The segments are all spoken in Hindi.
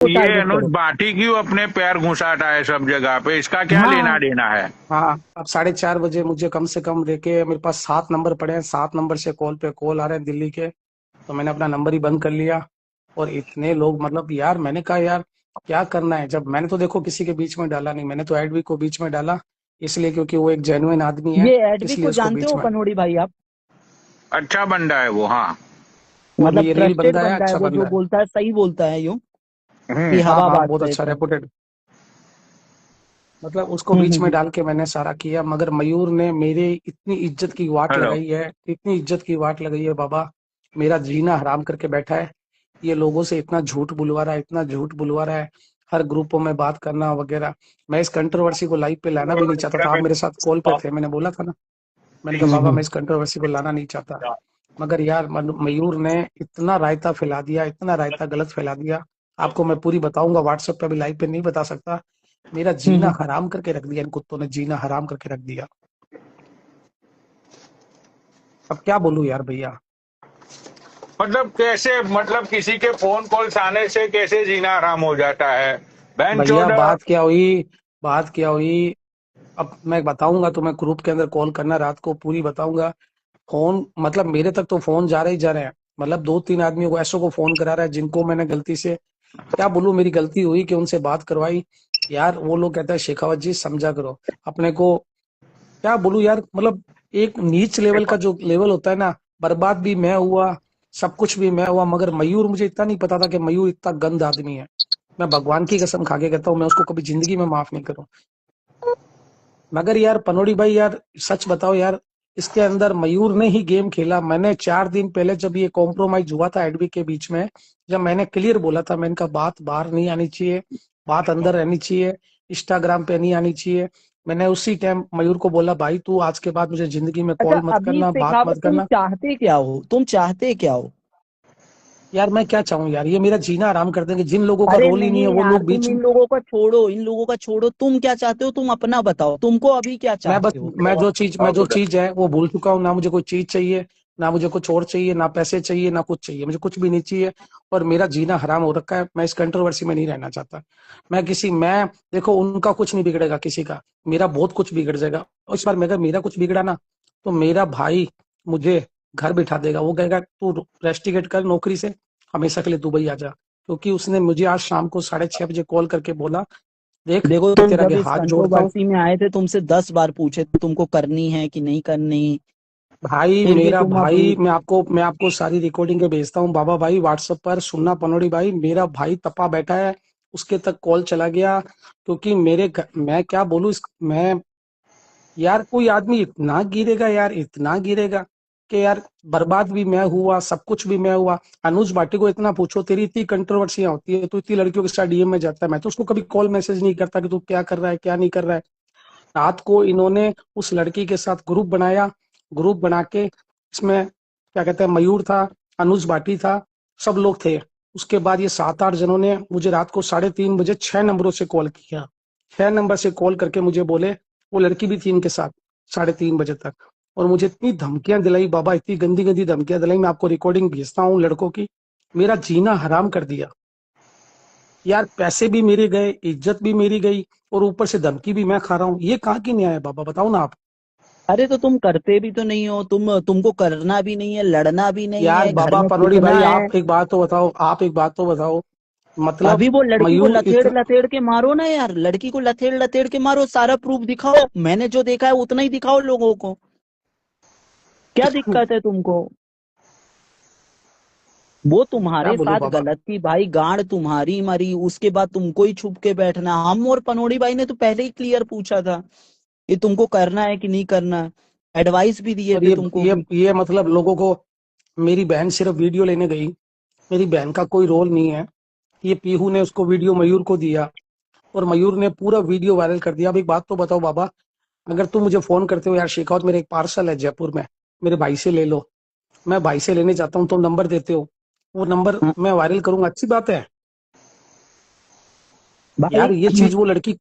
ये टारगेट अनुज करो। बाटी क्यों अपने पैर घुसाता है सब जगह पे, इसका क्या लेना हाँ देना है? हाँ, अब 4:30 बजे मुझे कम से कम लेके, मेरे पास 7 नंबर पड़े हैं, 7 नंबर से कॉल पे कॉल आ रहे हैं दिल्ली के। तो मैंने अपना नंबर ही बंद कर लिया। और इतने लोग, मतलब यार मैंने कहा यार क्या करना है, जब मैंने तो देखो किसी के बीच में डाला नहीं, मैंने तो एडवी को बीच में डाला इसलिए क्योंकि वो एक जेन्युइन आदमी है, ये एडवी इसलिए को उसको जानते बीच हो में। पनोड़ी भाई आप? अच्छा बंदा है वो, हाँ। वो मतलब ये रियल ट्रस्टेड बंदा है, बंदा है अच्छा वो, जो बंदा है। बोलता है सही बोलता है यूं कि हम्म। हाँ हवा हाँ, बात बहुत पे अच्छा तो। रेपुटेड। मतलब उसको बीच में हम्म। डाल के मैंने सारा किया, मगर मयूर ने मेरे इतनी इज्जत की वाट हेलो। लगाई है, इतनी इज्जत की वाट लगाई है बाबा, मेरा जीना हराम करके बैठा है। ये लोगों से इतना झूठ बुलवा रहा है, इतना झूठ बुलवा रहा है, हर ग्रुपों में बात करना वगैरह। मैं इस कंट्रोवर्सी को लाइव पे लाना भी नहीं चाहता था, आप मेरे साथ कॉल पे थे, मैंने बोला था ना। मैंने कहा बाबा मैं इस कंट्रोवर्सी को लाना नहीं चाहता, मगर यार मयूर ने इतना रायता फैला दिया, इतना रायता गलत फैला दिया। आपको मैं पूरी बताऊंगा व्हाट्सएप पे, अभी लाइव पे नहीं बता सकता। मेरा जीना हम्म। हराम करके रख दिया इन कुत्तों ने, जीना हराम करके रख दिया। अब क्या बोलूं यार भैया। मतलब कैसे, मतलब किसी के फोन कॉल्स आने से कैसे जीना आराम हो जाता है? बहन भैया चोद। बात क्या हुई, बात क्या हुई, अब मैं बताऊंगा तुम्हें, ग्रुप के अंदर कॉल करना, रात को पूरी बताऊंगा। फोन मतलब मेरे तक तो फोन जा रहे ही जा रहे हैं, मतलब 2-3 आदमियों को ऐसो को फोन करा रहा है जिनको मैंने गलती से, क्या बोलूं, मेरी गलती हुई कि उनसे बात करवाई। यार वो लोग कहते हैं शेखावत जी समझा करो अपने को, क्या बोलूं यार, मतलब एक नीच लेवल का जो लेवल होता है ना, बर्बाद भी मैं हुआ, सब कुछ भी मैं हुआ, मगर मयूर, मुझे इतना नहीं पता था कि मयूर इतना गंद आदमी है। मैं भगवान की कसम खा के कहता हूँ, मैं उसको कभी जिंदगी में माफ नहीं करूं। मगर यार पनोड़ी भाई, यार सच बताओ यार, इसके अंदर मयूर ने ही गेम खेला। मैंने 4 दिन पहले जब ये कॉम्प्रोमाइज हुआ था एडवी के बीच में, जब मैंने क्लियर बोला था, मैंने कहा बात बाहर नहीं आनी चाहिए, बात अंदर रहनी चाहिए, इंस्टाग्राम पे नहीं आनी चाहिए। मैंने उसी टाइम मयूर को बोला भाई तू आज के बाद मुझे जिंदगी में अच्छा, कॉल मत अभी करना, बात शेखावत मत तुम करना। चाहते क्या हो? तुम चाहते क्या हो? यार मैं क्या चाहूँ यार, ये मेरा जीना आराम कर देंगे, जिन लोगों का अरे रोल ही नहीं नहीं है वो यार, लोग तुम बीच में। इन लोगों का छोड़ो, इन लोगों का छोड़ो, तुम क्या चाहते हो? तुम अपना बताओ, तुमको अभी क्या मैं बस, चाहते हो? मैं जो चीज है वो भूल चुका हूँ, ना मुझे कोई चीज चाहिए, ना मुझे कुछ और चाहिए, ना पैसे चाहिए, ना कुछ चाहिए, मुझे कुछ भी नहीं चाहिए। और मेरा जीना हराम हो रखा है, मैं इस कंट्रोवर्सी में नहीं रहना चाहता। मैं देखो उनका कुछ नहीं बिगड़ेगा किसी का, मेरा बहुत कुछ बिगड़ जाएगा। और इस बार अगर मेरा कुछ बिगड़ा ना, तो मेरा भाई मुझे घर बिठा देगा, वो कहेगा तू रेस्टिकेट कर नौकरी से, हमेशा के लिए दुबई आ जा। क्योंकि उसने मुझे आज शाम को 6:30 बजे कॉल करके बोला, देख देखो, मैं तुम तेरा जब आगे इस हाथ जोड़ता हूँ। कंट्रोवर्सी में आए थे, तुमसे 10 बार पूछे थे तुमको करनी है कि नहीं करनी, भाई फिर भी मेरा तुम अब। भाई, मैं आपको सारी रिकॉर्डिंग के भेजता हूँ बाबा भाई व्हाट्सएप पर, सुनना पनोड़ी भाई, मेरा भाई तपा बैठा है, उसके तक कॉल चला गया। क्योंकि मैं क्या बोलूँ मैं, यार कोई आदमी इतना गिरेगा यार, इतना गिरेगा कि यार बर्बाद भी मैं हुआ, सब कुछ भी मैं हुआ। अनुज भाटी को इतना पूछो, तेरी इतनी कंट्रोवर्सियां होती है, तो इतनी लड़कियों के साथ डीएम में जाता है, मैं तो उसको कभी कॉल मैसेज नहीं करता कि तू क्या कर रहा है क्या नहीं कर रहा है। रात को इन्होंने उस लड़की के साथ ग्रुप बनाया, ग्रुप बना के इसमें क्या कहते हैं, मयूर था, अनुज भाटी था, सब लोग थे। उसके बाद ये 7-8 जनों ने मुझे रात को 3:30 बजे 6 नंबरों से कॉल किया, 6 नंबर से कॉल करके मुझे बोले, वो लड़की भी थी इनके साथ, 3:30 बजे तक। और मुझे इतनी धमकियां दिलाई बाबा, इतनी गंदी गंदी धमकियां दिलाई, मैं आपको रिकॉर्डिंग भेजता हूँ लड़कों की। मेरा जीना हराम कर दिया यार, पैसे भी मेरे गए, इज्जत भी मेरी गई, और ऊपर से धमकी भी मैं खा रहा हूँ। ये कहाँ की न्याय है बाबा, बताओ ना आप। अरे तो तुम करते भी तो नहीं हो, तुमको करना भी नहीं है, लड़ना भी नहीं यार है, घर बाबा में पनोड़ी पिटना भाई, है। आप एक बात तो बताओ, आप एक बात तो बताओ, मतलब अभी वो लड़की को मयूर लथेड़ इतना, लथेड़ के मारो ना यार, लड़की को लथेड़ लथेड़ के मारो, सारा प्रूफ दिखाओ, मैंने जो देखा है उतना ही दिखाओ लोगों को। क्या दिक्कत है तुमको? वो क्या तुम्हारे बोलूं साथ बाबा। गलत थी भाई, गांड तुम्हारी मरी, उसके बाद तुमको ही छुप के बैठना। हम और पनोड़ी भाई ने तो पहले ही क्लियर पूछा था ये तुमको करना है कि नहीं करना, एडवाइस भी दिए और थे ये तुमको ये कि। ये मतलब लोगों को, मेरी बहन सिर्फ वीडियो लेने गई, मेरी बहन का कोई रोल नहीं है। ये पीहू ने उसको वीडियो मयूर को दिया, और मयूर ने पूरा वीडियो वायरल कर दिया। अब एक बात तो बताओ बाबा, अगर तुम मुझे फोन करते हो यार शेखावत मेरे एक पार्सल है जयपुर में, मेरे भाई से ले लो, मैं भाई से लेने जाता हूँ, तुम नंबर देते हो, वो नंबर हाँ, मैं वायरल करूंगा, अच्छी बात है। भाई यार ये चीज वो लड़की,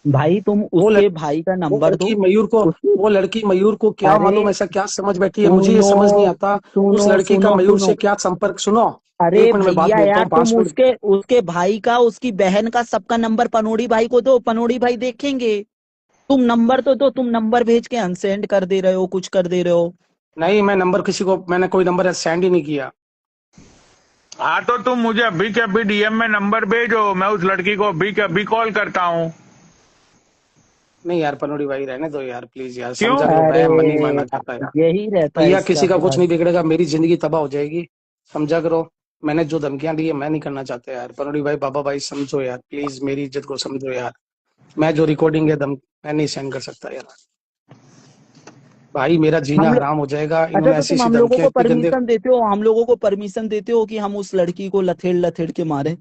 भाई तुम वो उसके भाई का वो नंबर दो। लड़की मयूर को उसकी वो लड़की मयूर को क्या अरे मालूम ऐसा क्या समझ बैठी है, मुझे ये सुनो समझ नहीं आता। सुनो उस लड़की का सुनो मयूर सुनो। से क्या संपर्क, सुनो। अरे 1 मिनट में बात भैया बोलता यार, हूँ, तुम 5 मिनट। उसके उसके भाई का, उसकी बहन का, सबका नंबर पनोड़ी भाई को दो, पनोड़ी भाई देखेंगे। तुम नंबर तो दो, तुम नंबर भेज के अनसेंड कर दे रहे हो, कुछ कर दे रहे हो। नहीं, मैं नंबर किसी को, मैंने कोई नंबर सेंड ही नहीं किया। हाँ तो तुम मुझे अभी के अभी डीएम में नंबर भेजो, मैं उस लड़की को अभी के अभी कॉल करता हूँ। नहीं यार पनोड़ी भाई, रहने दो यार प्लीज यार, क्यों? समझा करो, अरे मैं मन नहीं मानना चाहता यार। यही रहता है भैया इसका किसी का तो कुछ भाई। नहीं बिगड़ेगा, मेरी जिंदगी तबाह हो जाएगी। समझा करो। मैंने जो धमकियां दी है मैं नहीं करना चाहता यार, पनोड़ी भाई, बाबा भाई, समझो यार प्लीज, मेरी इज्जत को समझो यार। मैं जो रिकॉर्डिंग है मैं नहीं सेंड कर सकता यार। भाई मेरा जीना हम लोग हराम हो जाएगा, अच्छा, इन्होंने तो ऐसी तुम ऐसी हम लोगों धमकियां को इतनी गंदे। परमिशन देते हो, हम लोगों को परमिशन देते हो कि हम उस लड़की को लथेड़ लथेड़ के मारे?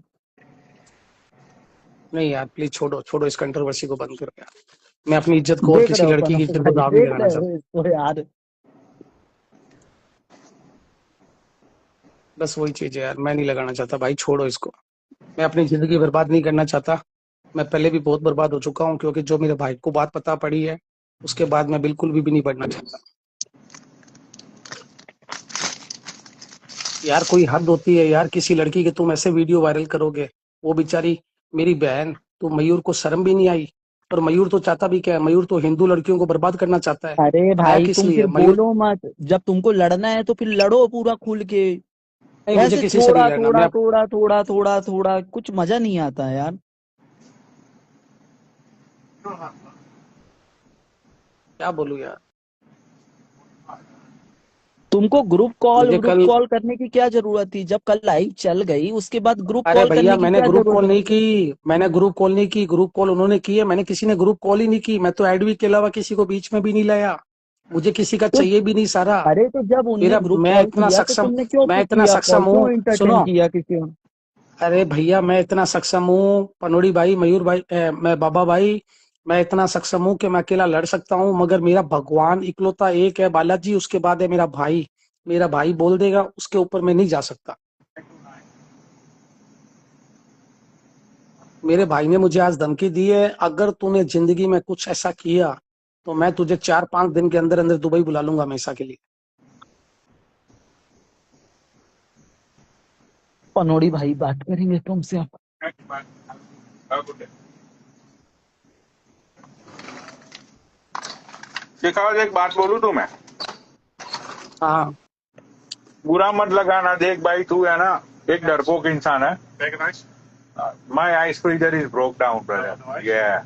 नहीं यार प्लीज छोड़ो छोड़ो, इस कंट्रोवर्सी को बंद करो यार। मैं अपनी इज्जत को और देख किसी रहे हो लड़की की पनोड़ी इज्जत को भाई, दाव नहीं देख लगाना रहे हो चाहता। इसको यार। बस वही चीज है यार, मैं नहीं लगाना चाहता भाई, छोड़ो इसको। मैं अपनी जिंदगी बर्बाद नहीं करना चाहता। मैं पहले भी बहुत बर्बाद हो चुका हूँ, क्योंकि जो मेरे भाई को बात पता पड़ी है, उसके बाद मैं बिल्कुल भी नहीं बढ़ना चाहता। यार कोई हद होती है यार, किसी लड़की के तुम ऐसे वीडियो वायरल करोगे। वो बेचारी मेरी बहन, तो मयूर को शर्म भी नहीं आई। और मयूर तो चाहता भी क्या है, मयूर तो हिंदू लड़कियों को बर्बाद करना चाहता है। अरे आया भाई किस तुम लिए फिर मयूर? बोलो मत, जब तुमको लड़ना है तो फिर लड़ो पूरा खुल के। नहीं, मुझे ऐसे किसी से नहीं थोड़ा लड़ना, थोड़ा मैं थोड़ा थोड़ा थोड़ा थोड़ा कुछ मजा नहीं आता यार। क्या बोलूं यार। तुमको मुझे ग्रुप कल, कॉल करने की क्या जरूरत थी? जब कल लाइव चल गई उसके बाद ग्रुप अरे कॉल भैया करने की मैंने क्या ग्रुप जरूरत कॉल है? नहीं की। मैंने ग्रुप कॉल नहीं की, ग्रुप कॉल उन्होंने की है, मैंने किसी ने ग्रुप कॉल ही नहीं की। मैं तो एडवी के अलावा किसी को बीच में भी नहीं लाया। मुझे किसी का तो चाहिए भी नहीं सारा। अरे तो जब उनने मेरा ग्रुप मैं कॉल इतना किया तो सक्षम तुमने क्यों मैं पिक इतना किया सक्षम कॉल, क्यों हूँ, एंटरटेन सुनो। किया किसी को? अरे भैया मैं इतना सक्षम हूँ, पनोड़ी भाई, मयूर भाई, मैं बाबा भाई। मैं इतना सक्षम हूँ कि मैं अकेला लड़ सकता हूँ, मगर मेरा भगवान इकलौता एक है, बालाजी, उसके बाद है मेरा भाई। मेरा भाई बोल देगा, उसके ऊपर मैं नहीं जा सकता। मेरे भाई ने मुझे आज धमकी दी है, अगर तूने जिंदगी में कुछ ऐसा किया तो मैं तुझे 4-5 दिन के अंदर अंदर दुबई बुला लूंगा हमेशा के लिए। पनोड़ी भाई बात करेंगे तुमसे अब। शिखावत, एक बात बोलूं तुम्हें? हाँ बुरा मत लगाना, देख भाई तू है ना, एक डरपोक इंसान है। My ice freezer is broke down brother, ये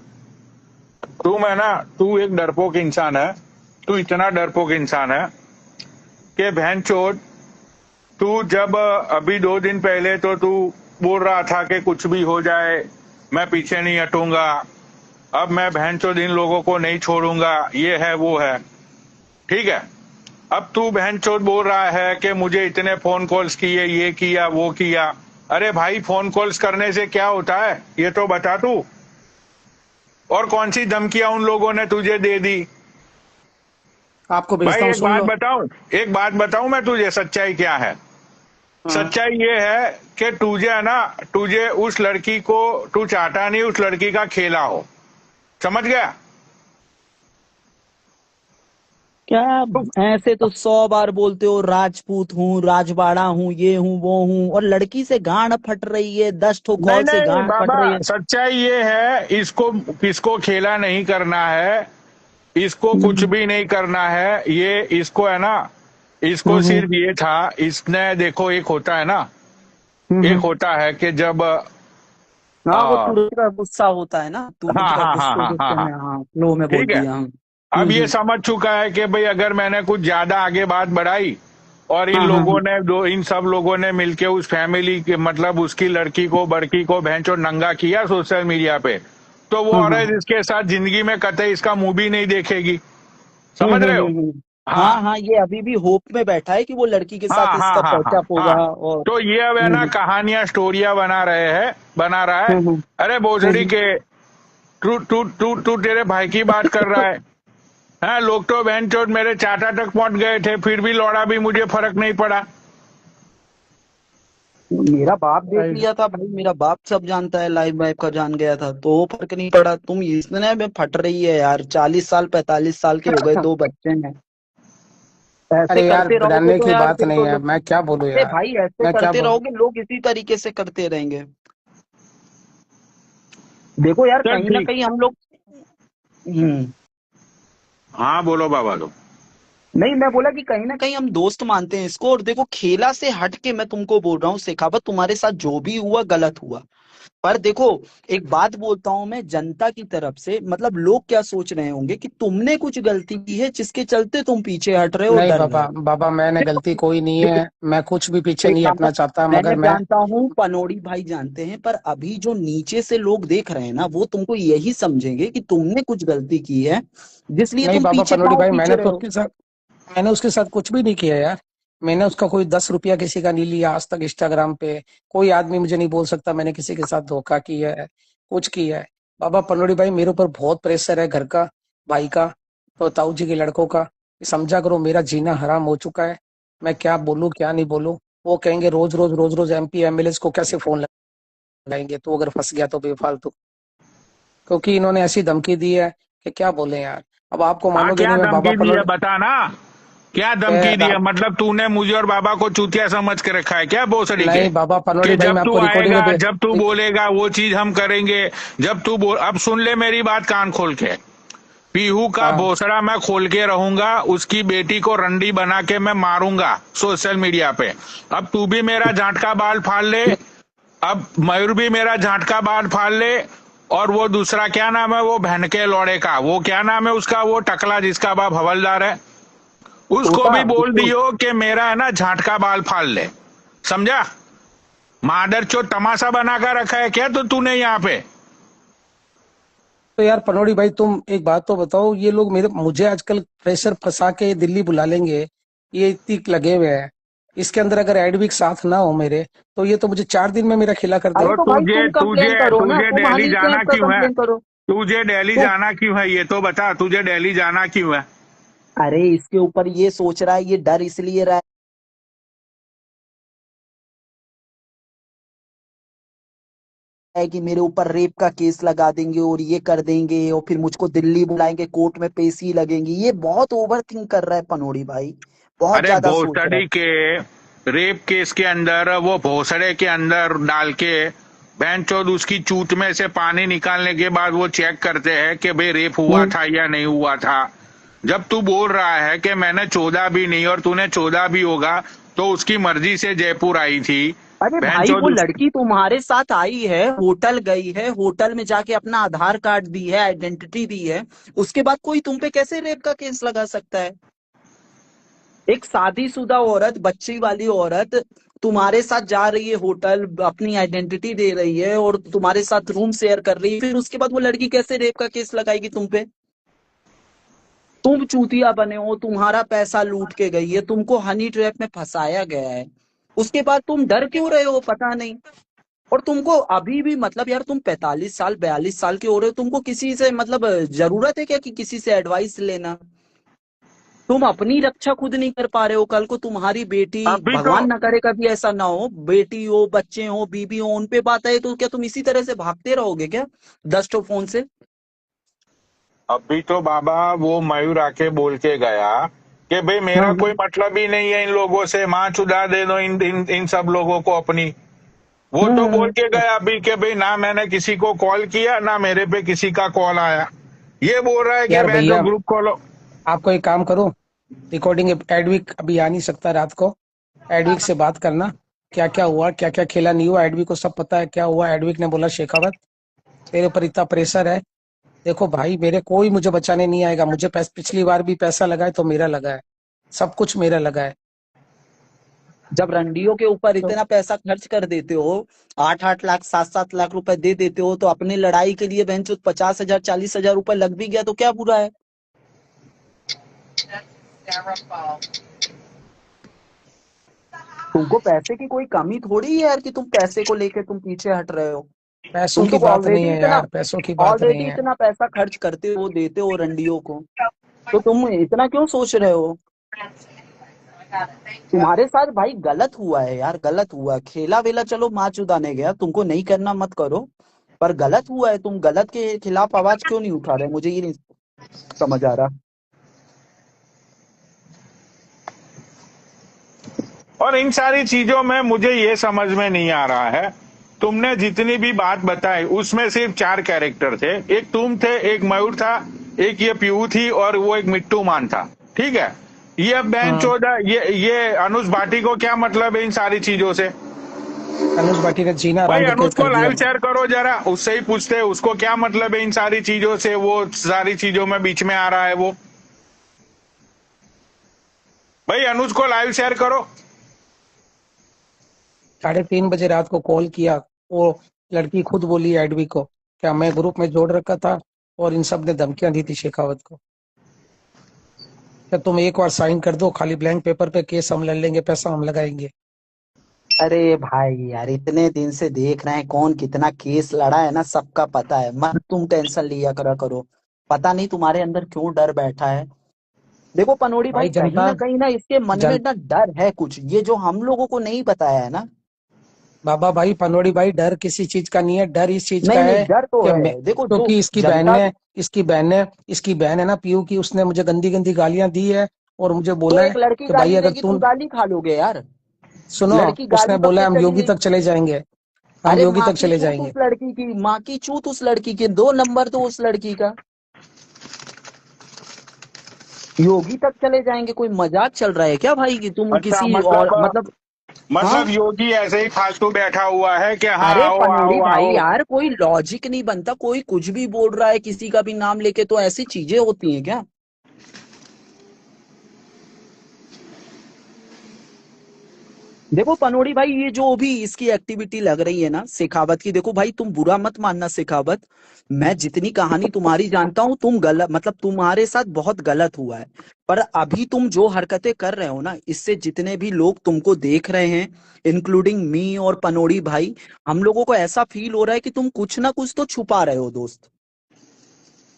तुम है ना, तू एक डरपोक इंसान है। तू इतना डरपोक इंसान है कि बहन चोद, तू जब अभी 2 दिन पहले तो तू बोल रहा था कि कुछ भी हो जाए मैं पीछे नहीं हटूंगा, अब मैं बहन चोद इन लोगों को नहीं छोड़ूंगा, ये है वो है, ठीक है। अब तू बहन चोद बोल रहा है कि मुझे इतने फोन कॉल्स किए, ये किया वो किया। अरे भाई, फोन कॉल्स करने से क्या होता है ये तो बता तू। और कौन सी धमकियां उन लोगों ने तुझे दे दी? आपको भाई भेजता हूँ, सुन लो। एक बात बताऊं मैं तुझे, सच्चाई क्या है? हाँ। सच्चाई ये है कि तुझे है ना, तुझे उस लड़की को, तू चाहता नहीं उस लड़की का खेला हो, समझ गया? क्या ऐसे तो 100 बार बोलते हो, राजपूत हूँ, राजवाड़ा हूँ, ये हूँ वो हूँ, और लड़की से गांड फट रही है, 10 ठो नहीं कॉल से नहीं गांड फट बाबा, रही है। सच्चाई ये है, इसको किसको खेला नहीं करना है, इसको कुछ हम्म भी नहीं करना है, ये इसको है ना, इसको हम्म सिर्फ ये था, इसने देखो, एक होता है ना, एक हम्म। होता है कि जब हाँ, वो आ, तुरंत का गुस्सा होता है ना, तुरंत हाँ का हाँ हाँ गुस्से हाँ हाँ गुस्से हाँ, में, हाँ फ्लो में बोल ठीक है। दिया। अब ये समझ चुका है कि भाई अगर मैंने कुछ ज्यादा आगे बात बढ़ाई और इन हाँ हाँ लोगों हाँ। ने इन सब लोगों ने मिलके उस फैमिली के, मतलब उसकी लड़की को, बड़की को भैंचो नंगा किया सोशल मीडिया पे, तो वो हाँ औरत इसके साथ जिंदगी में कतई इसका मुंह भी नहीं देखेगी, समझ रहे हो? हाँ हाँ हाँ, ये अभी भी होप में बैठा है कि वो लड़की के हाँ साथ हाँ इसका हाँ हाँ पैचअप होगा। हाँ। और तो ये अब है ना कहानियां, स्टोरियां बना रहा है। हम्म अरे भोसड़ी हम्म। के, तू तू तू तू तेरे भाई की बात कर रहा है। हाँ, लोग तो बहन चोट मेरे चाचा तक पहुंच गए थे, फिर भी लौड़ा भी मुझे फर्क नहीं पड़ा। मेरा बाप देख राइट। लिया था भाई, मेरा बाप सब जानता है, लाइव वाइव का जान गया था, तो फर्क नहीं पड़ा। तुम इतने में फट रही है यार, 40 साल 45 साल के हो गए, 2 बच्चे हैं। ऐसे अरे यार करते रहोगे डरने तो की यार बात फिर नहीं तो है, लोग, मैं क्या बोलूं अरे यार। भाई ऐसे मैं क्या करते बोलूं। रहोगे लोग इसी तरीके से करते रहेंगे। देखो यार चल कहीं ना ठीक। कहीं हम लोग, हम्म, हाँ बोलो बाबा लोग। नहीं मैं बोला कि कहीं ना कहीं हम दोस्त मानते हैं इसको। और देखो खेला से हट के मैं तुमको बोल रहा हूँ शेखावत, तुम्हारे साथ जो भी हुआ गलत हुआ। पर देखो एक बात बोलता हूं मैं जनता की तरफ से, मतलब लोग क्या सोच रहे होंगे कि तुमने कुछ गलती की है जिसके चलते तुम पीछे हट रहे हो, नहीं डर रहे बाबा, हो। बाबा मैंने देखो गलती कोई नहीं देखो, है, मैं कुछ भी पीछे नहीं शेखावत हटना चाहता, मैं मगर मैं। जानता हूँ, पनोड़ी भाई जानते हैं, पर अभी जो नीचे से लोग देख रहे हैं ना, वो तुमको यही समझेंगे कि तुमने कुछ गलती की है, जिसलिए नहीं तुम बाबा पीछे पनोड़ी पाओ भाई, पीछे रहे हो। मैंने उसके साथ कुछ भी नहीं किया यार। मैंने उसका कोई 10 रुपया किसी का नहीं लिया आज तक इंस्टाग्राम पे। कोई आदमी मुझे नहीं बोल सकता मैंने किसी के साथ धोखा किया है, कुछ किया है। बाबा पनोड़ी भाई, मेरे ऊपर बहुत प्रेशर है घर का, भाई का, तो ताऊ जी के लड़कों का। समझा करो, मेरा जीना हराम हो चुका है। मैं क्या बोलूं क्या नहीं बोलूं। वो कहेंगे रोज रोज एमपी एमएलए को कैसे फोन लगाएंगे, तो अगर फंस गया तो बेफालतू। क्योंकि इन्होंने ऐसी धमकी दी है कि क्या बोले यार। अब आपको हाँ मानोगे क्या नहीं, मैं बाबा धमकी दी है पनोड़ी बता ना। क्या धमकी दी के है, मतलब तूने मुझे और बाबा को चूतिया समझ के रखा है क्या भोसड़ी के? नहीं बाबा पनोड़ी कि भाई, जब मैं तू आपको रिकॉर्डिंग आएगा, में जब तू बोलेगा वो चीज हम करेंगे। जब तू बोल, अब सुन ले मेरी बात कान खोल के। पीहू का हाँ। भोसड़ा मैं खोल के रहूंगा, उसकी बेटी को रंडी बना के मैं मारूंगा सोशल मीडिया पे। अब तू भी मेरा झाटका बाल फाड़ ले, अब मयूर भी मेरा झाटका बाल फाड़ ले। और वो दूसरा क्या नाम है, वो बहन के लौड़े का, वो क्या नाम है उसका, वो टकला जिसका बाप हवलदार है, उसको तोता भी बोल बिल्कुल। दियो कि मेरा है ना झाटका बाल फाड़ ले। समझा? मादर चो तमाशा बना कर रखा है क्या तो तूने यहाँ पे? तो यार पनोड़ी भाई, तुम एक बात तो बताओ, ये लोग मेरे मुझे आजकल प्रेशर फंसा के दिल्ली बुला लेंगे, ये इतनी लगे हुए हैं। इसके अंदर अगर एडविक साथ ना हो मेरे, तो ये तो मुझे 4 दिन में मेरा खिला कर अरे तो देंगे। तो भाई तुझे तुम तुझे कंप्लेन करो ना, तुझे तुम दिल्ली हनी जाना ट्रैप का क्यों है? कंप्लेन करो। तुझे दिल्ली तुम, जाना क्यों है ये तो बता, तुझे दिल्ली जाना क्यों है? अरे इसके ऊपर ये सोच रहा है, ये डर इसलिए रहा है कि मेरे ऊपर रेप का केस लगा देंगे और ये कर देंगे और फिर मुझको दिल्ली बुलाएंगे, कोर्ट में पेशी लगेंगी। ये बहुत ओवर थिंक कर रहा है पनोड़ी भाई, बहुत अरे ज्यादा सोच रहा भोसड़ी के रेप केस के अंदर वो भोसड़े के अंदर डाल के बहन चौध उसकी चूत में से पानी निकालने के बाद वो चेक करते हैं कि भाई रेप हुआ है। था या नहीं हुआ था। जब तू बोल रहा है कि मैंने 14 भी नहीं और तूने 14 भी होगा, तो उसकी मर्जी से जयपुर आई थी अरे बहन भाई वो चौध। लड़की तुम्हारे साथ आई है, होटल गई है, होटल में जाके अपना आधार कार्ड दी है, आइडेंटिटी दी है, उसके बाद कोई तुम पे कैसे रेप का केस लगा सकता है? एक शादीशुदा औरत, बच्ची वाली औरत तुम्हारे साथ जा रही है होटल, अपनी आइडेंटिटी दे रही है और तुम्हारे साथ रूम शेयर कर रही है, फिर उसके बाद वो लड़की कैसे रेप का केस लगाएगी तुम पे? तुम चूतिया बने हो, तुम्हारा पैसा लूट के गई है, तुमको हनी ट्रैप में फंसाया गया है, उसके बाद तुम डर क्यों रहे हो पता नहीं। और तुमको अभी भी मतलब यार तुम 45 साल 42 साल के हो रहे हो, तुमको किसी से मतलब जरूरत है क्या कि किसी से एडवाइस लेना? तुम अपनी रक्षा खुद नहीं कर पा रहे हो, कल को तुम्हारी बेटी, अभी तो भगवान ना करे कभी ऐसा ना हो, बेटी हो, बच्चे हो, बीबी हो, उन पे बात आए तो क्या तुम इसी तरह से भागते रहोगे क्या 10 फोन से? अभी तो बाबा वो मयूर आके बोल के गया कि भाई मेरा हाँ कोई मतलब ही नहीं है इन लोगों से, माँ चुदा दे दो इन सब लोगों को अपनी। वो तो बोल हम्म। के गया अभी कि भाई ना मैंने किसी को कॉल किया ना मेरे पे किसी का कॉल आया। ये बोल रहा है कि यार बहन जो भैया, ग्रुप खोलो। आपको एक काम करो, रिकॉर्डिंग एडविक अभी आ नहीं सकता रात को, एडविक से बात करना, क्या क्या हुआ क्या क्या खेला नहीं हुआ, एडविक को सब पता है क्या हुआ। एडविक ने बोला शेखावत तेरे ऊपर इतना प्रेशर है, देखो भाई मेरे कोई मुझे बचाने नहीं आएगा। मुझे पिछली बार भी पैसा लगा है तो मेरा लगा है, सब कुछ मेरा लगा है। जब रंडियों के ऊपर तो इतना पैसा खर्च कर देते हो, 8-8 लाख 7-7 लाख रुपए दे देते हो, तो अपनी लड़ाई के लिए बहन 50,000 40,000 रुपए लग भी गया तो क्या बुरा है? तुमको पैसे की कोई कमी थोड़ी है यार कि तुम पैसे को लेके तुम पीछे हट रहे हो। पैसों तुम की तो बात नहीं ऑलरेडी है इतना यार, पैसों की बात नहीं ऑलरेडी है। इतना पैसा खर्च करते हो, देते हो रंडियों को, तो तुम इतना क्यों सोच रहे हो? तुम्हारे साथ भाई गलत हुआ है यार, गलत हुआ है। खेला वेला चलो माँ चुदाने गया, तुमको नहीं करना मत करो, पर गलत हुआ है। तुम गलत के खिलाफ आवाज क्यों नहीं उठा रहे, मुझे ये नहीं समझ आ रहा। और इन सारी चीजों में मुझे ये समझ में नहीं आ रहा है, तुमने जितनी भी बात बताई उसमें सिर्फ 4 कैरेक्टर थे। एक तुम थे, एक मयूर था, एक ये पीयू थी, और वो एक मिट्टू मान था। ठीक है, ये बैन हम्म। चौदह, ये अनुज भाटी को क्या मतलब है इन सारी चीजों से? अनुज भाटी का जीना भाई हराम करके अनुज को कर दिया। लाइव शेयर करो जरा, उससे ही पूछते हैं उसको क्या मतलब है इन सारी चीजों से, वो सारी चीजों में बीच में आ रहा है वो। भाई अनुज को लाइव शेयर करो। 3:30 बजे रात को कॉल किया, वो लड़की खुद बोली एडवी को, क्या मैं ग्रुप में जोड़ रखा था और इन सब ने धमकियां दी थी शेखावत को। क्या तुम एक बार साइन कर दो, खाली ब्लैंक पेपर पे केस हम लड़ लेंगे, पैसा हम लगाएंगे। अरे भाई यार, इतने दिन से देख रहे हैं कौन कितना केस लड़ा है ना, सबका पता है। मत तुम टेंशन लिया करा करो, पता नहीं तुम्हारे अंदर क्यों डर बैठा है। देखो पनोड़ी भाई, भाई जनता कहीं ना इसके मन में जन ना डर है कुछ, ये जो हम लोगों को नहीं बताया है ना। बाबा भाई पनोड़ी भाई, डर किसी चीज का नहीं है, डर इस चीज का नहीं नहीं, है डर तो कि मैं, है। देखो जो क्योंकि जनता, इसकी बहन है ना पीयू की, उसने मुझे गंदी गंदी गालियां दी है और मुझे तो बोला है एक लड़की कि भाई गाली अगर देगी तुम तुम गाली खा लोगे यार? सुनो, लड़की उसने गाली कब बोला से हम चली योगी है? तक चले जाएंगे, हम अरे योगी माँ तक की चले चूत उस जाएंगे। लड़की की, माँ की चूत उस लड़की की, 2 नंबर तो उस लड़की का। योगी तक चले जाएंगे? कोई मजाक चल रहा है क्या भाई, कि तुम अच्छा, किसी और मतलब मतलब। हाँ। मतलब योगी ऐसे ही फालतू बैठा हुआ है कि हाँ अरे आओ पनोड़ी आओ भाई आओ। यार, कोई लॉजिक नहीं बनता, कोई कुछ भी बोल रहा है किसी का भी नाम लेके, तो ऐसी चीजें होती हैं क्या? देखो पनोड़ी भाई, ये जो भी इसकी एक्टिविटी लग रही है ना शेखावत की, देखो भाई तुम बुरा मत मानना शेखावत, मैं जितनी कहानी तुम्हारी जानता हूँ, तुम गलत मतलब तुम्हारे साथ बहुत गलत हुआ है। पर अभी तुम जो हरकतें कर रहे हो ना, इससे जितने भी लोग तुमको देख रहे हैं, इंक्लूडिंग मी और पनोड़ी भाई, हम लोगों को ऐसा फील हो रहा है कि तुम कुछ ना कुछ तो छुपा रहे हो दोस्त।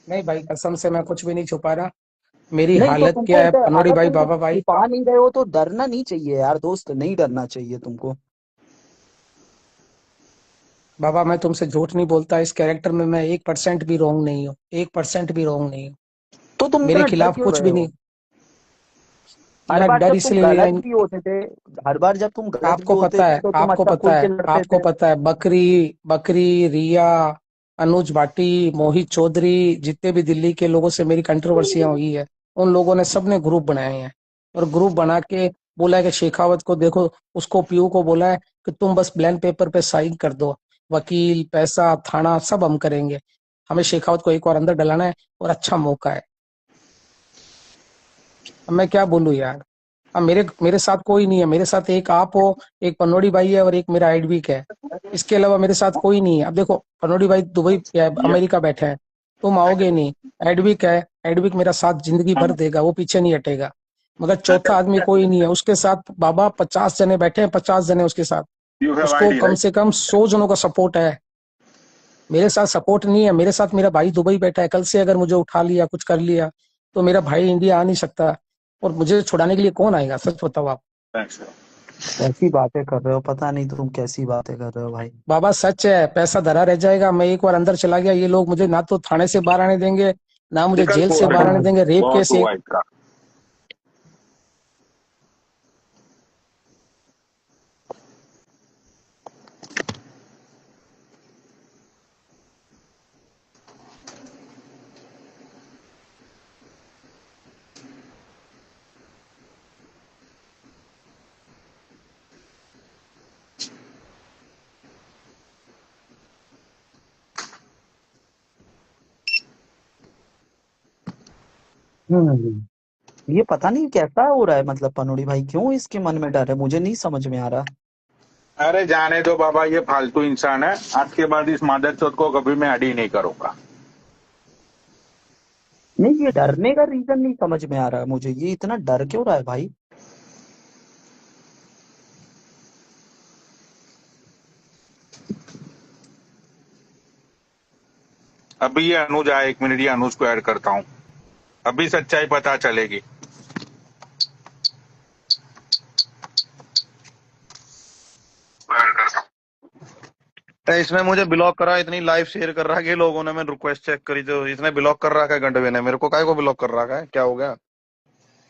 नहीं भाई, कसम से मैं कुछ भी नहीं छुपा रहा। मेरी नहीं तो हालत तुमको क्या है पनोड़ी अगर भाई, तुम कुछ बाबा भाई, छुपा नहीं रहे हो तो डरना नहीं चाहिए यार दोस्त, नहीं डरना चाहिए तुमको। बाबा मैं तुमसे झूठ नहीं बोलता, इस कैरेक्टर में मैं 1% भी रॉन्ग नहीं हूँ, 1% भी रॉन्ग नहीं हूँ। तो तुम मेरे इतना डर खिलाफ क्यों कुछ रहे भी हो? नहीं। हर यार बार डर जब तुम इसलिए गलत नहीं। भी होते थे, हर बार जब तुम गलत भी आपको होते पता थे है, तो तुम अच्छा खुल के लड़ते आपको थे। पता है, बकरी बकरी रिया, अनुज भाटी, मोहित चौधरी, जितने भी दिल्ली के लोगों से मेरी कंट्रोवर्सियां हुई है, उन लोगों ने सबने ग्रुप बनाए हैं और ग्रुप बना के बोला है कि शेखावत को देखो, उसको पीयू को बोला है कि तुम बस ब्लैंक पेपर पे साइन कर दो, वकील पैसा थाना सब हम करेंगे, हमें शेखावत को एक बार अंदर डलाना है और अच्छा मौका है। अब मैं क्या बोलूं यार। अब मेरे मेरे साथ कोई नहीं है, मेरे साथ एक आप हो, एक पनोड़ी भाई है और एक मेरा एडविक है, इसके अलावा मेरे साथ कोई नहीं है। अब देखो पनोड़ी भाई दुबई या ये अमेरिका बैठे हैं, तुम आओगे नहीं। एडविक है, एडविक मेरा साथ जिंदगी भर देगा, वो पीछे नहीं हटेगा। मगर चौथा आदमी कोई नहीं है उसके साथ। बाबा 50 जने बैठे हैं, 50 जने उसके साथ, यू हैव उसको आईडी कम राइट? से कम 100 जनों का सपोर्ट है। मेरे साथ सपोर्ट नहीं है, मेरे साथ मेरा भाई दुबई बैठा है, कल से अगर मुझे उठा लिया कुछ कर लिया तो मेरा भाई इंडिया आ नहीं सकता, और मुझे छुड़ाने के लिए कौन आएगा, सच बताओ आप। थैंक्स। कैसी बातें कर रहे हो, पता नहीं तुम कैसी बातें कर रहे हो भाई। बाबा सच है, पैसा धरा रह जाएगा। मैं एक बार अंदर चला गया, ये लोग मुझे ना तो थाने से बाहर आने देंगे, ना मुझे निकल जेल को से बाहर आने भाई, देंगे। रेप बहुत केस एक, हुआ इसका। ये पता नहीं कैसा हो रहा है, मतलब पनोड़ी भाई क्यों इसके मन में डर है, मुझे नहीं समझ में आ रहा। अरे जाने दो बाबा, ये फालतू इंसान है। आज के बाद इस मादर चौथ को कभी मैं अडी नहीं करूंगा। नहीं, ये डरने का रीजन नहीं समझ में आ रहा है मुझे, ये इतना डर क्यों रहा है भाई? अभी ये अनुज आए, 1 मिनट, ये अनुज को ऐड करता हूँ, अभी सच्चाई पता चलेगी। इसने मुझे ब्लॉक करा, इतनी लाइव शेयर कर रहा है कि लोगों ने, मैं रिक्वेस्ट चेक करी तो इसने ब्लॉक कर रखा है गंडवे ने। मेरे को काय को ब्लॉक कर रखा है, क्या हो गया?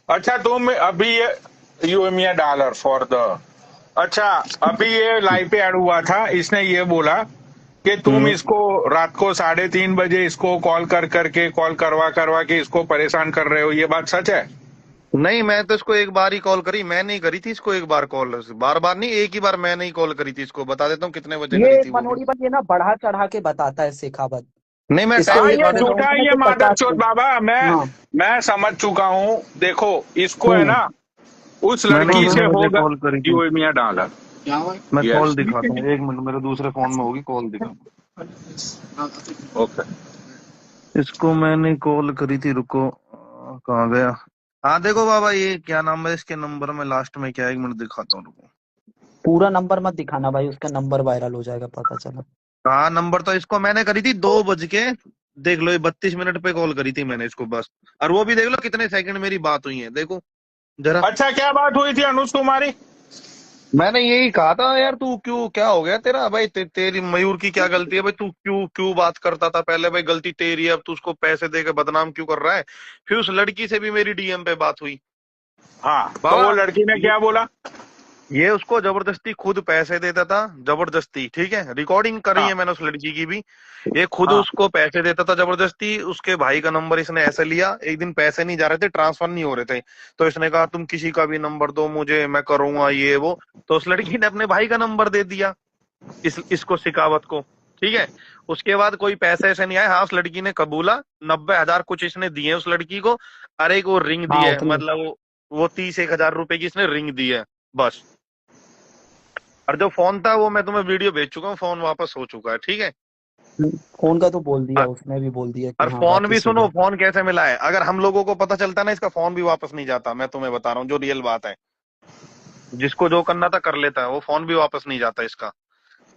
अच्छा तुम अभी U M dollar for the, अच्छा अभी ये लाइव पे ऐड हुआ था, इसने ये बोला कि तुम इसको रात को 3:30 बजे इसको कॉल करके कॉल करवा के इसको परेशान कर रहे हो, ये बात सच है? नहीं, मैं तो इसको एक बार ही कॉल करी, मैं नहीं करी थी इसको एक बार कॉल, बार बार नहीं, एक ही बार मैंने ही कॉल करी थी इसको। बता देता हूँ कितने बजे करी ये थी वो भी। मनोड़ी भाई ये ना बढ़ा चढ़ा के बताता है शेखावत। नहीं, मैं इसको टाइम हाँ एक दिखा ये देता हूँ। झूठा है, ये मादर चोद बाबा, हाँ मैं समझ चुका हूँ। देखो इसको है ना उस मैंने लड़की से 9 बजे होगा कॉल करी थी। U M dollar. मैं Yes. कॉल दिखाता हूँ, एक मिनट, मेरे दूसरे फोन में होगी कॉल दिखा। ओके इसको मैंने कॉल करी थी, रुको कहाँ गया। हाँ देखो बाबा, ये क्या नाम है इसके नंबर में लास्ट में क्या है, 1 मिनट दिखाता हूँ, रुको। पूरा नंबर मत दिखाना भाई, उसका नंबर वायरल हो जाएगा पता चला। हाँ नंबर तो इसको मैंने करी थी 2 बज के, देख लो, ये 32 मिनट पे कॉल करी थी मैंने इसको बस। और वो भी देख लो कितने सेकंड मेरी बात हुई है, देखो जरा। अच्छा क्या बात हुई थी अनुज तुम्हारी? मैंने यही कहा था यार, तू क्यों, क्या हो गया तेरा भाई, तेरी मयूर की क्या गलती है भाई, तू क्यों क्यों बात करता था पहले भाई, गलती तेरी है, अब तू उसको पैसे देकर बदनाम क्यों कर रहा है। फिर उस लड़की से भी मेरी डीएम पे बात हुई हाँ तो बाबा। वो लड़की ने क्या बोला? ये उसको जबरदस्ती खुद पैसे देता था, जबरदस्ती, ठीक है, रिकॉर्डिंग करी हाँ है मैंने उस लड़की की भी। ये खुद हाँ उसको पैसे देता था जबरदस्ती। उसके भाई का नंबर इसने ऐसे लिया, एक दिन पैसे नहीं जा रहे थे, ट्रांसफर नहीं हो रहे थे, तो इसने कहा तुम किसी का भी नंबर दो मुझे, मैं करूंगा ये वो। तो उस लड़की ने अपने भाई का नंबर दे दिया इसको, शिकावत को, ठीक है। उसके बाद कोई पैसे ऐसे नहीं आए। हाँ उस लड़की ने कबूला, 90,000 कुछ इसने दिए उस लड़की को। अरे एक वो रिंग दी हाँ है, उतनी। मतलब वो 30-1 हजार रुपए की इसने रिंग दी है बस। और जो फोन था वो मैं तुम्हें वीडियो भेज चुका हूँ, फोन वापस हो चुका है, ठीक है। फोन का तो बोल दिया, और उसने भी बोल दिया कि और हाँ फोन भी वापिस हो सुनो, गया। फोन कैसे मिला है, अगर हम लोगों को पता चलता ना, इसका फोन भी वापस नहीं जाता, मैं तुम्हें बता रहा हूँ जो रियल बात है। जिसको जो करना था कर लेता है, वो फोन भी वापस नहीं जाता इसका।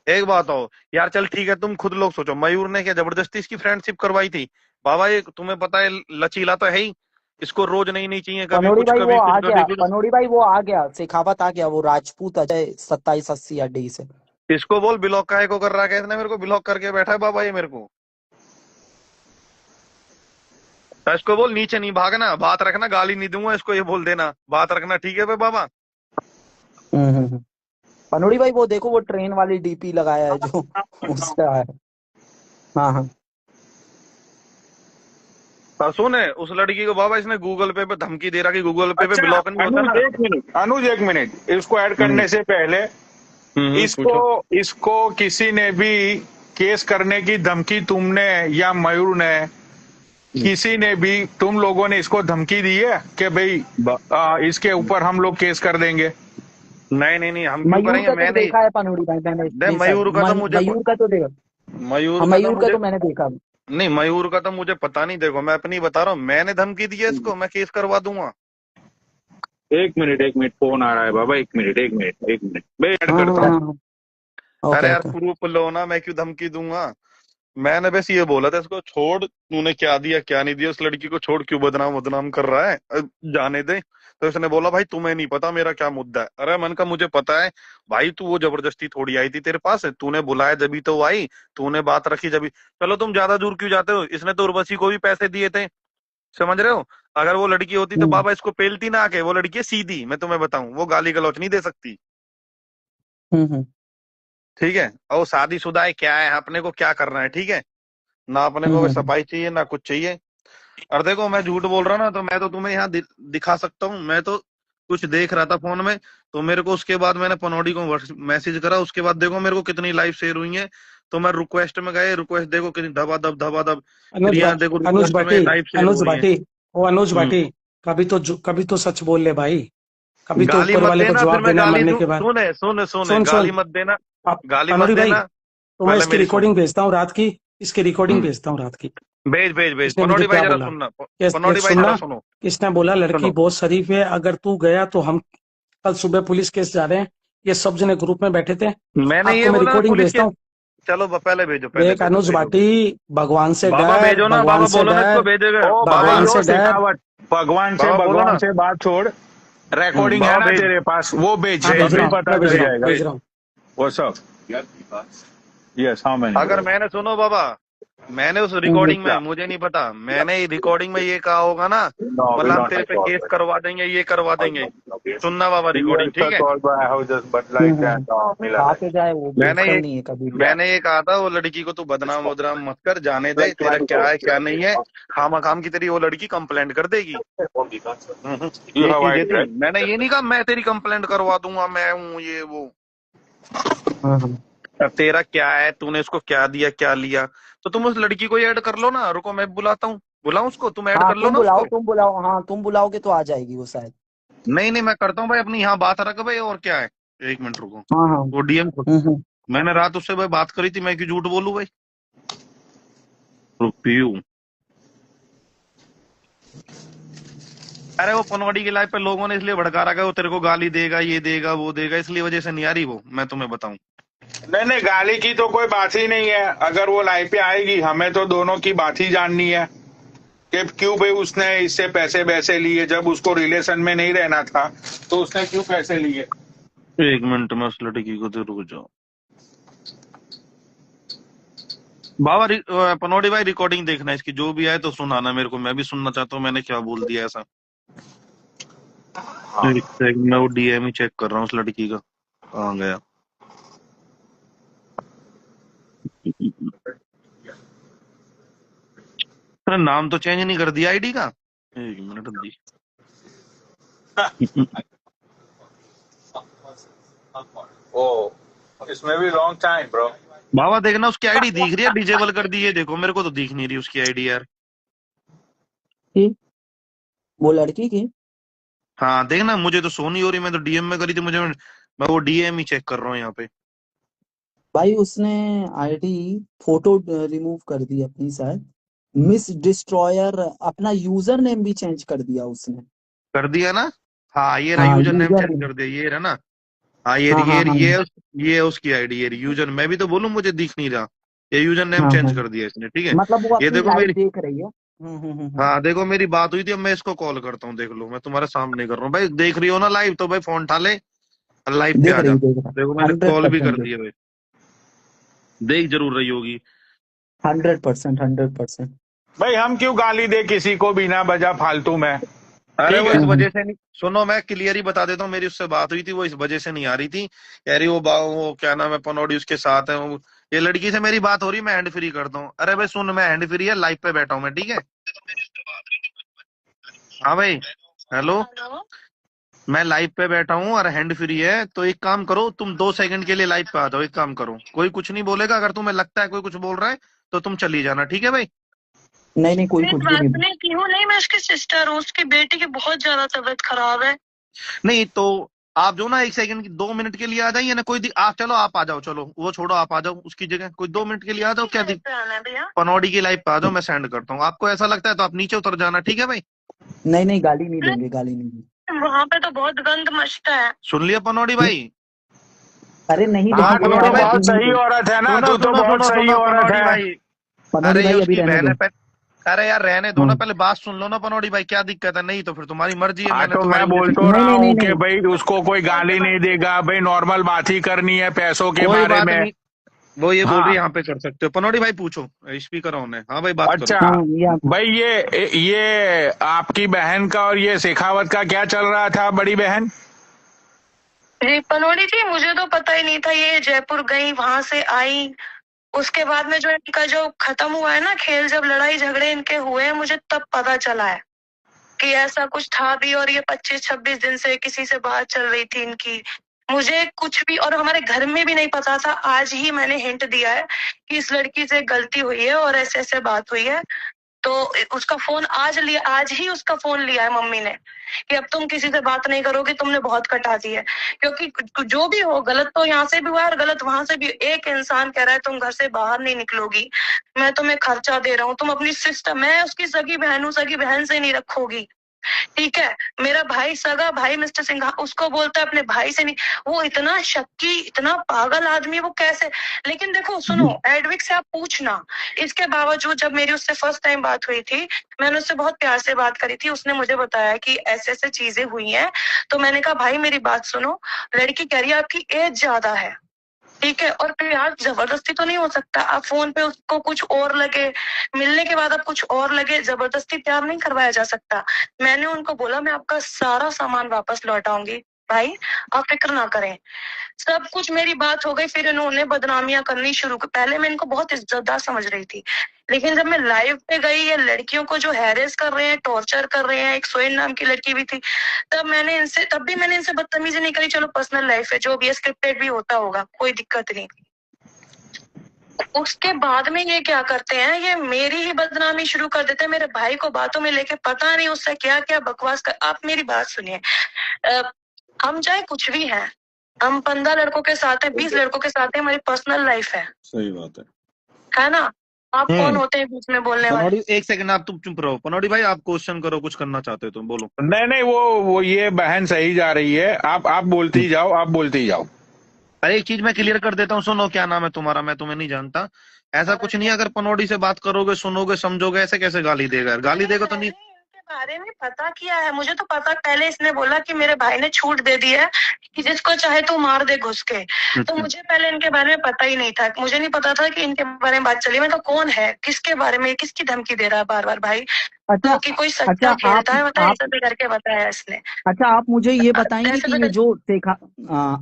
एक बात हो यार, चल ठीक है, तुम खुद लोग सोचो, मयूर ने क्या जबरदस्ती इसकी फ्रेंडशिप करवाई थी? बाबा ये तुम्हें पता है लचीला तो है ही, इसको रोज नई नई चाहिए, कभी पनोड़ी कुछ भाई कभी वो कुछ आ कभी गया, कुछ। पनोड़ी भाई वो आ गया, शेखावत आ गया, वो राजपूत अजय 2780 अड्डी से। इसको बोल ब्लॉक काहे को कर रहा है, इसने मेरे को ब्लॉक करके बैठा है बाबा ये मेरे को। तो इसको बोल नीचे नहीं भागना, बात रखना, गाली नहीं दूंगा इसको, ये बोल देना बात रखना, ठीक है भाई बाबा। हम्म। पनोड़ी भाई वो देखो, वो ट्रेन वाली डीपी लगाया है जो उससे आया है। हाँ हाँ और सुने उस लड़की को बाबा, इसने गूगल पे धमकी दे रहा कि गूगल पे अच्छा ब्लॉक नहीं होता अनुज ना। 1 मिनट, अनुज 1 मिनट, इसको ऐड करने से पहले पूछो। इसको किसी ने भी केस करने की धमकी, तुमने या मयूर ने, किसी ने भी, तुम लोगों ने इसको धमकी दी है कि भाई इसके ऊपर हम लोग केस कर देंगे? नहीं नहीं नहीं, हम क्यों मयूर करेंगे, का मैं तो नहीं। देखा है पनोड़ी भाई मैंने, नहीं सर, मयूर का तो मुझे मयूर का तो देखा, मयूर हाँ का तो मयूर का मुझे तो मैंने देखा। नहीं, मयूर का तो मुझे पता नहीं। देखो मैं अपनी बता रहा हूँ, मैंने धमकी दी है इसको, मैं केस करवा दूंगा। 1 मिनट फोन आ रहा है बाबा, 1 मिनट मैं ऐड हाँ करता हाँ हूँ। हाँ अरे ओके यार ओके। प्रूफ लो ना, मैं क्यों धमकी दूंगा। मैंने बस ये बोला था इसको, छोड़ तूने क्या दिया क्या नहीं दिया, उस लड़की को छोड़, क्यों बदनाम बदनाम कर रहा है, जाने दे। तो इसने बोला भाई तुम्हें नहीं पता मेरा क्या मुद्दा है। अरे मन का मुझे पता है भाई, तू वो जबरदस्ती थोड़ी आई थी तेरे पास, तूने बुलाया जब तो वो आई, तूने बात रखी जब। चलो तुम ज्यादा दूर क्यों जाते हो, इसने तो उर्वशी को भी पैसे दिए थे, समझ रहे हो। अगर वो लड़की होती तो हम्म बाबा इसको पेलती ना आके, वो लड़की है सीधी, मैं तुम्हें बताऊं, वो गाली गलौच नहीं दे सकती, हम्म। ठीक है। और वो शादीशुदा है, क्या है, अपने को क्या करना है, ठीक है ना, अपने को हम्म। सफाई चाहिए ना कुछ चाहिए। और देखो मैं झूठ बोल रहा ना, तो मैं तो तुम्हें यहाँ दिखा सकता हूँ, मैं तो कुछ देख रहा था फोन में, तो मेरे को उसके बाद मैंने पनौडी को मैसेज करा, उसके बाद देखो मेरे को कितनी लाइव शेयर हुई है। तो मैं रिक्वेस्ट में गए, रिक्वेस्ट देखो कितनी धबाधब धबाधब, फिर अनुज यहाँ देखो अनुज रिक्वेस्ट में भाटी, लाइव शेयर हो अनुज रही है। भाटी, ओ अनुज हम्म। भाटी, कभी तो सच बोल ले भाई, कभी तो गाली ऊपर मत वाले को देना, फिर जवाब मैं देना गाली मरने दूं, के बाद। सुने सुने सुने, सुन गाली सुन, मत देना, आप गाली मत पनोड़ी भाई, देना, तो मैं पहले इसकी मेरी सुन। रिकॉर्डिंग भेजता हूँ रात की, इसकी रिकॉर्डिंग हम्म। भेजता हूँ रात की। भेज भेज भेज, इसने मुझे पनौडी भाई क्या जरा बोला, सुनना, देख पनौडी भाई जरा सुनना, सुनो किसने बोला लड़की सुनो। बहुत शरीफ है, अगर तू गया तो हम कल सुबह पुलिस केस जा रहे हैं, ये सब जने ग्रुप में बैठे थे, मैंने ये आपको मैं बोला ना रिकॉर्डिंग पुलिस भेजता के, हूँ। चलो पहले भेजो, पहले देख भेजो अनुज भेजो भाटी, भेजो। भगवान से बाबा डर, भेजो ना, भगवान बाबा से बोलो ना इसको डर, भेजेगा। ओ बाबा भगवान भाई से ओ डर। शेखावत, बाबा बोलो भगवान ना। से बात छोड़, रिकॉर्डिंग है बाबा ना भेज, तेरे पास, वो भेज, हाँ भेज रहा तभी हूँ, पता मैं भेज चल रहा हूँ, जाएगा भेज रहा हूँ। वो सब। Yes, how many? अगर मैंने, सुनो बाबा, मैंने उस रिकॉर्डिंग में, मुझे नहीं पता, मैंने रिकॉर्डिंग में ये कहा होगा ना, No, we मतलब हम don't तेरे पे record केस that. करवा देंगे, ये करवा देंगे। सुनना बाबा We रिकॉर्डिंग, ठीक also है। called by houses, but like that, no, Mila खा like. पे जाए वो मैंने मुश्किल ये नहीं है कभी भी। मैंने ये कहा था, वो लड़की को तू बदनाम वदनाम मत कर, जाने दे, तेरा क्या है क्या नहीं है, खाम की तेरी वो लड़की कंप्लेंट कर देगी। You ये have चीजें ID, थी। right? मैंने ये नहीं कहा मैं तेरी कंप्लेंट करवा दूंगा, मैं हूँ ये वो। अब तेरा क्या है, तूने उसको क्या दिया क्या लिया, तो तुम उस लड़की को ऐड कर लो ना। रुको मैं बुलाता हूँ, बुलाऊं उसको, तुम ऐड हाँ कर लो ना उसको। तुम बुलाओ, हाँ तुम बुलाओगे तो आ जाएगी वो शायद। नहीं नहीं, मैं करता हूँ भाई, अपनी यहाँ बात रख भाई, और क्या है। एक मिनट रुको, हाँ हाँ। वो डीएम मैंने रात उससे भाई बात करी थी, मैं क्यों झूठ बोलूं भाई। रुपयू, अरे वो पनवाड़ी की लाइफ पे लोगों ने इसलिए भड़का रखा है, वो तेरे को गाली देगा, ये देगा वो देगा, इसलिए वजह से नहीं आ रही वो, मैं तुम्हें बताऊं। नहीं नहीं, गाली की तो कोई बात ही नहीं है। अगर वो लाइव पे आएगी, हमें तो दोनों की बात ही जाननी है कि क्यों भाई उसने इससे पैसे वैसे लिए, जब उसको रिलेशन में नहीं रहना था तो उसने क्यों पैसे लिए। एक मिनट में उस लड़की को तो रुक जाओ बाबा। पनौड़ी भाई रिकॉर्डिंग देखना इसकी, जो भी आए तो सुनाना मेरे को, मैं भी सुनना चाहता हूँ मैंने क्या बोल दिया ऐसा। एक सेकंड, मैं वो डीएम ही चेक कर रहा हूँ उस लड़की का, कहाँ गया। अरे नाम तो चेंज नहीं कर दिया आईडी का, एक मिनट दी। ओ, इसमें भी लॉन्ग टाइम ब्रो। बाबा देखना उसकी आईडी दिख रही है, डिजेबल कर दी है, देखो मेरे को तो दिख नहीं रही उसकी आईडी यार। वो लड़की की हाँ देखना, मुझे तो शो नहीं हो रही, मैं तो डीएम में करी थी, मुझे, मैं वो डीएम ही चेक कर रहा हूँ यहाँ पे। भाई उसने आईडी फोटो रिमूव कर दी अपनी शायद, मिस डिस्ट्रॉयर, अपना यूजर नेम भी चेंज कर दिया उसने। कर दिया ना, हाँ ये रहा, हाँ user name user change name, कर दिया, ये रहा ना। हाँ ये हाँ हाँ हाँ ये उसकी आईडी, ये यूजर, मैं भी तो बोलूं मुझे दिख नहीं रहा, ये यूजर नेम हाँ चेंज हाँ। कर दिया इसने, ठीक है। मतलब वो ये अपनी देखो लाइव मेरी, देख रही है। हाँ देखो मेरी बात हुई थी, अब मैं इसको कॉल करता हूँ, देख लो, मैं तुम्हारे सामने कर रहा हूँ भाई, देख रही हो ना लाइव, तो भाई फोन उठा ले, लाइव पे आ जा। देख रहा देखो मैंने कॉल भी 100% कर दिया भाई, देख जरूर रही होगी। 100%। भाई हम क्यों गाली दे किसी को बिना वजह फालतू में। अरे ठीक वो है, इस वजह से नहीं, सुनो मैं क्लियर ही बता देता हूँ, मेरी उससे बात हुई थी, वो इस वजह से नहीं आ रही थी, कह रही वो क्या नाम है, पनौड़ी उसके साथ है वो, ये लड़की से मेरी बात हो रही, मैं हैंड फ्री करता हूँ। अरे भाई सुन, मैं हैंड फ्री है, लाइव पे बैठा हूँ मैं, ठीक है। हाँ भाई, हेलो, मैं लाइव पे बैठा हूँ और हैंड फ्री है, तो एक काम करो, तुम 2 सेकंड के लिए लाइव पे आ जाओ, एक काम करो, कोई कुछ नहीं बोलेगा, अगर तुम्हें लगता है कोई कुछ बोल रहा है तो तुम चली जाना, ठीक है भाई। नहीं कोई नहीं, कुछ भी बात नहीं। नहीं की हूँ, नहीं मैं उसकी सिस्टर हूँ, उसकी बेटी की बहुत ज्यादा तबीयत खराब है। नहीं तो आप जो ना 1 सेकंड की 2 मिनट के लिए आ जाइए ना, आप चलो, आप आ जाओ, चलो वो छोड़ो, आप आ जाओ उसकी जगह, कोई 2 मिनट के लिए आ जाओ, क्या लाइव पे आना है भैया। पनौड़ी की लाइव पे आ जाओ, मैं सेंड करता हूँ, आपको ऐसा लगता है तो आप नीचे उतर जाना, ठीक है भाई। नहीं गाली नहीं देंगे, गाली नहीं देंगे। वहाँ पे तो बहुत गंद मचता है। सुन लिया पनौड़ी भाई। अरे नहीं हाँ लेकिन तू कोई तो आवाज बहुत नहीं सही दे। औरत है ना, सुनो तू तो सुनो बहुत सुनो सही सुनो औरत पनौड़ी है। भाई, पनौड़ी अरे ये भाई अभी उसकी रहने बहन दो। है, अरे यार रहने दो ना, हाँ। पहले बात सुन लो ना पनौड़ी भाई, क्या दिक्कत है, नहीं तो फिर तुम्हारी मर्जी है, हाँ मैंने तो तुम्हारी मैं वजह बोल से तो रहा नहीं हूँ कि भाई उसको कोई गाली नहीं देगा भाई, नॉर्मल बात ही करनी है पैसों के कोई बारे बात में। नहीं, वो ये बोल रही है हाँ यहाँ पे कर सकते हो, पनौड़ी भाई पूछो, स्पीकर ऑन है, हाँ भाई बात करो। अच्छा, हाँ या भाई ये आपकी बहन का और ये शेखावत का क्या चल रहा था, बड़ी बहन। जी पनौड़ी जी, मुझे तो पता ही नहीं था, ये जयपुर गई, वहां से आई, उसके बाद में जो इनका जो खत्म हुआ है ना खेल, जब लड़ाई झगड़े इनके हुए हैं, मुझे तब पता चला है कि ऐसा कुछ था भी, और ये 25-26 दिन से किसी से बात चल रही थी इनकी। मुझे कुछ भी, और हमारे घर में भी नहीं पता था, आज ही मैंने हिंट दिया है कि इस लड़की से गलती हुई है और ऐसे ऐसे बात हुई है। तो उसका फोन आज ही उसका फोन लिया है मम्मी ने कि अब तुम किसी से बात नहीं करोगे, तुमने बहुत कटा दी है। क्योंकि जो भी हो, गलत तो यहाँ से भी हुआ है और गलत वहां से भी। एक इंसान कह रहा है तुम घर से बाहर नहीं निकलोगी, मैं तुम्हें खर्चा दे रहा हूँ, तुम अपनी सिस्टर, मैं उसकी सगी बहन हूँ, सगी बहन से नहीं रखोगी, ठीक है। मेरा भाई, सगा भाई मिस्टर सिंघा, उसको बोलता है अपने भाई से नहीं। वो इतना शक्की, इतना पागल आदमी, वो कैसे। लेकिन देखो सुनो, एडविक से आप पूछना, इसके बावजूद जब मेरी उससे फर्स्ट टाइम बात हुई थी, मैंने उससे बहुत प्यार से बात करी थी, उसने मुझे बताया कि ऐसे ऐसे चीजें हुई हैं। तो मैंने कहा भाई मेरी बात सुनो, लड़की कह रही है आपकी एज ज्यादा है, ठीक है, और प्यार जबरदस्ती तो नहीं हो सकता। आप फोन पे उसको कुछ और लगे, मिलने के बाद आप कुछ और लगे, जबरदस्ती प्यार नहीं करवाया जा सकता। मैंने उनको बोला मैं आपका सारा सामान वापस लौटाऊंगी, भाई आप फिक्र ना करें। सब कुछ मेरी बात हो गई, फिर इन्होंने बदनामियां करनी शुरू कर। पहले मैं इनको बहुत इज्जतदार समझ रही थी, लेकिन जब मैं लाइव पे गई, ये लड़कियों को जो हैरेस कर रहे हैं, टॉर्चर कर रहे हैं, एक सोइन नाम की लड़की भी थी, तब भी मैंने इनसे बदतमीजी नहीं करी। चलो पर्सनल लाइफ है, जो भी स्क्रिप्टेड भी होता होगा, कोई दिक्कत नहीं। उसके बाद में ये क्या करते हैं, ये मेरी ही बदनामी शुरू कर देते हैं, मेरे भाई को बातों में लेके पता नहीं उससे क्या क्या बकवास कर। आप मेरी बात सुनिए, हम चाहे कुछ भी हैं, हम 15 लड़कों के साथ हैं, 20 लड़कों के साथ हैं, हमारी पर्सनल लाइफ सही बात है ना। आप कौन होते हैं बीच में बोलने वाले? पनौड़ी एक सेकंड आप तुम चुप रहो। पनौड़ी भाई आप क्वेश्चन करो, कुछ करना चाहते हो तुम, बोलो। नहीं, वो ये बहन सही जा रही है, आप बोलते ही जाओ, आप बोलते ही जाओ। अरे एक चीज मैं क्लियर कर देता हूँ, सुनो। क्या नाम है तुम्हारा? मैं तुम्हें नहीं जानता। ऐसा कुछ नहीं है, अगर पनौड़ी से बात करोगे, सुनोगे, समझोगे, ऐसे कैसे गाली देगा? गाली देगा तो नहीं। इनके बारे में पता किया है मुझे, तो पता पहले इसने बोला कि मेरे भाई ने छूट दे दी है कि जिसको चाहे तू मार दे घुस के। तो मुझे पहले इनके बारे में पता ही नहीं था, मुझे नहीं पता था कि इनके बारे में बात चली। मैं तो कौन है, किसके बारे में, किसकी धमकी दे रहा है बार बार भाई? अच्छा कि कोई सट्टा खेलता है, बताया ऐसा भी करके बताया इसने। अच्छा, आप मुझे ये बताएंगे ऐसे कि तो ये जो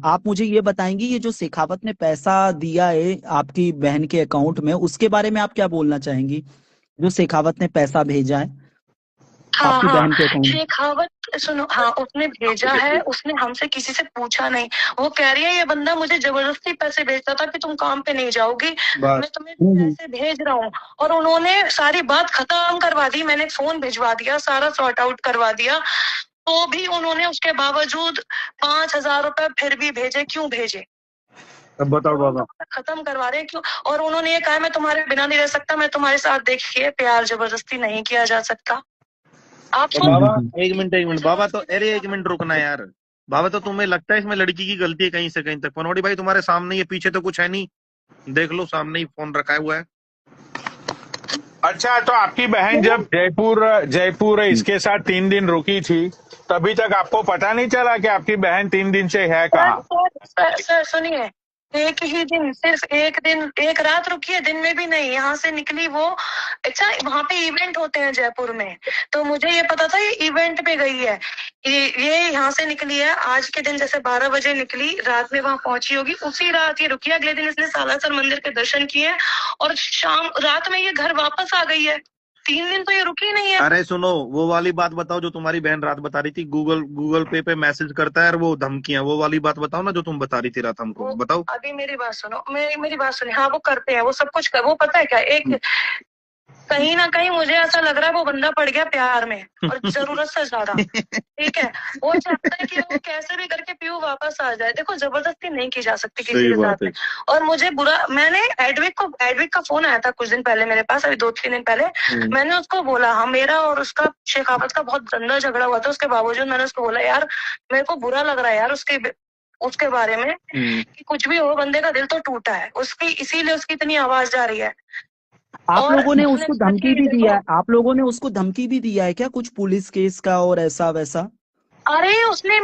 आप मुझे ये बताएंगे, ये जो शेखावत ने पैसा दिया है आपकी बहन के अकाउंट में, उसके बारे में आप क्या बोलना चाहेंगी? जो शेखावत ने पैसा भेजा है हाँ आपकी हाँ, बहन के अकाउंट में। शेखावत सुनो, हाँ उसने भेजा है, उसने हमसे किसी से पूछा नहीं। वो कह रही है ये बंदा मुझे जबरदस्ती पैसे भेजता था कि तुम काम पे नहीं जाओगी, मैं तुम्हें पैसे भेज रहा हूँ। और उन्होंने सारी बात खत्म करवा दी, मैंने फोन भिजवा दिया, सारा सॉर्ट आउट करवा दिया, तो भी उन्होंने उसके बावजूद 5,000 रुपए फिर भी भेजे। क्यों भेजे? अब बताओ बाबा। खत्म करवा रहे हैं क्यों? और उन्होंने ये कहा मैं तुम्हारे बिना नहीं रह सकता, मैं तुम्हारे साथ, देखिए प्यार जबरदस्ती नहीं किया जा सकता। आप तो बाबा एक मिनट बाबा, तो अरे एक मिनट रुकना यार। बाबा तो तुम्हें लगता है इसमें लड़की की गलती है कहीं से कहीं तक? पनौड़ी भाई तुम्हारे सामने, ये पीछे तो कुछ है नहीं, देख लो सामने ही फोन रखा हुआ है। अच्छा, तो आपकी बहन जब जयपुर इसके साथ 3 दिन रुकी थी, तभी तक आपको पता नहीं चला कि आपकी बहन 3 दिन से है कहाँ? सर सुनिए, एक ही दिन, सिर्फ एक दिन, एक रात रुकी है, दिन में भी नहीं। यहाँ से निकली वो, अच्छा वहाँ पे इवेंट होते हैं जयपुर में, तो मुझे ये पता था ये इवेंट पे गई है। ये यहाँ से निकली है आज के दिन, जैसे 12 बजे निकली, रात में वहां पहुंची होगी, उसी रात ये रुकी। अगले दिन इसने सालासर मंदिर के दर्शन किए और रात में ये घर वापस आ गई है। 3 दिन तो ये रुकी नहीं है। अरे सुनो, वो वाली बात बताओ जो तुम्हारी बहन रात बता रही थी, गूगल पे मैसेज करता है और वो धमकियां, वो वाली बात बताओ ना जो तुम बता रही थी रात हमको, बताओ। अभी मेरी बात सुनो, मेरी बात सुनिए। हाँ वो करते हैं, वो सब कुछ वो पता है क्या, एक कहीं ना कहीं मुझे ऐसा लग रहा है वो बंदा पड़ गया प्यार में, और जरूरत से ज्यादा। ठीक है, वो चाहता है कि वो कैसे भी करके पीयू वापस आ जाए। देखो जबरदस्ती नहीं की जा सकती किसी के साथ में। और मुझे बुरा, मैंने एडविक का फोन आया था कुछ दिन पहले मेरे पास, अभी 2-3 दिन पहले। मैंने उसको बोला, हाँ मेरा और उसका शेखावत का बहुत गंदा झगड़ा हुआ था, उसके बावजूद मैंने उसको बोला यार मेरे को बुरा लग रहा है यार उसके बारे में, कि कुछ भी हो, बंदे का दिल तो टूटा है उसकी, इसीलिए उसकी इतनी आवाज जा रही है। आप लोगों ने उसको धमकी भी दिया है? आप लोगों ने उसको धमकी भी दिया है क्या, कुछ पुलिस केस का और ऐसा वैसा? अरे उसने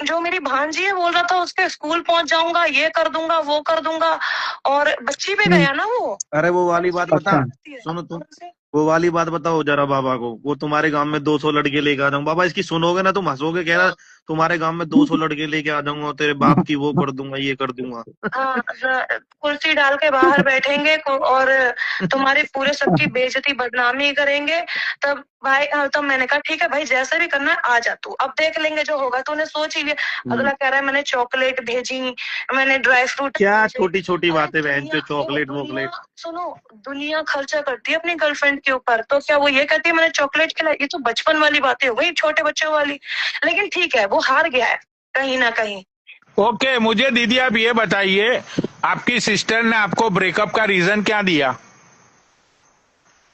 जो मेरी भांजी है, बोल रहा था उसके स्कूल पहुंच जाऊंगा, ये कर दूंगा, वो कर दूंगा, और बच्ची पे गया ना वो। अरे वो वाली बात बता, सुनो तुम, वो वाली बात बताओ जरा बाबा को। वो तुम्हारे गांव में 200 लड़के लेके आ जाऊंगा। बाबा इसकी सुनोगे ना तुम हंसोगे, कह रहा तुम्हारे गांव में 200 लड़के लेके आ जाऊंगा, तेरे बाप की वो कर दूंगा, ये कर दूंगा। हाँ, कुर्सी डाल के बाहर बैठेंगे और तुम्हारी पूरे सबकी बेइज्जती बदनामी करेंगे। तब भाई, तब मैंने कहा ठीक है भाई, जैसे भी करना है आ जा तू, अब देख लेंगे जो होगा। तूने सोच ही लिया। अगला कह रहा है मैंने चॉकलेट भेजी, मैंने ड्राई फ्रूट। क्या छोटी छोटी बातें बहन से, चॉकलेट वॉकलेट। सुनो, दुनिया खर्चा करती है अपनी गर्लफ्रेंड के ऊपर, तो क्या वो ये कहती है मैंने चॉकलेट खिलाई? ये तो बचपन वाली बातें हो गई, छोटे बच्चों वाली। लेकिन ठीक है, वो हार गया है कहीं ना कहीं। ओके, मुझे दीदी आप ये बताइए, आपकी सिस्टर ने आपको ब्रेकअप का रीजन क्या दिया?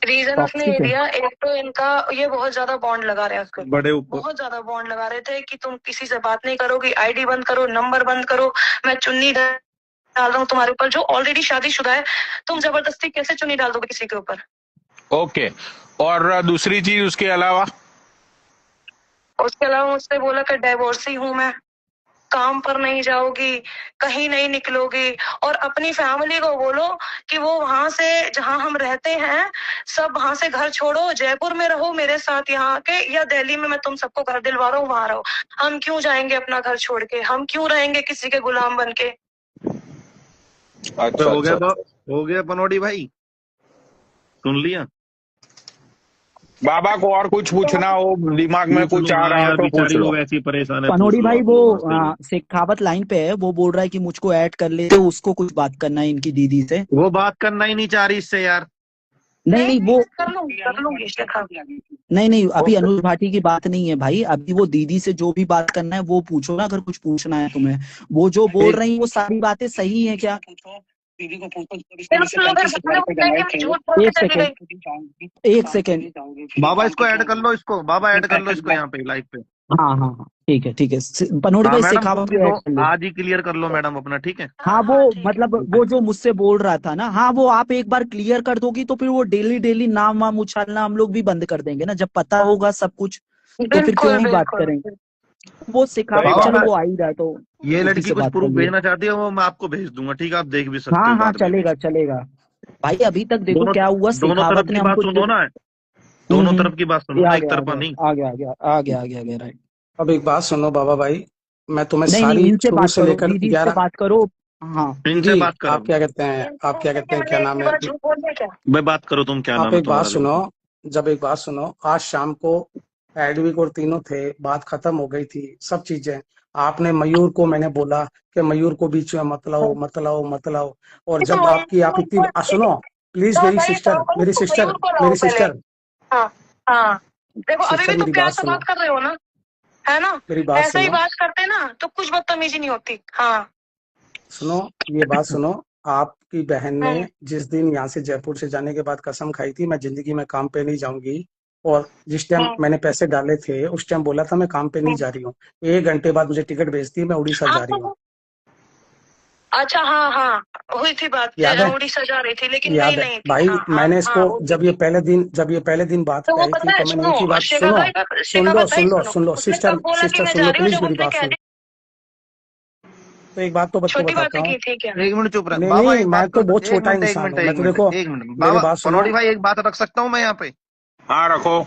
रीजन उसने ये दिया, एक तो इनका ये बहुत ज्यादा बॉन्ड लगा रहे हैं उसके बड़े ऊपर, बहुत ज्यादा बॉन्ड लगा रहे थे कि तुम किसी से बात नहीं करोगी, आईडी बंद करो, नंबर बंद करो, मैं चुन्नी डाल रहा हूँ तुम्हारे ऊपर, जो ऑलरेडी शादीशुदा है, तुम जबरदस्ती कैसे चुन्नी डाल दोगे किसी के ऊपर? ओके, और दूसरी चीज उसके अलावा मुझसे बोला कि डाइवोर्सी हूँ मैं, काम पर नहीं जाओगी, कहीं नहीं निकलोगी, और अपनी फैमिली को बोलो कि वो वहां से जहां हम रहते हैं सब वहां से घर छोड़ो, जयपुर में रहो मेरे साथ यहाँ के, या दिल्ली में मैं तुम सबको घर दिलवा रहा हूँ वहां रहो। हम क्यों जाएंगे अपना घर छोड़ के, हम क्यों रहेंगे किसी के गुलाम बन के। अच्छा तो हो गया अच्छा। हो गया पनौड़ी भाई, सुन लिया। बाबा को और कुछ पूछना हो, दिमाग में पूछ कुछ लो, आ हाँ रहा हो यार तो पूछ बेचारी लो। वो वैसी परेशान है, पूछ पनौड़ी लो भाई आप वो लोग वास्ते। शेखावत लाइन पे है, वो बोल रहा है कि मुझको ऐड कर ले, तो उसको कुछ बात करना है इनकी दीदी से। वो बात करना ही नहीं चाह रही इससे यार। नहीं नहीं वो कर लूंगी शेखा। नहीं नहीं, अभी ओके। अनुज भाटी की बात नहीं है भाई, अभी वो दीदी से जो भी बात करना है वो पूछो ना, अगर कुछ पूछना है तुम्हें। वो जो बोल ठीक, रही है वो सारी बातें सही है क्या? दीदी को पूछो फिर उन लोगों के सामने वो कहेंगे मैं झूठ बोल के एक चली सेकेंड, गई। एक सेकेंड। बाबा इसको ऐड कर लो, इसको बाबा ऐड कर लो इसको यहाँ पे लाइव पे। हाँ हाँ हाँ, ठीक है ठीक है, पनौड़ी हाँ भाई मैडम, तुम शेखावत भी को दो ऐड कर लो। आज ही क्लियर कर लो मैडम अपना, ठीक है। हाँ वो हाँ, ठीक है। मतलब ठीक है। वो जो मुझसे बोल रहा था ना, हाँ वो आप एक बार क्लियर कर दोगी तो फिर वो डेली डेली नाम वाम उछालना हम लोग भी बंद कर देंगे ना, जब पता होगा सब कुछ तो फिर बिल्कुल क्यों ही बात बिल्कुल। करेंगे। वो शेखावत, बाबा चलो मैं, वो आ ही रहा है तो ये उसी लड़की से कुछ बात कर प्रूफ लियो। भेजना चाहती है, वो मैं आपको भेज दूंगा, ठीक है, आप देख भी सकते हाँ हो हाँ, बाद में भी। चलेगा चलेगा भाई। अभी तक देखो दोनों क्या हुआ, दोनों तरफ शेखावत ने की बात हमको सुनो ना, दोनों तरफ की बात सुनो ये ना, आ एक गया आ तरफा गया नहीं। आ गया आ गया आ गया आ गया आ गया, राइट। अब एक बात सुनो बाबा भाई, मैं तुम्हें नहीं नहीं, सारी इनसे शुरू बात से करो, लेकर दीदी से 11 बात करो। हाँ इनसे दीदी, बात करो, आप क्या कहते हैं, आप क्या कहते हैं, क्या नाम है, झूठ बोलने क्या। भाई बात करो, तुम क्या आप नाम है एक बात तुम्हारा सुनो, देखो। जब एक बात सुनो, आज शाम को एडविक और तीनों थे, बात खत्म हो गई थी सब चीजें। आपने मयूर को, मैंने बोला कि मयूर को बीच में मत लाओ मत लाओ मत लाओ, और तो जब आप इतनी सुनो, प्लीज तो मेरी भाई सिस्टर, तो मेरी तुम सिस्टर, मयूर को लाओ मेरी पहले। सिस्टर, हाँ हाँ, देखो अभी भी सिस्टर तुम मेरी प्यार बात से सुनो, बात कर रहे हो ना, है ना। मेरी बात ऐसे ही सुनो, बात करते ना तो कुछ बदतमीजी नहीं होती। हाँ। सुनो, ये बात सुनो। आपकी बहन ने हम्म, जिस दिन यहाँ से जयपुर से जाने के बाद कसम खाई थी, मैं जिंदगी में काम पे नहीं जाऊंगी, और जिस टाइम हम्म, मैंने पैसे डाले थे उस टाइम बोला था मैं काम पे नहीं हम्म। जा रही हूँ। 1 घंटे बाद मुझे टिकट भेजती है, मैं उड़ीसा जा रही हूँ। अच्छा हाँ हाँ, हुई थी बात, याद है, उड़ीसा जा रही थी, लेकिन याद नहीं है नहीं थी। भाई। हाँ हाँ मैंने हाँ, इसको वो जब ये पहले दिन बात तो वो कही थी, पता है, तो मैंने सुनो एक ही बात, सुनो, शेखावत भाई, शेखावत भाई सुनो, सुन लो उसने सिस्टर, कब बोला कि मैं सुन जा लो रही हूँ प्लीज, जब मेरी उसने बात कह सुनो। दी। तो एक बात तो बच्चों छोटी बताता बातें हूँ। की थी क्या। एक मिनट चुप रह नहीं बाबा, नहीं, एक मैं बात तो कर, बहुत एक छोटा मिनट एक इंसान मिनट हूँ, मैं एक तो मिनट देखो, एक मिनट मेरे बाबा, बात सुनो। पनौड़ी भाई एक बात रख सकता हूँ मैं यहाँ पे। हाँ रखो।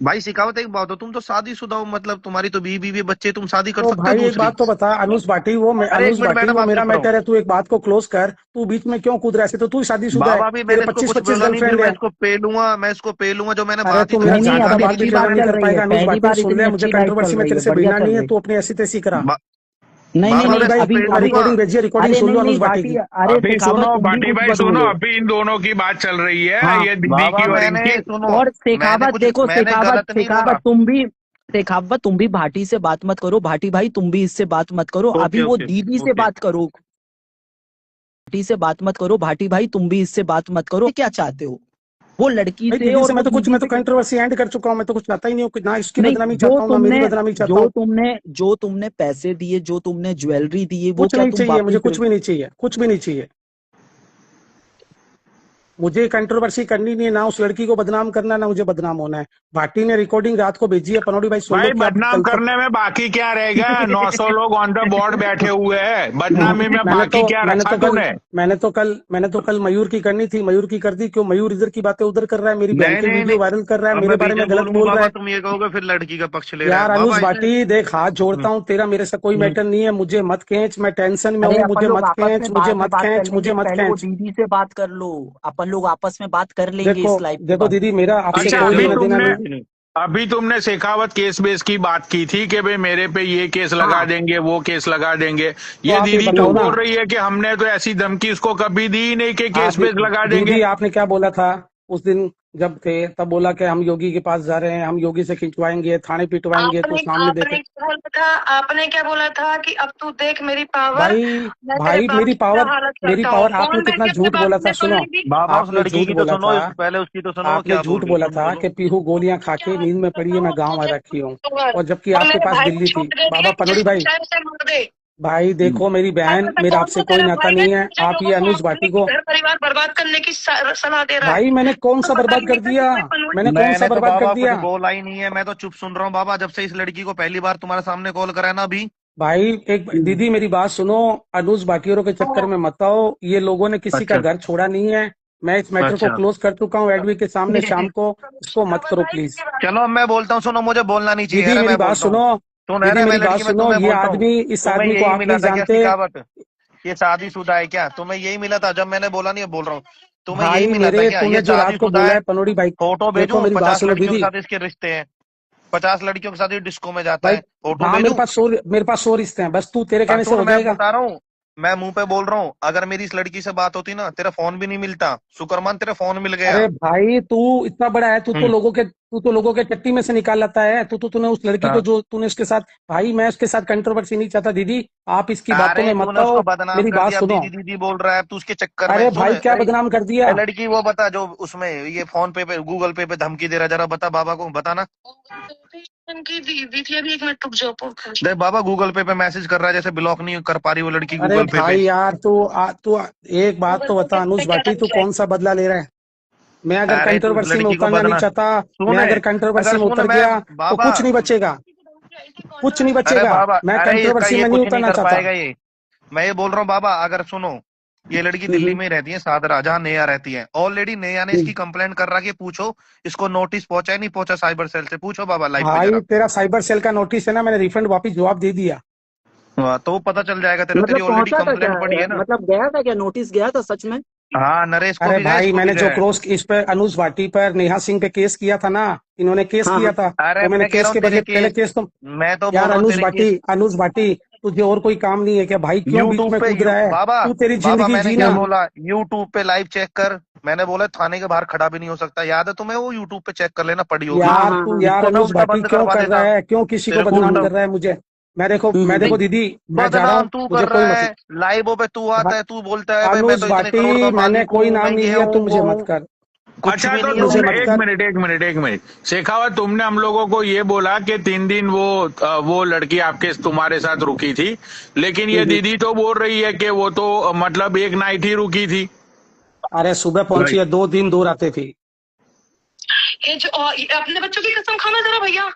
भाई सिखावत एक बात हो, तुम तो शादीशुदा हो, मतलब तुम्हारी तो बीवी बच्चे, तुम शादी कर तो सकते हो भाई एक दूसरी। बात तो बता, अनुज भाटी अरे एक मिनट मैडम, वो आप मेरा चुप रहो। मैटर है, तू एक बात को क्लोज कर, तू बीच में क्यों कूद रहा है? ऐसे तो तू शादीशुदा है, बाबा भी तेरे मैंने इसको 25 कुछ 25 बोला नहीं, फिर गर्लफ्रेंड मैं है। इसको पेलूंगा, मैं इसको पेलूंगा, जो मैंने अरे बात ही तू कर मेरा नहीं दी नहीं, झांटा अभी बाल अच्छी भी बात ट्रेवल नहीं चल कर रही है, पाएगा। अनुज पहली भाटी बार सुन इतनी ले, मुझे अच्छी लाइफ कंट्रोवर्सी चल में रही तेरे है, से बढ़िया भिड़ना चल नहीं है, रही है। तू अपनी ऐसी तैसी करा। नहीं नहीं बाबा नहीं, मैं इसको अभी मैंने अभी पेलूंगा। रिकॉर्डिंग भेजी है, रिकॉर्डिंग अरे सुन लो नहीं नहीं अनुज भाटी भाटी, की। अरे अभी शेखावत सुनो तुम भी भाटी कुछ भाई, मत सुनो, बोलो। अभी इन दोनों की बात चल रही है, हाँ, ये दीदी बाबा की और मैंने, इनकी। सुनो, और मैंने शेखावत कुछ, देखो, मैंने गलत नहीं बोला। शेखावत तुम भी भाटी से बात मत करो, भाटी भाई तुम भी इससे बात मत करो, अभी ओके वो ओके दीदी से ओके। बात करो। भाटी से बात मत करो, भाटी भाई तुम भी इससे बात मत करो, क्या चाहते हो वो लड़की भाई से, दीदी और से वो दीदी मैं तो से कंट्रोवर्सी एंड कर चुका हूँ, मैं तो कुछ चाहता ही नहीं हूँ, ना इसकी नहीं, बदनामी चाहता हूँ, ना मेरी बदनामी चाहता हूँ। जो तुमने पैसे दिए, जो तुमने ज्वेलरी दी, वो कुछ क्या नहीं तुम चाहिए मुझे, वापस कुछ भी नहीं चाहिए, कुछ भी नहीं चाहिए मुझे। कंट्रोवर्सी करनी नहीं है, ना उस लड़की को बदनाम करना, ना मुझे बदनाम होना है। भाटी ने रिकॉर्डिंग रात को भेजी है, पनौड़ी भाई सुन लो भाई क्या बदनाम कल तक। करने में बाकी क्या रहेगा? 900 लोग ऑन द बोर्ड बैठे हुए हैं, बदनामी में बाकी क्या रखा तूने? मैंने तो कल मयूर की करनी थी, मयूर की कर दी। क्यों मयूर इधर की बातें उधर कर रहा है, मेरी बहन नहीं की नहीं वीडियो नहीं, वायरल कर रहा है, अब मेरे मैं बारे बीच में में गलत बोलूंगा बोल रहा बाबा, है। तुम ये कहोगे फिर लड़की का पक्ष ले रहा है यार बाबा अनुज ऐसे। भाटी देख, हाथ जोड़ता हूँ तेरा, मेरे से कोई मैटर नहीं है, मुझे मत खींच, मैं टेंशन में अरे हूँ, अपन मुझे लोग मत आपस खींच, में मुझे बाद में मत बात कर खींच, मुझे लेंगे, मत पहले वो खींच। दीदी से बात कर लो, अपन लोग आपस में बात कर लेंगे देखो इस लाइफ के देखो बाद। दीदी, मेरा आपसे अच्छा, कोई अभी लेना देना तुमने नहीं। अभी तुमने शेखावत केस बेस की बात की थी कि भाई मेरे पे ये केस लगा हाँ, देंगे, वो केस लगा देंगे। तो ये आप ये दीदी क्यों बताओ ना, बोल रही है कि हमने तो ऐसी धमकी उसको कभी दी ही नहीं कि केस आप बेस लगा देंगे? दीदी आपने क्या बोला था उस दिन जब थे, तब बोला कि हम योगी के पास जा रहे हैं, हम योगी से खिंचवाएंगे, थाने पिटवाएंगे, तो आपने सामने देखे। आपने क्या बोला था, आपने क्या बोला था कि अब तू देख मेरी पावर, भाई मैं तेरे भाई बाप की क्या हालत करता हूँ। आपने कौन बैठ कितना के अपने झूठ बाप बोला की था, मैं सुनो। सुन ली थी। बाबा उस आपने लड़की झूठ की तो बोला सुनो, था, पहले उसकी तो सुनो, आपने क्या बोल झूठ रही है बोला तुम था बोलो। कि पीहू गोलियां खा के नींद में पड़ी है, मैं गांव आ रखी हूँ, और जबकि आपके मेरे पास भाई को दिल्ली थी। छूट दे बाबा दिए, पनौड़ी जिसको भाई, चाहे उसे मार दे। भाई देखो मेरी बहन, मेरा आपसे कोई नाता नहीं है। आप ये अनुज भाटी को, घर परिवार बर्बाद करने की सलाह दे रहा है। भाई मैंने कौन सा बर्बाद कर दिया, मैंने कौन सा मैंने तो बर्बाद कर बाबा कुछ दिया? बोला ही नहीं है, मैं तो चुप सुन रहा हूँ बाबा। जब से इस लड़की को पहली बार तुम्हारे सामने कॉल करा ना अभी, भाई एक दीदी मेरी बात सुनो, अनुज भाटियों के चक्कर में मत आओ, ये लोगों ने किसी का अच्छा घर छोड़ा नहीं है। मैं इस मैटर को अच्छा क्लोज कर चुका हूँ एडवी के सामने शाम को, इसको मत करो प्लीज। चलो अब मैं बोलता हूँ, सुनो मुझे बोलना नहीं चाहिए। दीदी अरे मेरी मैं बात बोलता हूँ, सुनो, सुन दीदी अरे मैं मेरी बात लड़की में सुनो, तुम्हें ये बोलता हूँ, आदमी, इस तुम्हें आदमी को यही आप मिला नहीं था क्या जानते। सिखावत? ये शादीशुदा है क्या? तुम्हें यही मिला था? जब मैंने बोला नहीं, अब बोल रहा हूँ, तुम्हें यही भाई मिला था मेरे, क्या? ये तूने जो रात को शादीशुदा बोला है। है पनोड़ी भाई, फोटो देखो भेजूं? मेरी बात 50 सुनो लड़कियों के दीदी। साथ इसके रिश्ते हैं, 50 लड़कियों के साथ ये डिस्को में जाता भाई है, फोटो हाँ, भेजूं? मेरे पास 100 रिश्ते हैं, बस तू, तेरे कहने से सुन हो मैं जाएगा। बता रहा हूँ, मैं मुंह पे बोल रहा हूँ, अगर मेरी इस लड़की से बात होती ना, तेरा फोन भी नहीं मिलता। शुक्रमान तेरा फोन मिल गया। अरे भाई तू इतना बड़ा है, हम्म। तू तो लोगों के चट्टी में से निकाल लाता है। तूने उस लड़की को, हाँ। जो तूने उसके साथ, भाई मैं उसके साथ कंट्रोवर्सी नहीं चाहता दीदी, आप इसकी बातों अरे में मत तूने आओ। उसको बदनाम मेरी कर बात दिया, अब सुनो। दीदी दीदी बोल रहा है, अब तू उसके चक्कर में अरे सुन। भाई क्या अरे बदनाम कर ए दिया? लड़की वो बता जो उसमें ये फोन पे गूगल पे धमकी दे रहा, जरा बता बाबा को, बताना। उनकी दीदी थी। अभी 1 मिनट रुक जाओ। देख बाबा, गूगल पे मैसेज कर रहा है, जैसे ब्लॉक नहीं कर पा रही वो लड़की अरे गूगल पे। भाई यार तू एक बात तो बता अनुज भाटी, तू कौन सा बदला ले रहा है? मैं अगर अरे तू उस कंट्रोवर्सी में लड़की को उतरना नहीं बदना चाहता, सुन, मैं अगर कंट्रोवर्सी अगर में सुन उतर मैं गया तो बाबा, कुछ नहीं बचेगा, कुछ नहीं अरे बचेगा। बाबा, मैं अरे इसका कंट्रोवर्सी ये में नहीं कुछ नहीं उतरना कर चाहता। पाएगा ये। मैं ये बोल रहा हूँ बाबा, अगर सुनो, ये लड़की दिल्ली हम्म, में ही रहती है, सादरा, जहाँ नेहा रहती है। ऑलरेडी नेहा ने हम्म। इसकी कंप्लेंट कर रखी है, पूछो इसको नोटिस पहुंचा है नहीं पहुंचा साइबर सेल से, पूछो बाबा लाइव पे भाई जरा। तेरा साइबर सेल का नोटिस है ना, मैंने रिफंड वापिस जवाब दे दिया। हाँ, तो पता चल जाएगा तेरे, तेरी मतलब ऑलरेडी पहुंचा था क्या? कंप्लेंट पड़ी है ना। मतलब गया था क्या? नोटिस गया था सच में? हाँ, नरेश को अरे भी गया, भाई इसको भी मैंने जो गया है। क्रॉस इस पे अनुज भाटी पर, नेहा सिंह पे केस किया था ना, इन्होंने केस हाँ किया हाँ। था, अरे तो मैंने मैं कह रहा केस हूँ के तेरे बजट, पहले केस, केस तो, मैं तो बोल यार रहा हूँ तेरे केस अनुज भाटी, तुझे और कोई काम नहीं है क्या भाई? क्यों बीच यूट्यूब में पे कूद रहा है? बाबा, तू तेरी बाबा जिंदगी मैंने क्या जीना। बोला, यूट्यूब पे लाइव चेक कर। मैंने बोला थाने के बाहर खड़ा भी नहीं हो सकता, याद है तुम्हें? वो यूट्यूब पे चेक कर लेना, पड़ी होगी। हाँ यार हाँ तू, हाँ। यार इसको मैं अनुज उल्टा भाटी बंद क्यों करवा कर रहा देता, है, क्यों किसी को तेरे को बदनाम उल्टा। कर रहा है मुझे? मैं हम्म। देखो दीदी, मैं जा रहा बदनाम हूँ, तू मुझे कर कोई रहा मतलब। है, लाइवों पे तू आता है, तू बोलता है भाई मैं अनुज तो इतने करोड़ का भाटी मैंने मालिक कोई हूँ, नाम मैं नहीं ये लिया, हूँ तू वो मुझे मत हूँ। कर, कुछ अच्छा भी तो नहीं है मुझे तुमने मत भाई। कर। एक मिनट शेखावत, तुमने हम लोगों को ये बोला कि 3 दिन वो लड़की आपके तुम्हारे साथ रुकी थी, लेकिन ये हम्म। दीदी तो बोल रही है कि वो तो मतलब एक नाइट ही रुकी थी। अरे सुबह पहुंची है, 2 दिन 2 रातें थी। ये जो ये अपने बच्चों की कसम खाना जरा भैया।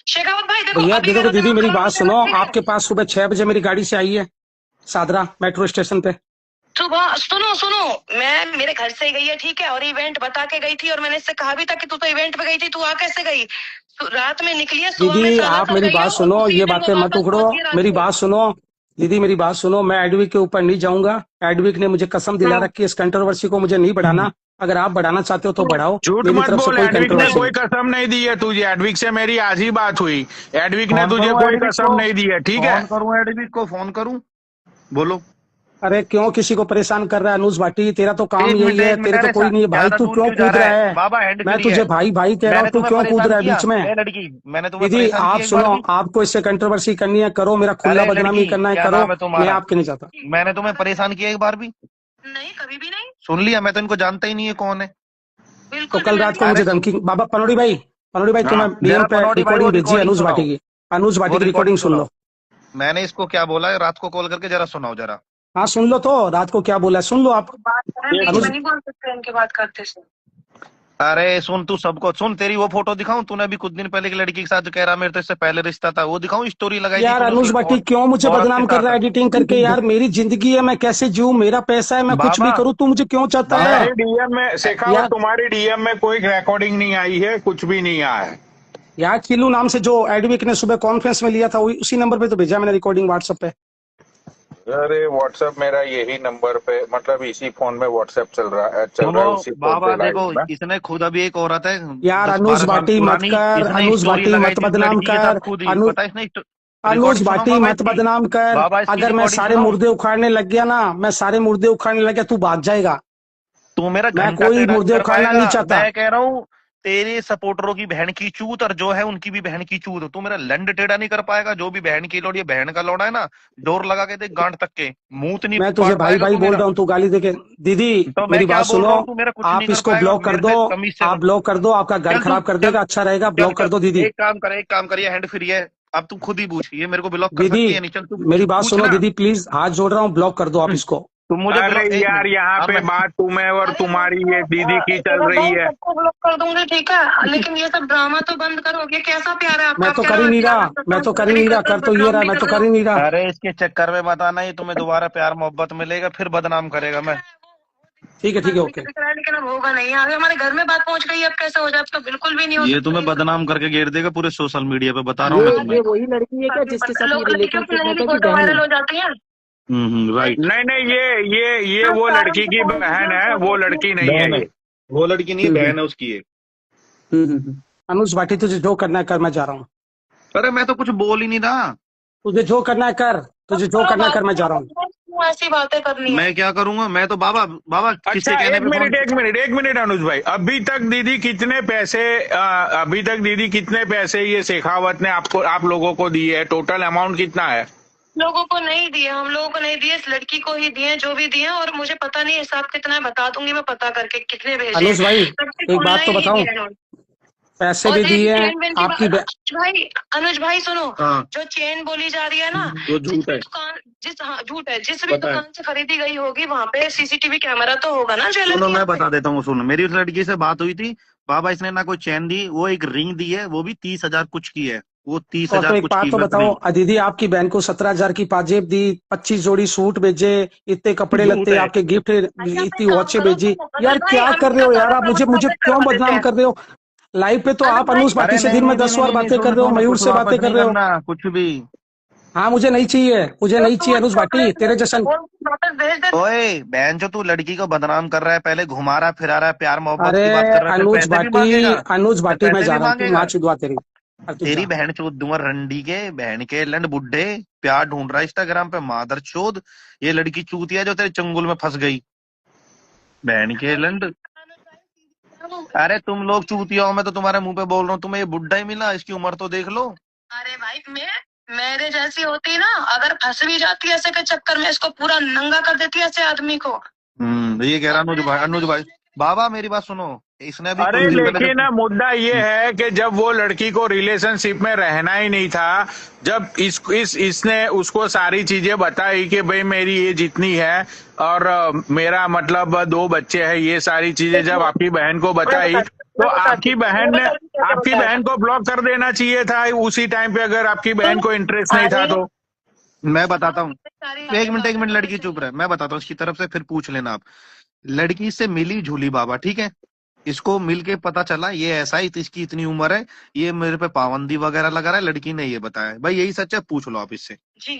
शेखावत भाई देखो, भैया अभी देखो मेरा दीदी दिमाग मेरी खराब बात हो सुनो, जाएगा, ठीक है? आपके पास सुबह 6 बजे मेरी गाड़ी से आई है सादरा मेट्रो स्टेशन पे। सुबह सुनो सुनो, मैं मेरे घर से गई है, ठीक है, और इवेंट बता के गई थी, और मैंने इससे कहा भी था कि तू तो इवेंट पे गई थी, तू आ कैसे गई? रात में निकली है, सुबह में दीदी आप सालासर मेरी गई है, बात और सुनो, उसी ये दिन वो बातें मत वापस उकड़ो, पहुंची है रात मेरी को। बात सुनो दीदी, मेरी बात सुनो, मैं एडविक के ऊपर नहीं जाऊंगा। एडविक ने मुझे कसम दिला हाँ। रखी है, इस कंट्रोवर्सी को मुझे नहीं बढ़ाना। अगर आप बढ़ाना चाहते हो तो बढ़ाओ, झूठ मेरी मत तरफ से बोल, कोई एडविक ने कंट्रोवर्सी कोई नहीं। कसम नहीं दी है तुझे। एडविक से मेरी आज ही बात हुई, एडविक ने फोन तुझे करूं कोई एडविक कसम को? नहीं दी है, ठीक है? फोन करूं एडविक को? फोन करूं? बोलो। अरे क्यों किसी को परेशान कर रहा है अनुज भाटी? तेरा तो काम यही है, एक मिनट, तेरे तो अरे कोई नहीं है भाई, ज्यादा तू दूर क्यों क्यों जा कूद रहा रहा है है? बाबा? हैंड मैं फ्री है। तुझे भाई भाई कह रहा हूँ, मैंने तू तुम्हें क्यों कूद परेशान रहा है किया? बीच में? ए लड़की, मैंने तुम्हें दीदी परेशान आप किया एक बार सुनो, भी? आपको इससे कंट्रोवर्सी करनी है करो, मेरा खुला अरे बदनामी लड़की, करना है क्या करो, नाम है मैं तुम्हारा? आपके नहीं चाहता। मैंने तुम्हें परेशान किया एक बार भी? नहीं, कभी भी नहीं। सुन लिया, मैं तो इनको जानता ही नहीं है कौन है। तो बिल्कुल भी कल रात नहीं। को अरे मुझे धमकी, बाबा पनोड़ी भाई हाँ, तुम्हें डीएम जरा पे पनौटी भाई वो रिकॉर्डिंग भेजी है रिकॉर्डिंग सुनाओ, अनुज वो भाटी की रिकॉर्डिंग रिकॉर्डिंग सुन सुनाओ। लो। मैंने इसको क्या बोला है, रात को कॉल करके जरा सुनाओ जरा। हाँ सुन लो, तो रात को क्या बोला है सुन लो आप। बात करें, बीच में अनुज, नहीं बोल सकते इनके बात करते से। अरे सुन, तू सबको सुन, तेरी वो फोटो दिखाऊं? तूने अभी कुछ दिन पहले एक लड़की के साथ जो कह रहा मेरे तो इससे पहले रिश्ता था, वो दिखाऊं? स्टोरी लगाई थी यार तूने अनुज उसकी भाटी क्यों मुझे औरत के बदनाम कर रहा है साथ। एडिटिंग करके? यार मेरी जिंदगी है, मैं कैसे जीऊं? मेरा पैसा है, मैं कुछ भी बाबा, करूं, तू मुझे क्यों चाहता बाबा, है? तुम्हारे डीएम में शेखावत, यार तुम्हारे डीएम में कोई रिकॉर्डिंग नहीं आई है, कुछ भी नहीं आया है। यार चिल्लू नाम से जो एडविक ने सुबह कॉन्फ्रेंस में लिया था, उसी नंबर पे तो भेजा मैंने रिकॉर्डिंग व्हाट्सएप पे। अरे व्हाट्सएप मेरा यही नंबर पे, मतलब इसी फोन में व्हाट्सएप चल रहा है सुनो उसी फोन बाबा, पे लाइव देखो में। इसने खुद, अभी एक औरत है यार दस अनुज बारह साल भाटी मत पुरानी, कर, इसने अनुज स्टोरी भाटी लगाई मत थी उस बदनाम लड़की के साथ कर, खुद ही, अनु पता है इसने अनुज रिकॉर्डिंग सुनो भाटी बाबा मत इसकी, बदनाम कर। बाबा इसकी अगर मैं रिकॉर्डिंग सारे सुनो। मुर्दे उखाड़ने लग गया ना, मैं सारे मुर्दे उखाड़ने लग गया, तू भाग जाएगा। तू मेरा मैं घंटा कोई तेरा मुर्दे कर उखाड़ना पाएगा? नहीं चाहता। मैं कह रहा हूँ, तेरे सपोर्टरों की बहन की चूत और जो है उनकी भी बहन की चूत, तू मेरा लंड टेढ़ा नहीं कर पाएगा। जो भी बहन की लोड़ी, बहन का लोड़ा है ना, डोर लगा के देख गांड तक के, मुंह नहीं मैं तुझे फाड़ भाई पाएगा भाई तू बोल मेरा। रहा हूँ, तू गाली देके। दीदी तो मैं मेरी क्या बात बोल सुनो, रहा हूँ, तू मेरा कुछ नहीं आप कर इसको पाएगा, ब्लॉक कर मेरे दो, से तमीज से आप ब्लॉक कर दो, आपका घर चल तू खराब कर चल देगा, अच्छा रहेगा, चल ब्लॉक कर चल, दो दीदी। एक काम कर, ये हैंड फ्री है, अब तू खुद ही पूछ, ये मेरे को ब्लॉक कर दीदी सकती है नहीं? चल तू पूछ मेरी बात पूछ सुनो ना। दीदी, प्लीज हाथ जोड़ रहा हूँ, ब्लॉक कर दो आप इसको। तुम मुझे अरे एक यार मिनट, यहाँ हाँ, पे बात तुम्हें और तुम्हारी ये दीदी की चल मैं रही है। सबको ब्लॉक कर दूंगी, ठीक है, लेकिन ये सब ड्रामा तो बंद करोगे। कैसा प्यार है आपका? मैं आप तो कह कर रहे ही हो नहीं प्यार रहा, करते मैं हो, तो कर ही नहीं नहीं रहा, करते हो, कर तो ये बदनाम रहा, भी मैं तो कर रहे कर ही हो। नहीं रहा। अरे इसके चक्कर में बताना ही तुम्हें दोबारा प्यार मोहब्बत मिलेगा, फिर बदनाम करेगा मैं। ठीक है, ओके। लेकिन अब होगा नहीं, आगे हमारे घर में बात पहुंच गई, अब कैसे हो जाए? अब तो बिल्कुल भी नहीं हो ये सकता तुम्हें ये सब। बदनाम करके घेर देगा पूरे सोशल मीडिया पे, बता रहा हूँ ये मैं ये तुम्हें। वही लड़की है क्या जिसके साथ ये लड़कियों की रिलेशनशिप नहीं में भी था कि फोटो बहन वायरल है? हो जाती है। राइट। नहीं नहीं, ये वो लड़की की बहन है, वो लड़की नहीं है बहन है, ये। वो लड़की नहीं है, हम्म, बहन है उसकी ये। हम्म। अनुज भाटी तुझे जो करना है कर, मैं जा रहा हूँ। अरे मैं तो कुछ बोल ही नहीं रहा। तुझे जो करना है कर, तुझे जो करना है कर, मैं जा रहा हूँ। क्यों ऐसी बातें करनी है? मैं क्या करूंगा, मैं तो बाबा बाबा किसके अच्छा कहने एक पे फोन। मिनट एक मिनट एक मिनट अनुज भाई, अभी तक दीदी कितने पैसे ये शेखावत ने आपको आप लोगों को दिए है? टोटल अमाउंट कितना है? लोगों को नहीं दिए, हम लोगों को नहीं दिए, इस लड़की को ही दिए, जो भी दिए। और मुझे पता नहीं हिसाब कितना है, बता दूंगी मैं पता करके कितने भेजे। अनुज भाई सबसे एक बात तो online ही बताऊं, दिए इन्होंने। पैसे और भी एक दिए हैं चेन वेन की आपकी अनुज भाई सुनो, हाँ, जो चेन बोली जा रही है ना, वो जिस झूठ भी है। दुकान हाँ झूठ है, जिस भी पता है। दुकान से खरीदी गई होगी वहाँ पे सीसीटीवी कैमरा तो होगा ना ज्वेलर सुनो की मैं यहाँ पे। बता देता हूँ, सुनो मेरी उस लड़की से बात हुई थी बाबा, इसने ना कोई चैन दी, वो एक रिंग दी है, वो भी 30,000 कुछ की है, वो तीस और तो हजार एक कुछ बात की तो बस बताओ, रिंग। दीदी आपकी बहन को 17,000 की पाजेब दी, 25 जोड़ी सूट भेजे, इतने कपड़े झूठ लत्ते है। आपके गिफ्ट, अच्छा आप इतनी एक काम वॉचें करो, भेजी। तुम यार अनुज भाई क्या कर अनुज रहे का हो यार कवर आप? पे मुझे मुझे व्हाट्सएप पे क्यों करवा देते बदनाम हैं। कर रहे हो? लाइव पे तो अनुज आप भाई अनुज भाटी से दिन में 10 बार बातें कर रहे हो, मयूर कुछ से वापस बातें कर नहीं रहे हो। करना कुछ भी। हाँ मुझे नहीं चाहिए, मुझे नहीं चाहिए अनुज भाटी, तेरे जैसा। वापस भेज दे। ओए बहन जो तू लड़की को बदनाम कर रहा है, पहले घुमा रहा फिरा रहा है, प्यार मोहब्बत अरे की बात कर रहा है, फिर अनुज पैसे भी मांगेगा? फिर भाटी मैं पैसे जा भी रहा हूँ, तू मांगेगा? माँ चुदवा तेरी। तू तेरी जा। बहन चोद दूंगा रंडी के, बहन के लंड बुड्ढे। प्यार ढूंढ रहा है इंस्टाग्राम पे, मादर चोद। ये लड़की चूतिया जो तेरे चंगुल में फंस गई, बहन के लंड। अरे तुम लोग चूतिया हो, मैं तो तुम्हारे मुंह पे बोल रहा हूँ, तुम्हें ये बुड्ढा ही मिला, इसकी उम्र तो देख लो। अरे भाई मेरे जैसी होती ना, अगर फंस भी जाती ऐसे के चक्कर में, इसको पूरा नंगा कर देती ऐसे आदमी को। ये कह रहा अनुज भाई बाबा मेरी बात सुनो, इसने भी अरे कुछ दिन पहले लेकिन मुद्दा ये है कि जब वो लड़की को रिलेशनशिप में रहना ही नहीं था, जब इसने उसको सारी चीजें बताई कि भाई मेरी एज इतनी है और मेरा मतलब 2 बच्चे हैं, ये सारी चीजें जब आपकी बहन को बताई, तो आपकी बहन को ब्लॉक कर देना चाहिए था उसी टाइम पे, अगर आपकी बहन को इंटरेस्ट नहीं था तो। मैं बताता हूँ। एक मिनट लड़की चुप रहे, मैं बताता हूँ इसकी तरफ से, फिर पूछ लेना आप। लड़की से मिली झूली बाबा, ठीक है, इसको मिल के पता चला ये ऐसा ही, इसकी इतनी उम्र है, ये मेरे पे पाबंदी वगैरह लगा रहा है, लड़की ने ये बताया भाई, यही सच है, पूछ लो आप इससे जी।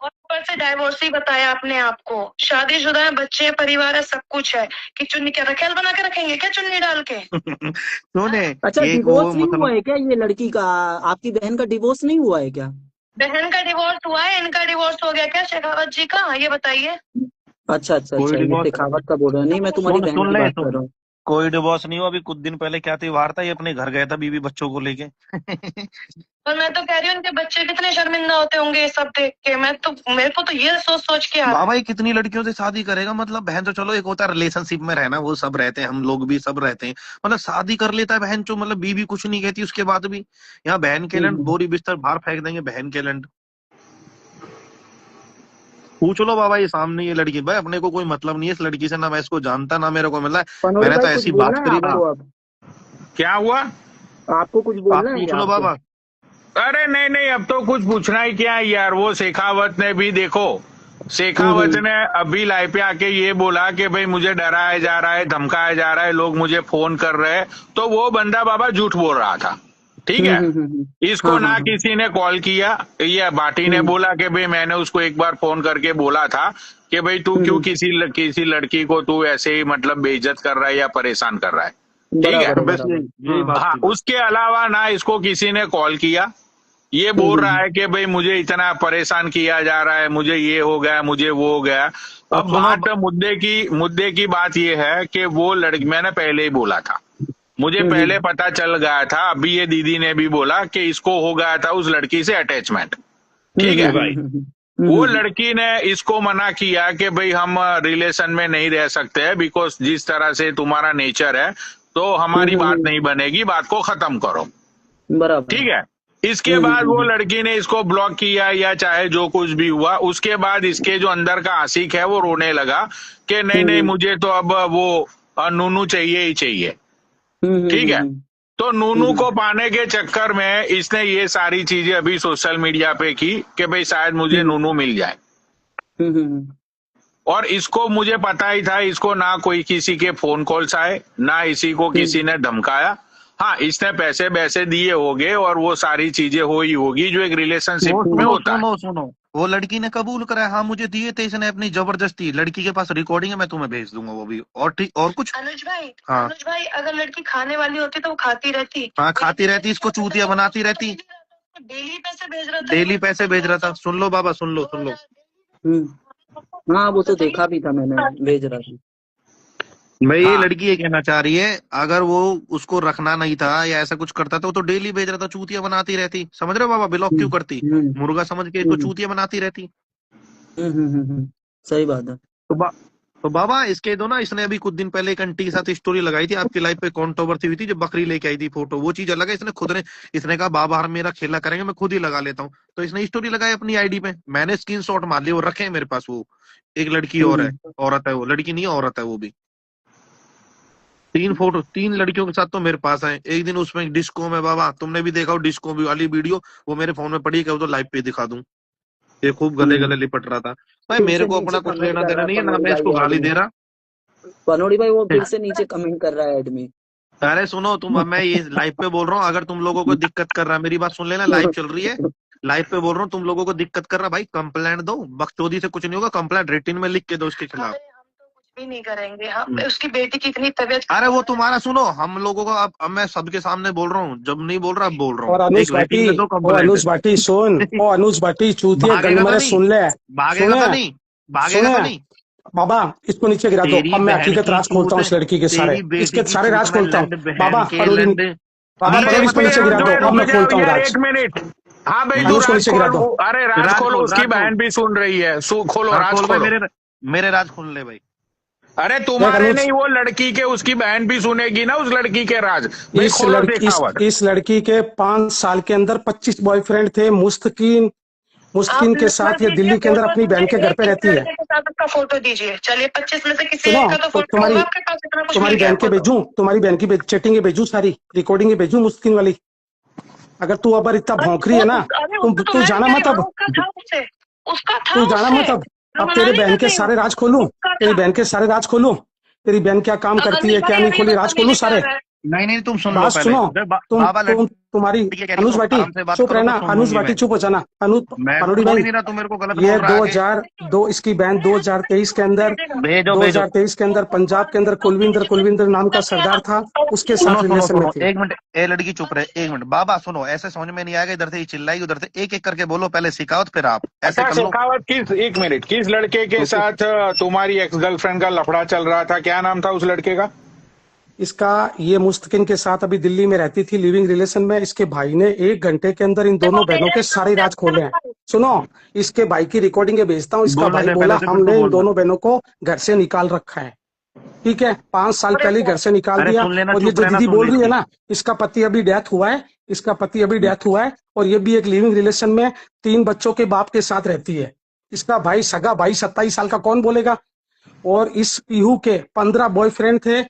और ऊपर से डाइवोर्स ही बताया अपने आप को, शादीशुदा है, बच्चे, परिवार है, सब कुछ है, कि चुन्नी क्या रखेल बना के रखेंगे क्या चुन्नी डाल के? सुने अच्छा एक वो डिवोर्स नहीं हुआ है क्या ये लड़की का? आपकी बहन का डिवोर्स नहीं हुआ है क्या? बहन का डिवोर्स हुआ है, इनका डिवोर्स हो गया क्या शेखावत जी का, ये बताइए। अच्छा अच्छा कोई अच्छा, ये डिवोर्स शेखावत का बोल रहे हो? नहीं मैं तुम्हारी बहन सुन की ले बात कर रहा हूँ। कोई डिवोर्स नहीं हुआ, अभी कुछ दिन पहले क्या त्योहार था, ये अपने घर गया था बीवी बच्चों को लेके। और मैं तो कह रही हूँ उनके बच्चे कितने शर्मिंदा होते होंगे ये सब देख के। मेरे को तो ये सोच के बाबा ये कितनी लड़कियों से शादी करेगा, मतलब बहन तो चलो एक होता है रिलेशनशिप में रहना, वो सब रहते हैं, हम लोग भी सब रहते हैं, मतलब शादी कर लेता है बहन चो, मतलब बीवी कुछ नहीं कहती उसके बाद भी। यहाँ बहन के लंड बोरी बिस्तर बाहर फेंक देंगे, बहन के लंड। पूछ लो बाबा, ये सामने ये लड़की, भाई अपने को कोई मतलब नहीं है इस लड़की से, ना मैं इसको जानता ना मेरे को मिला है, पनोरी मैंने तो भाई कुछ ऐसी बोलना बात है करी। आपको? अब क्या हुआ? आपको कुछ आप बोलना है पूछ क्या लो आपको? बाबा। अरे नहीं नहीं, अब तो कुछ पूछना ही क्या है यार। वो शेखावत ने भी देखो, शेखावत ने अभी लाइव पे आके ये बोला कि भाई मुझे डराया जा रहा है, धमकाया जा रहा है, लोग मुझे फोन कर रहे हैं, तो वो बंदा बाबा झूठ बोल रहा था, ठीक है। इसको हाँ, ना हाँ, किसी ने कॉल किया, ये भाटी ने बोला कि भाई मैंने उसको एक बार फोन करके बोला था कि भाई तू क्यों किसी लड़की को तू ऐसे ही मतलब बेइज्जत कर रहा है या परेशान कर रहा है, ठीक है। बराबर बस बराबर। यही बात हाँ, थी बस। उसके अलावा ना इसको किसी ने कॉल किया, ये बोल रहा है कि भाई मुझे इतना परेशान किया जा रहा है, मुझे ये हो गया, मुझे वो हो गया। अब सुनो, बात मुद्दे की बात ये है कि वो लड़की, मैंने पहले ही बोला था, मुझे पहले पता चल गया था, अभी ये दीदी ने भी बोला कि इसको हो गया था उस लड़की से अटैचमेंट, ठीक है। वो लड़की ने इसको मना किया कि भाई हम रिलेशन में नहीं रह सकते हैं, बिकॉज जिस तरह से तुम्हारा नेचर है तो हमारी बात नहीं बनेगी, बात को खत्म करो, बराबर। ठीक है। इसके बाद वो लड़की ने इसको ब्लॉक किया या चाहे जो कुछ भी हुआ, उसके बाद इसके जो अंदर का आशिक है वो रोने लगा कि नहीं नहीं मुझे तो अब वो नूनू चाहिए ही चाहिए। ठीक है, तो नूनू को पाने के चक्कर में इसने ये सारी चीजें अभी सोशल मीडिया पे की कि भाई शायद मुझे नूनू मिल जाए। और इसको मुझे पता ही था, इसको ना कोई किसी के फोन कॉल्स आए, ना इसी को किसी ने धमकाया। हाँ, इसने पैसे वैसे दिए होंगे और वो सारी चीजें हो ही होगी जो एक रिलेशनशिप में होता है। सुनो, वो लड़की ने कबूल करा, हाँ मुझे दिए थे इसने अपनी जबरदस्ती। लड़की के पास रिकॉर्डिंग है, मैं तुम्हें भेज दूंगा वो भी। और कुछ अनुज भाई, हाँ। अनुज भाई, अगर लड़की खाने वाली होती तो वो खाती रहती। हाँ, खाती रहती, इसको चूतिया बनाती रहती। डेली पैसे भेज रहा था, डेली पैसे भेज रहा था। सुन लो बाबा, सुन लो। हाँ, वो तो देखा भी था मैंने, भेज रहा था। मैं ये लड़की ये कहना चाह रही है, अगर वो उसको रखना नहीं था या ऐसा कुछ करता था, वो तो डेली भेज रहा था, चूतिया बनाती रहती। समझ रहे हो बाबा, ब्लॉक क्यों करती? मुर्गा समझ के इसको चूतिया बनाती रहती। सही बात है। तो बाबा इसके दो ना, इसने अभी कुछ दिन पहले एक आंटी के साथ स्टोरी लगाई थी, आपकी लाइफ पे कंट्रोवर्सी हुई थी, जो बकरी लेके आई थी फोटो, वो चीज अलग है। इसने कहा बाबा हर मेरा खेला करेंगे, मैं खुद ही लगा लेता हूँ। तो इसने स्टोरी लगाई अपनी आईडी पे, मैंने स्क्रीनशॉट मार लिया, वो रखे हैं मेरे पास। वो एक लड़की और है, औरत है वो, लड़की नहीं है औरत है वो भी। 3 फोटो 3 लड़कियों के साथ तो मेरे पास है। एक दिन उसमें डिस्को में, बाबा तुमने भी देखा हो डिस्को वाली वीडियो, वो मेरे फोन में पड़ी, क्या वो तो लाइव पे दिखा दूं। ये खूब गले गले लिपट रहा था। भाई मेरे को अपना कुछ लेना देना नहीं है, ना मैं इसको गाली दे रहा। पनोड़ी भाई वो फिर से नीचे कमेंट कर रहा है एडमी। अरे सुनो तुम, मैं ये लाइव पे बोल रहा हूँ, अगर तुम लोगों को दिक्कत कर रहा है, मेरी बात सुन लेना, लाइव चल रही है, लाइव पे बोल रहा हूँ, तुम लोगों को दिक्कत कर रहा भाई, कंप्लेंट दो। बकचोदी से कुछ नहीं होगा, कंप्लेंट रिटन में लिख के दो उसके खिलाफ। भी नहीं करेंगे हम, उसकी बेटी की इतनी तबीयत। अरे वो तुम्हारा सुनो, हम लोगों को अब मैं सबके सामने बोल रहा हूँ, जब नहीं बोल रहा अब बोल रहा हूँ। और अनुज भाटी सुन, ओ अनुज भाटी चूतिया गनमरे सुन ले, भागेगा नहीं बाबा, इसको नीचे गिरा दो। अब मैं हकीकत राज खोलता हूँ इस लड़की के सारे, इसके सारे राज खोलता हूँ। बाबा पनोड़ी इसको नीचे गिरा दो, अब मैं खोलता हूँ राज। 1 मिनट। हाँ भाई, उसको नीचे गिरा दो। अरे राज खोलो, उसकी बहन भी सुन रही है। खोलो राज खोलो, मेरे राज खोल ले भाई। अरे तुम्हारे नहीं, वो लड़की के, उसकी बहन भी सुनेगी ना उस लड़की के राज। इस लड़की के 5 साल के अंदर 25 बॉयफ्रेंड थे। मुस्किन के साथ ये दिल्ली के अंदर अपनी बहन के घर पे रहती है। फोटो दीजिए, चलिए 25 में से किसी एक का तो फोटो होगा आपके पास, इतना कुछ तुम्हारी बहन के भेजूं, तुम्हारी बहन की चैटिंग भेजूं, सारी रिकॉर्डिंग भेजूं मुस्किन वाली। अगर तू अब इतना भौंक रही है ना, तू जाना मत अब, तू जाना मत अब तेरे बहन के सारे राज खोलूं, तेरी बहन के सारे राज खोलूं, तेरी बहन क्या काम करती है क्या नहीं खोली, राज खोलूं सारे। नहीं तुम सुन लो पहले। सुनो, तुम्हारी अनुज भाटी चुप रहना, अनुज भाटी चुप हो जाना। पनोड़ी भाई ये 2002 इसकी बहन 2023 के अंदर 2023 के अंदर पंजाब के अंदर कुलविंदर नाम का सरदार था, उसके साथ रिलेशन में थी। 1 मिनट, ए लड़की चुप रहे 1 मिनट। बाबा सुनो, ऐसे समझ में नहीं आएगा, इधर से चिल्लाई उधर से, एक एक करके बोलो, पहले सिखावत फिर आप ऐसे कर लो। सिखावत किस, 1 मिनट, किस लड़के के साथ तुम्हारी एक्स गर्लफ्रेंड का लफड़ा चल रहा था? क्या नाम था उस लड़के का? इसका ये मुस्तकिन के साथ अभी दिल्ली में रहती थी, लिविंग रिलेशन में। इसके भाई ने 1 घंटे के अंदर इन दोनों बहनों के सारे राज खोले हैं। सुनो, इसके भाई की रिकॉर्डिंग भेजता हूँ। इसका भाई बोला हमने इन दोनों बहनों को घर से निकाल रखा है। ठीक है, 5 साल पहले घर से निकाल दिया। और ये जो दीदी बोल रही है ना, इसका पति अभी डेथ हुआ है, और ये भी एक लिविंग रिलेशन में 3 बच्चों के बाप के साथ रहती है। इसका भाई सगा भाई 27 साल का कौन बोलेगा। और इस पीहू के 15 बॉयफ्रेंड थे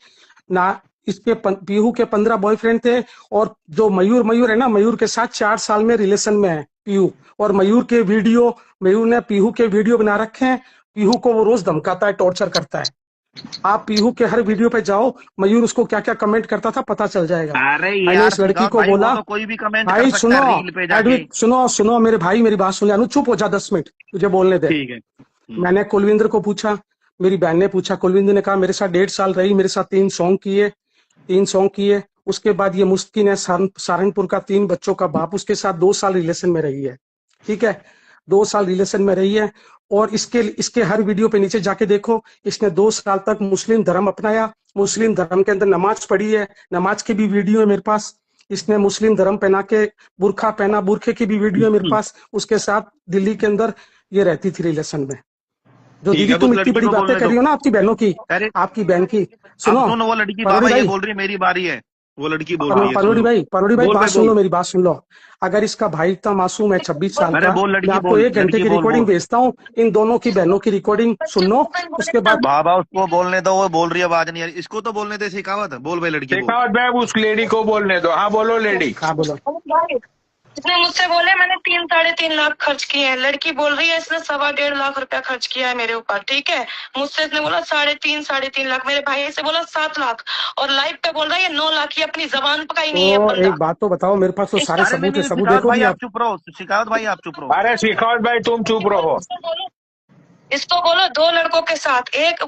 ना, इसके पीहू के 15 बॉयफ्रेंड थे। और जो मयूर है ना, मयूर के साथ 4 साल में रिलेशन में है पीहू। और मयूर ने पीहू के वीडियो बना रखे हैं। पीहू को वो रोज धमकाता है, टॉर्चर करता है। आप पीहू के हर वीडियो पे जाओ, मयूर उसको क्या क्या कमेंट करता था पता चल जाएगा। मैंने इस लड़की को बोला, कोई भी कमेंट भाई सुनो मेरे भाई, मेरी बात सुन ले। चुप हो जा 10 मिनट, तुझे बोलने दे। ठीक है, मैंने कुलविंदर को पूछा, मेरी बहन ने पूछा, कुलविंदर ने कहा मेरे साथ 1.5 साल रही, मेरे साथ 3 सॉन्ग किए। उसके बाद ये मुस्किन है सहारनपुर का, 3 बच्चों का बाप, उसके साथ 2 साल रिलेशन में रही है। ठीक है, 2 साल रिलेशन में रही है। और इसके हर वीडियो पे नीचे जाके देखो, इसने 2 साल तक मुस्लिम धर्म अपनाया, मुस्लिम धर्म के अंदर नमाज पढ़ी है, नमाज की भी वीडियो है मेरे पास। इसने मुस्लिम धर्म पहना के बुरखा पहना, बुरखे की भी वीडियो है मेरे पास। उसके साथ दिल्ली के अंदर ये रहती थी रिलेशन में। जो दीदी तुम इतनी बड़ी बातें कर रही हो ना आपकी बहनों की, आपकी बहन की, सुनो वो लड़की बाबा ये बोल रही है मेरी बारी है, वो लड़की बोल रही है, सुन लो। पनोड़ी भाई बोल बात भाई सुन लो, बोल। मेरी बात सुन लो। अगर इसका भाई इतना मासूम है 26 साल अरे का, बोल मैं लड़की आपको बोल, 1 घंटे लड़की की बोल रिकॉर्डिंग बोल। भेजता हूँ, इन दोनों की बहनों की रिकॉर्डिंग सुन लो, उसके बाद। बाबा उसको बोलने दो, वो बोल रही है, आवाज नहीं आ रही, इसको तो बोलने दे शेखावत। बोल भाई लड़की बोल। शेखावत भाई उस लेडी को बोलने दो। हाँ बोलो लेडी। हाँ बोलो। इसने मुझसे बोले मैंने 3-3.5 लाख खर्च किए हैं। लड़की बोल रही है इसने 1.25 लाख रुपया खर्च किया है मेरे ऊपर, ठीक है। मुझसे इसने बोला 3.5 लाख, मेरे भाई से बोला 7 लाख, और लाइव पे बोल रहा है 9 लाख। ये अपनी जबान पकाई नहीं है तो बंदा। एक बात तो बताओ, मेरे पास तो सारे अरे नहीं सबूत है, नहीं, सबूत शेखावत देखो भाई भी आप आप। चुप रहो, शेखावत भाई आप चुप रहो। अरे शेखावत भाई तुम चुप रहो। इसको बोलो 2 लड़कों के साथ, एक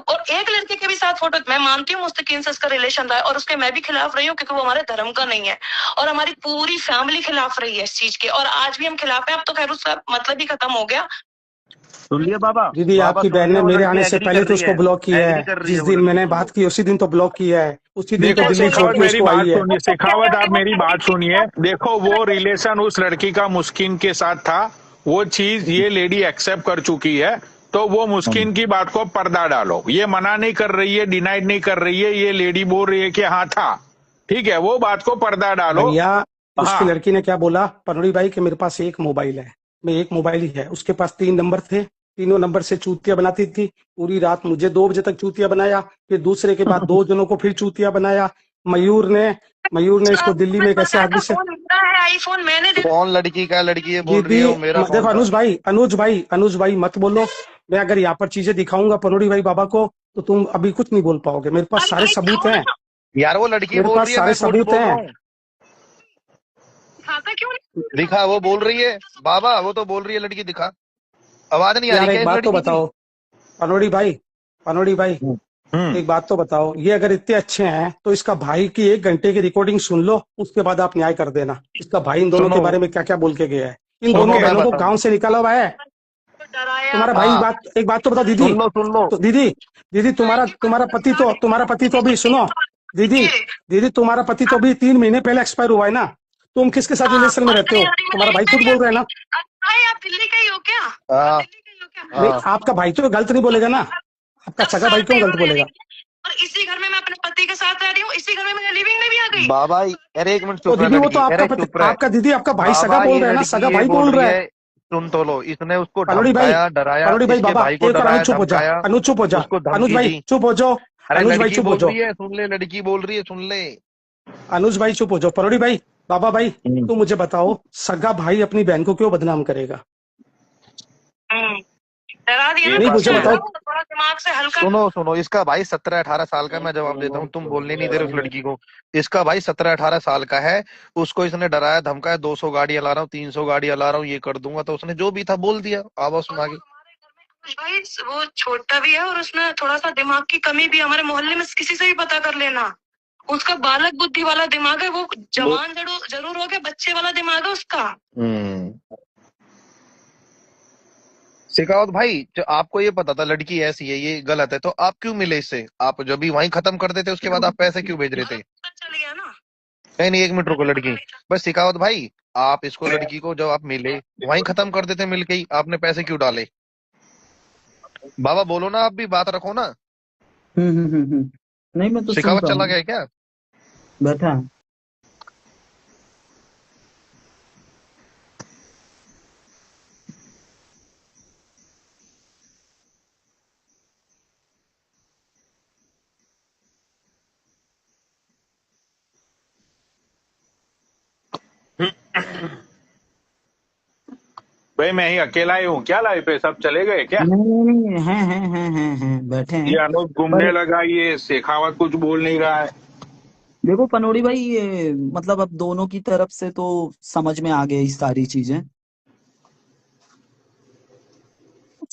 लड़के के भी साथ फोटो। मैं मानती हूँ मुस्तकीन से इसका रिलेशन रहा है, और उसके मैं भी खिलाफ रही हूँ, क्योंकि वो हमारे धर्म का नहीं है, और हमारी पूरी फैमिली खिलाफ रही है इस चीज के, और आज भी हम खिलाफ है। अब तो खैर उसका मतलब ही खत्म हो गया। सुन लिया बाबा? दीदी, बाबा आपकी सुन बहन लिया, ने वो मेरे लड़की आने से एग्री पहले कर तो रही उसको है, ब्लॉक किया एग्री है। कर रही जिस है वो दिन लड़की, मैंने सुन बात लो। की उसी दिन तो ब्लॉक किया है, उसी दिन तो देखो दिल्ली छोड़ शेखावत के मेरी उसको बात आई है। सुनिए, शेखावत आप मेरी बात सुनिए। देखो वो रिलेशन उस लड़की का मुस्किन के साथ था, वो चीज ये लेडी एक्सेप्ट कर चुकी है, तो वो मुस्किन की बात को पर्दा डालो। ये मना नहीं कर रही है, डिनाइड नहीं कर रही है, ये लेडी बोल रही है कि हाँ था, ठीक है, वो बात को पर्दा डालो। भैया, उसकी हाँ लड़की ने क्या बोला पनोड़ी भाई कि मेरे पास एक मोबाइल है, मैं एक मोबाइल ही है, उसके पास 3 नंबर थे, तीनों नंबर से चूतिया बनाती थी। पूरी रात मुझे 2 बजे तक चूतिया बनाया, फिर दूसरे के बाद 2 जनों को फिर चूतिया बनाया। मयूर ने इसको दिल्ली में एक ऐसे आदमी से। फोन मेरा है, आईफोन मैंने दे। कौन लड़की का लड़की ये बोल रही दीदी है, वो मेरा देखो, फोन था। अनुज भाई मत बोलो। मैं अगर यहाँ पर चीजें दिखाऊंगा पनोड़ी भाई बाबा को, तो तुम अभी कुछ नहीं बोल पाओगे। मेरे पास सारे सबूत हैं, यार वो लड़की मेरे बोल पास रही है, सारे मैं थोड़ी सबूत बोल रहा हैं। हूँ। खाता क्यों नहीं? दिखा, वो बोल रही है बाबा, वो तो बोल रही है लड़की, दिखा। आवाज नहीं आ रही यार क्या एक इस बात तो लड़की की? बताओ पनोड़ी भाई, एक बात तो बताओ, ये अगर इतने अच्छे हैं तो इसका भाई की 1 घंटे की रिकॉर्डिंग सुन लो, उसके बाद आप न्याय कर देना। इसका भाई इन दोनों सुनो के बारे में क्या क्या बोल के गया है। इन सुनो, दोनों मैं बहनों को बताऊं। गांव से निकाला हुआ है डराया। तुम्हारा भाई। हाँ एक बात तो बताओ दीदी। सुन लो। तो दीदी तुम्हारा पति तो अभी सुनो। दीदी दीदी तुम्हारा पति तो अभी 3 महीने पहले एक्सपायर हुआ है ना। तुम किसके साथ रिलेशन में रहते हो? तुम्हारा भाई खुद बोल रहा है ना। भाई आप दिल्ली का ही हो क्या? हाँ दिल्ली का ही हो क्या? नहीं, हाँ आपका भाई तो गलत नहीं बोलेगा ना, आपका 10 सगा भाई साल क्यों से गलत यहाँ रह रही बोलेगा? हूँ, और इसी घर में मैं अपने पति के साथ रह रही हूँ, इसी घर में मुझे लिविंग में भी आ गई। बाबा, अरे 1 मिनट तो चुप रहे दीदी वो तो लड़की, अरे चुप रहे। आपका दीदी आपका भाई सगा बाबा बोल ये रहा है ना, लड़की सगा ये भाई बोल बोल रही रहा है। है, सुन तो लो। इसने उसको पनोड़ी भाई धमकाया, डराया, पनोड़ी भाई इसके बाबा, भाई को एक और डराया, अनुज चुप हो जा, धमकाया, अनुज चुप हो जा, उसको अनुज धमकी भाई दी। चुप हो जाओ, अरे अनुज भाई लड़की चुप हो बोल जाओ, रही है, सुन ले, लड़की बोल रही है, सुन ले। अनुज भाई चुप हो जाओ। पनोड़ी भाई बाबा भाई, तो मुझे बताओ, सगा भाई अपनी बहन को क्यों बदनाम करेगा? डरा दिया ना, नहीं, मुझे बच्चा है बताओ। ना, वो थोड़ा दिमाग से हल्का। सुनो, इसका भाई 17-18 साल का, मैं जवाब देता हूँ, तुम बोलने नहीं दे रहे उस लड़की को। इसका भाई 17-18 साल का है, उसको इसने डराया धमकाया, 200 गाड़ी ला रहा हूँ, 300 गाड़ी ला रहा हूँ, ये कर दूंगा, तो उसने जो भी था बोल दिया। आवाज सुना के। भाई वो छोटा भी है, और उसमें थोड़ा सा दिमाग की कमी भी है। हमारे मोहल्ले में किसी से भी पता कर लेना, उसका बालक बुद्धि वाला दिमाग है। वो जवान जरूर हो गया, बच्चे वाला दिमाग है उसका। शेखावत भाई, जो आपको ये पता था लड़की ऐसी है, ये गलत है, तो आप क्यों मिले इससे? आप जब भी वहीं खत्म कर देते, उसके बाद आप पैसे क्यों भेज रहे थे? चल गया ना। नहीं 1 मिनट रुको लड़की, बस शेखावत भाई, आप इसको लड़की को जब आप मिले वहीं खत्म कर देते, मिलके ही आपने पैसे क्यों डाले? बाबा बोलो ना, आप भी बात रखो ना। नहीं मैं तो सुन शेखावत रहा चला हूँ, गया क्या? बैठा है। भाई मैं ही अकेला ही हूँ क्या लाइव पे? सब चले गए क्या? नहीं, हैं, बैठे ये हैं। अनुज पर घूमने लगा, ये शेखावत कुछ बोल नहीं रहा है। देखो पनोड़ी भाई, ये मतलब अब दोनों की तरफ से तो समझ में आ गई सारी चीजें। नहीं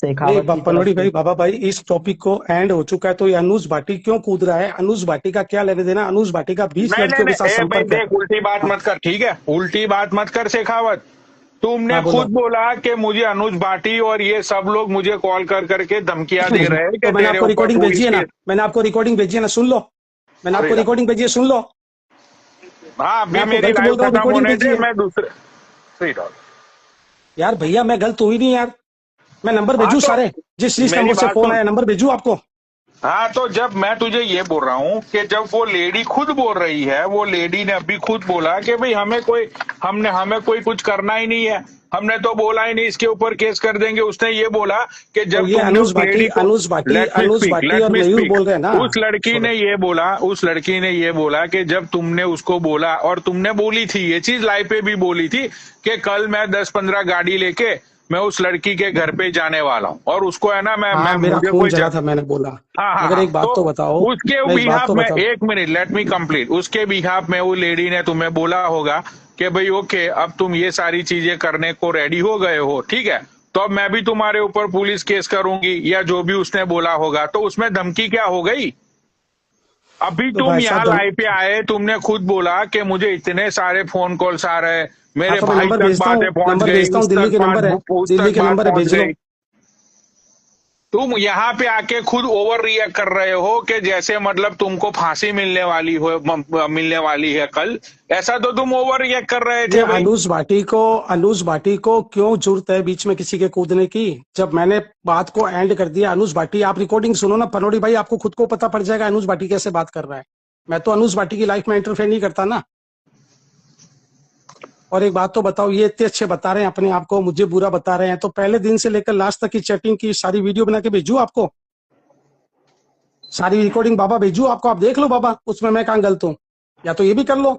शेखावत की तरफ पनोड़ी से भाई बाबा भाई, इस टॉपिक को एंड हो चुका है, तो ये अनुज भाटी क्यों कूद रहा है? अनुज भाटी का क्या लेने देना? अनुज भाटी का 20 नहीं लड़कियों के साथ नहीं, भाई संपर्क है। देख, उल्टी बात मत कर, ठीक है? उल्टी बात मत कर शेखावत। तुमने हाँ बोलो। खुद बोला कि मुझे अनुज भाटी और ये सब लोग मुझे कॉल कर करके धमकियां दे रहे हैं कि तो मैंने तेरे आपको ऊपर रिकॉर्डिंग पुलिस भेजी है ना, केस। मैंने आपको रिकॉर्डिंग भेजी है ना, सुन लो। मैंने आपको रिकॉर्डिंग भेजी है, सुन लो। हाँ मैं अभी आपको मेरी गलत लाइव बोल रहा हूँ, खत्म रिकॉर्डिंग होने भेजी दे, है। मैं दूसरे सही डाल। यार भैया मैं गलत हुई नहीं यार, मैं नंबर हाँ भेजू तो सारे, जिस मेरी नंबर से बात फोन सुन, आया नंबर भेजू आपको। हाँ, तो जब मैं तुझे ये बोल रहा हूँ कि जब वो लेडी खुद बोल रही है, वो लेडी ने अभी खुद बोला कि भाई हमें कोई कुछ करना ही नहीं है, हमने तो बोला ही नहीं इसके ऊपर केस कर देंगे। उसने ये बोला कि तो जब ये तुमने उस लेडी को अनुज भाटी लेट और मी मयूर स्पीक बोल रहे हैं ना। उस लड़की ने ये बोला कि जब तुमने उसको बोला, और तुमने बोली थी ये चीज लाइव पे भी बोली थी कि कल मैं 10-15 गाड़ी लेके मैं उस लड़की के घर पे जाने वाला हूँ, और उसको है ना हाँ, मेरा मुझे खून कोई जला था, मैंने बोला। हाँ, मगर एक बात तो बताओ, उसके मैं एक बात बिहाफ तो में बताओ। एक मिनट, लेट मी कंप्लीट। उसके बिहाफ में वो लेडी ने तुम्हें बोला होगा कि भाई ओके, अब तुम ये सारी चीजें करने को रेडी हो गए हो, ठीक है, तो अब मैं भी तुम्हारे ऊपर पुलिस केस करूंगी, या जो भी उसने बोला होगा। तो उसमें धमकी क्या हो गई? अभी तो तुम भाई यहाँ साहब लाइव पे आए, तुमने खुद बोला कि मुझे इतने सारे फोन कॉल्स आ रहे हैं, हाँ, मेरे तो मैं भाई नंबर तक भेजता हूँ, बातें पहुंच नंबर गई, भेजता हूँ, उस दिल्ली तक के नंबर है, उस दिल्ली तक के बात नंबर है, पहुंच भेज लो। गई। तुम यहाँ पे आके खुद ओवर रिएक्ट कर रहे हो कि जैसे मतलब तुमको फांसी मिलने वाली है कल, ऐसा तो तुम ओवर रिएक्ट कर रहे ये थे भाई। अनुज भाटी को क्यों जरूरत है बीच में किसी के कूदने की? जब मैंने बात को एंड कर दिया, अनुज भाटी, आप रिकॉर्डिंग सुनो ना पनोड़ी भाई, आपको खुद को पता पड़ जाएगा अनुज भाटी कैसे बात कर रहा है। मैं तो अनुज भाटी की लाइफ में इंटरफेयर नहीं करता ना। और एक बात तो बताओ, ये इतने अच्छे बता रहे हैं अपने आप को, मुझे बुरा बता रहे हैं, तो पहले दिन से लेकर लास्ट तक की चैटिंग की सारी वीडियो बना के भेजू आपको, सारी रिकॉर्डिंग बाबा भेजू आपको, आप देख लो बाबा, उसमें मैं कहाँ गलत हूँ? या तो ये भी कर लो,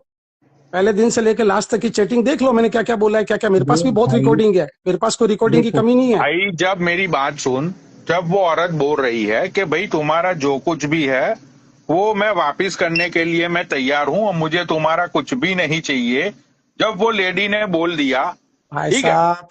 पहले दिन से लेकर लास्ट तक की चैटिंग देख लो, मैंने क्या क्या बोला है, क्या क्या। मेरे पास भी बहुत भाई रिकॉर्डिंग है, मेरे पास कोई रिकॉर्डिंग की देखो कमी नहीं है। भाई, जब मेरी बात सुन, जब वो औरत बोल रही है कि भाई तुम्हारा जो कुछ भी है वो मैं वापस करने के लिए मैं तैयार हूं, और मुझे तुम्हारा कुछ भी नहीं चाहिए, जब वो लेडी ने बोल दिया, भाई ठीक है, साहब,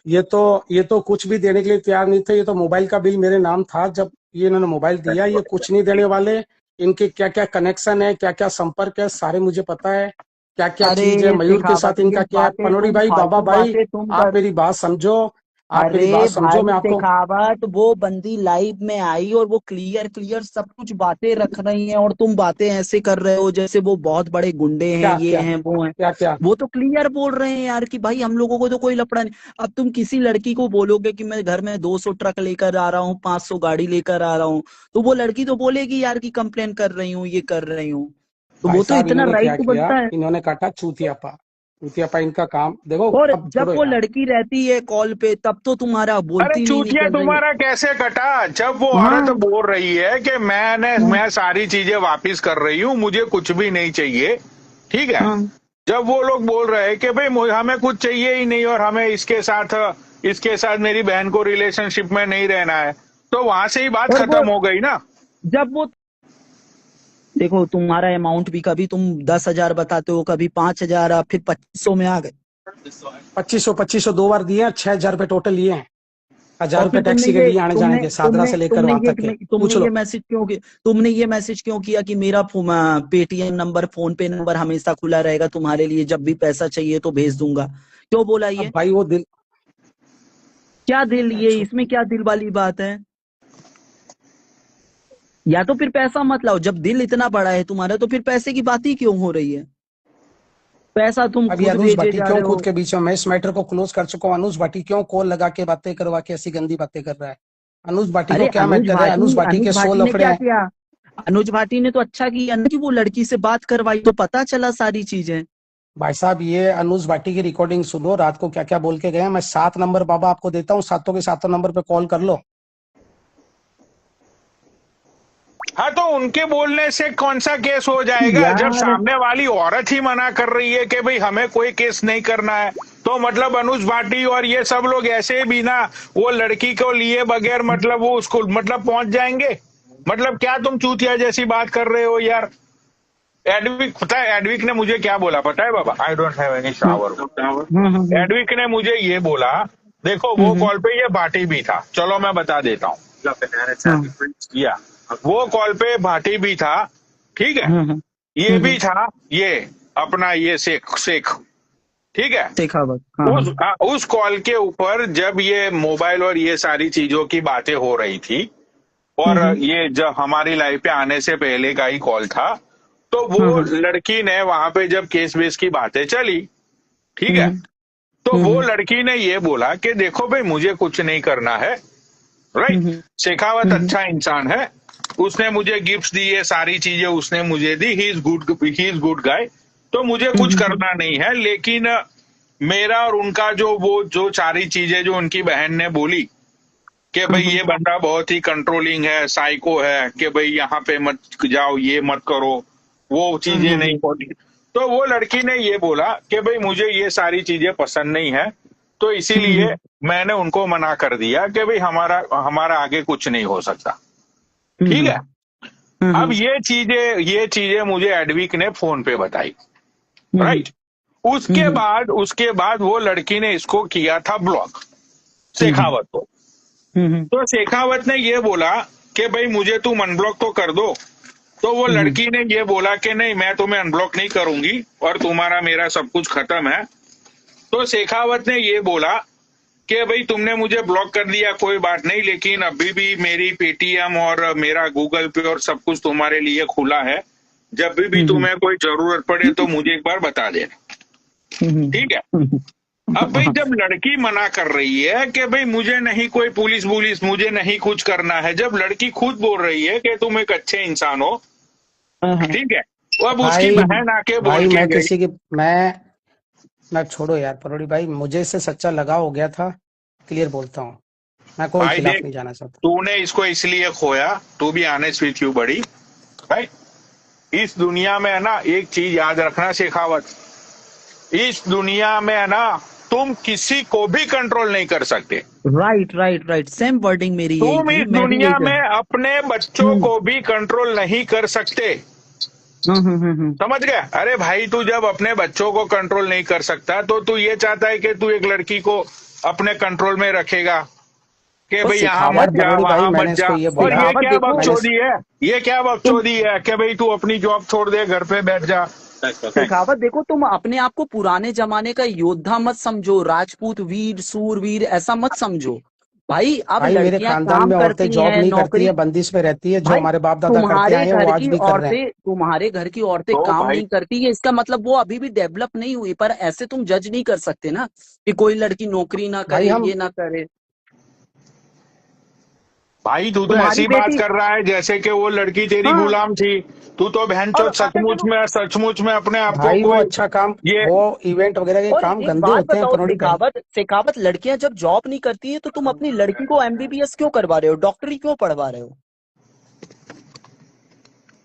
ये तो कुछ भी देने के लिए तैयार नहीं थे। ये तो मोबाइल का बिल मेरे नाम था जब ये इन्होंने मोबाइल दिया। ये कुछ नहीं देने वाले, इनके क्या क्या कनेक्शन है, क्या क्या संपर्क है, सारे मुझे पता है, क्या क्या अरे चीज है, मयूर के शेखावत, साथ ये इनका क्या है। बातें पनोड़ी तुम भाई, बाबा फालतू भाई, बातें तुम आप कर। मेरी बात समझो, आप मेरी अरे बात समझो। भाई मैं आपको शेखावत, वो बंदी लाइव में आई और वो क्लियर क्लियर सब कुछ बातें रख रही हैं, और तुम बातें ऐसे कर रहे हो जैसे वो बहुत बड़े गुंडे हैं, क्या ये क्या हैं वो हैं। क्या क्या वो तो क्लियर बोल रहे हैं यार कि भाई हम लोगों को तो कोई लफड़ा नहीं। अब तुम किसी लड़की को बोलोगे कि मैं घर में 200 ट्रक लेकर आ रहा हूँ, 500 गाड़ी लेकर आ रहा हूँ, तो वो लड़की तो बोलेगी यार कि कंप्लेन कर रही हूँ, ये कर रही हूँ। तो भाई वो तो साहब, इतना इन्होंने क्या राइट किया, बनता है। इन्होंने काटा चूतियापा। चूतियापा इनका काम देखो। और अब जब छोड़ो वो यार। लड़की रहती है कॉल पे तब तो तुम्हारा अरे बोलती नहीं चूतिया निकल रही है। तुम्हारा कैसे कटा? जब वो औरत हाँ बोल रही है कि मैं सारी चीजें वापस कर रही हूँ, मुझे कुछ भी नहीं चाहिए, ठीक है, हाँ। जब वो लोग बोल रहे हैं कि भाई हमें कुछ चाहिए ही नहीं और हमें इसके साथ मेरी बहन को रिलेशनशिप में नहीं रहना है, तो वहां से ही बात और वो खत्म हो गई ना। जब वो देखो तुम्हारा अमाउंट भी कभी तुम 10,000 बताते हो, कभी 5,000, आप फिर 2,500 में आ गए। 2500 दो बार दिए हैं, 6,000 रुपए टोटल लिए हैं। 1,000 और रुपए फिर टैक्सी के लिए आने जाने के, सादरा से लेकर वहां तक के, पूछ लो। तुमने ये मैसेज क्यों किया कि मेरा पेटीएम नंबर, फोन पे नंबर हमेशा खुला रहेगा तुम्हारे लिए, जब भी पैसा चाहिए तो भेज दूंगा? क्यों बोला अब ये? भाई वो दिल, क्या दिल, ये इसमें क्या दिल वाली बात है? या तो फिर पैसा मत लाओ, जब दिल इतना बड़ा है तुम्हारा तो फिर पैसे की बात ही क्यों हो रही है? पैसा तुम अभी खुद अनुज भेजे भाटी जा क्यों रहे हो। खुद के बीच में, मैं इस मैटर को क्लोज कर चुका हूँ। अनुज भाटी क्यों कॉल लगा के बातें करवा के ऐसी गंदी बातें कर रहा है? अनुज भाटी अरे को क्या मैटर है? अनुज भाटी के 100 अनुज भाटी ने लफड़े क्या हैं। किया? अनुज भाटी ने तो अच्छा किया ना कि वो लड़की से बात करवाई, तो पता चला सारी चीजें। भाई साहब, ये अनुज भाटी की रिकॉर्डिंग सुनो, रात को क्या क्या बोल के गए। मैं 7 नंबर बाबा आपको देता हूँ, सातों के सातों नंबर पे कॉल कर लो। हाँ, तो उनके बोलने से कौन सा केस हो जाएगा? जब यार सामने वाली औरत ही मना कर रही है कि भाई हमें कोई केस नहीं करना है, तो मतलब अनुज भाटी और ये सब लोग ऐसे भी ना वो लड़की को लिए बगैर मतलब वो उसको मतलब पहुंच जाएंगे? मतलब क्या तुम चूतिया जैसी बात कर रहे हो यार? एडविक, पता है एडविक ने मुझे क्या बोला पता है बाबा? I don't have any shower. एडविक ने मुझे ये बोला, देखो वो कॉल पे ये भाटी भी था, चलो मैं बता देता हूँ, या वो कॉल पे भाटी भी था, ठीक है, ये भी था, ये अपना ये शेख, ठीक है, शेखावत। उस कॉल के ऊपर जब ये मोबाइल और ये सारी चीजों की बातें हो रही थी, और ये जब हमारी लाइफ पे आने से पहले का ही कॉल था, तो वो लड़की ने वहां पे जब केस बेस की बातें चली, ठीक है, तो वो लड़की ने ये बोला कि देखो भाई मुझे कुछ नहीं करना है, राइट, शेखावत अच्छा इंसान है, उसने मुझे गिफ्ट्स दिए, सारी चीजें उसने मुझे दी, ही इज गुड गाय, तो मुझे कुछ करना नहीं है। लेकिन मेरा और उनका जो सारी चीजें जो उनकी बहन ने बोली कि भाई ये बंदा बहुत ही कंट्रोलिंग है, साइको है, कि भाई यहाँ पे मत जाओ, ये मत करो, वो चीजें नहीं होती। तो वो लड़की ने ये बोला कि भाई मुझे ये सारी चीजें पसंद नहीं है, तो इसीलिए मैंने उनको मना कर दिया कि भाई हमारा आगे कुछ नहीं हो सकता। ठीक है। अब ये चीजें मुझे एडविक ने फोन पे बताई, राइट। उसके बाद वो लड़की ने इसको किया था ब्लॉक, शेखावत को। तो शेखावत ने ये बोला कि भाई मुझे तुम अनब्लॉक तो कर दो। तो वो लड़की ने ये बोला कि नहीं, मैं तुम्हें अनब्लॉक नहीं करूंगी और तुम्हारा मेरा सब कुछ खत्म है। तो शेखावत ने ये बोला कि भाई तुमने मुझे ब्लॉक कर दिया, कोई बात नहीं, लेकिन अभी भी मेरी पेटीएम और मेरा गूगल पे और सब कुछ तुम्हारे लिए खुला है, जब भी तुम्हें कोई जरूरत पड़े तो मुझे एक बार बता देना। ठीक है। अब भाई जब लड़की मना कर रही है कि भाई मुझे नहीं कोई पुलिस मुझे नहीं कुछ करना है, जब लड़की खुद बोल रही है कि तुम एक अच्छे इंसान हो, ठीक है, अब उसकी बहन आके बोल के मैं गई। किसी की मैं छोड़ो यार परोड़ी भाई, मुझे इससे सच्चा लगाव हो गया था, क्लियर बोलता हूँ, मैं कोई भाई खिलाफ देख, नहीं जाना चाहता। तूने इसको इसलिए खोया, to be honest with you बड़ी भाई, इस दुनिया में है ना एक चीज याद रखना शेखावत, इस दुनिया में है ना तुम किसी को भी कंट्रोल नहीं कर सकते। राइट, सेम वर्डिंग मेरी यही तुम थी, इस मैं भी दुनिया यही में अपने बच्चों को भी कंट्रोल नहीं कर सकते, समझ गए? अरे भाई तू जब अपने बच्चों को कंट्रोल नहीं कर सकता तो तू ये चाहता है कि तू एक लड़की को अपने कंट्रोल में रखेगा कि तो भाई यहाँ शेखावत मत जा, परोड़ी भाई, वहां मैंने मत जा। इसको ये और बोला, ये शेखावत क्या देखो, बकचोदी है, ये क्या बकचोदी है कि भाई तू अपनी जॉब छोड़ दे, घर पे बैठ जा। शेखावत देखो, तुम अपने आप को पुराने जमाने का योद्धा मत समझो, राजपूत वीर सूरवीर ऐसा मत समझो भाई। अब भाई मेरे लड़कियां खानदान काम में औरतें करती जॉब हैं, नहीं करती नौकरी, है, बंदिश में रहती है, जो भाई हमारे बाप दादा करते आए हैं वो आज भी कर रहे हैं। तुम्हारे घर की औरतें तो काम भाई नहीं करती है, इसका मतलब वो अभी भी डेवलप नहीं हुई। पर ऐसे तुम जज नहीं कर सकते ना कि कोई लड़की नौकरी ना भाई करे, हम ये ना करे। भाई तू तो तुम्हारी ऐसी बात बेटी, कर रहा है जैसे कि वो लड़की तेरी हाँ, गुलाम थी। तू तो बहनचोद और अगर सचमुच में अपने आप को भाई वो कोई अच्छा काम, ये वो इवेंट वगैरह के और काम एक गंदे बात होते हैं बताओ परोड़ी भाई। शेखावत, लड़कियां जब जॉब नहीं करती है तो तुम अपनी लड़की को एमबीबीएस क्यों करवा रहे हो, डॉक्टरी क्यों पढ़वा रहे हो?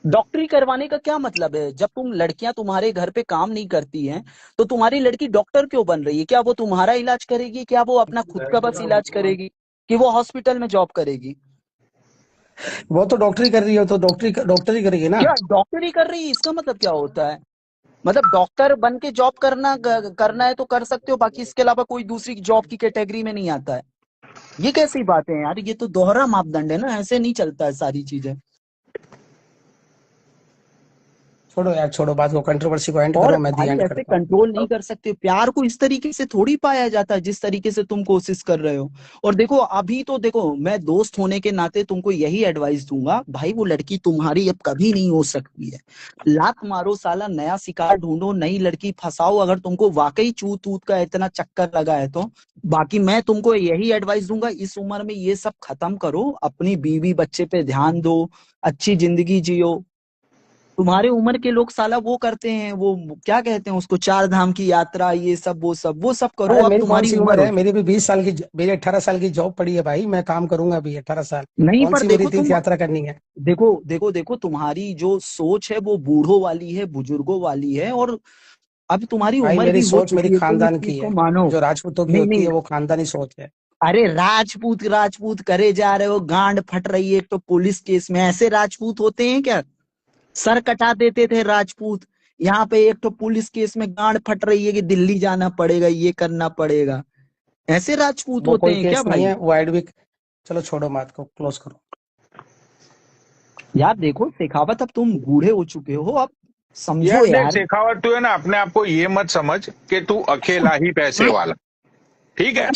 डॉक्टरी करवाने का क्या मतलब है? जब लड़कियां तुम्हारे घर पे काम नहीं करती हैं तो तुम्हारी लड़की डॉक्टर क्यों बन रही है? क्या वो तुम्हारा इलाज करेगी? क्या वो अपना खुद का बस इलाज करेगी कि वो हॉस्पिटल में जॉब करेगी? वो तो डॉक्टरी कर रही है, तो डॉक्टरी करेगी ना। क्या डॉक्टरी कर रही है, इसका मतलब क्या होता है? मतलब डॉक्टर बन के जॉब करना है तो कर सकते हो, बाकी इसके अलावा कोई दूसरी जॉब की कैटेगरी में नहीं आता है। ये कैसी बातें हैं यार, ये तो दोहरा मापदंड है ना, ऐसे नहीं चलता है सारी चीजें। छोड़ो यार, छोड़ो बात को, कंट्रोवर्सी को एंड और करो, मैं दी भाई एंड ऐसे करता हूँ। कंट्रोल नहीं कर सकते, प्यार को इस तरीके से थोड़ी पाया जाता है जिस तरीके से तुम कोशिश कर रहे हो। और देखो अभी तो देखो, मैं दोस्त होने के नाते तुमको यही एडवाइस दूंगा, भाई वो लड़की तुम्हारी अब कभी नहीं हो सकती है। लात मारो साला, नया शिकार ढूंढो, नई लड़की फंसाओ, अगर तुमको वाकई चूत ऊत का इतना चक्कर लगा है तो। बाकी मैं तुमको यही एडवाइस दूंगा, इस उम्र में ये सब खत्म करो, अपनी बीवी बच्चे पे ध्यान दो, अच्छी जिंदगी जियो। तुम्हारे उम्र के लोग साला वो करते हैं, वो क्या कहते हैं उसको, 4 धाम की यात्रा, ये सब वो सब करो। अरे अब मेरी कौन तुम्हारी सी उम्र उम्र हो है, मेरी भी 20 साल की, मेरी 18 साल की जॉब पड़ी है भाई, मैं काम करूंगा अभी 18 साल, नहीं, कौन पर सी मेरी देखो तीर्थ यात्रा करनी है। देखो तुम्हारी जो सोच है वो बूढ़ों वाली है, बुजुर्गों वाली है, और अब तुम्हारी भाई उम्र मेरी भी हो सोच मेरी चुकी है तो इस खानदान चीज की को है, मानो। जो राजपूतों की नहीं होती नहीं, है वो खानदानी सोच है। अरे राजपूत करे जा रहे हो, गांड फट रही है। एक तो पुलिस केस में ऐसे राजपूत होते हैं क्या? सर कटा देते थे राजपूत, यहाँ पे एक तो पुलिस केस में गांड फट रही है कि दिल्ली जाना पड़ेगा, ये करना पड़ेगा। ऐसे राजपूत वो होते कोई हैं क्या केस नहीं भाई? है, वो एडविक, चलो छोड़ो बात को, क्लोज करो। यार देखो शेखावत, अब तुम बूढ़े हो चुके हो, अब समझो यार देख यार। शेखावत, तू है ना अपने आप को ये मत समझ कि तू अकेला ही पैसे वाला, ठीक है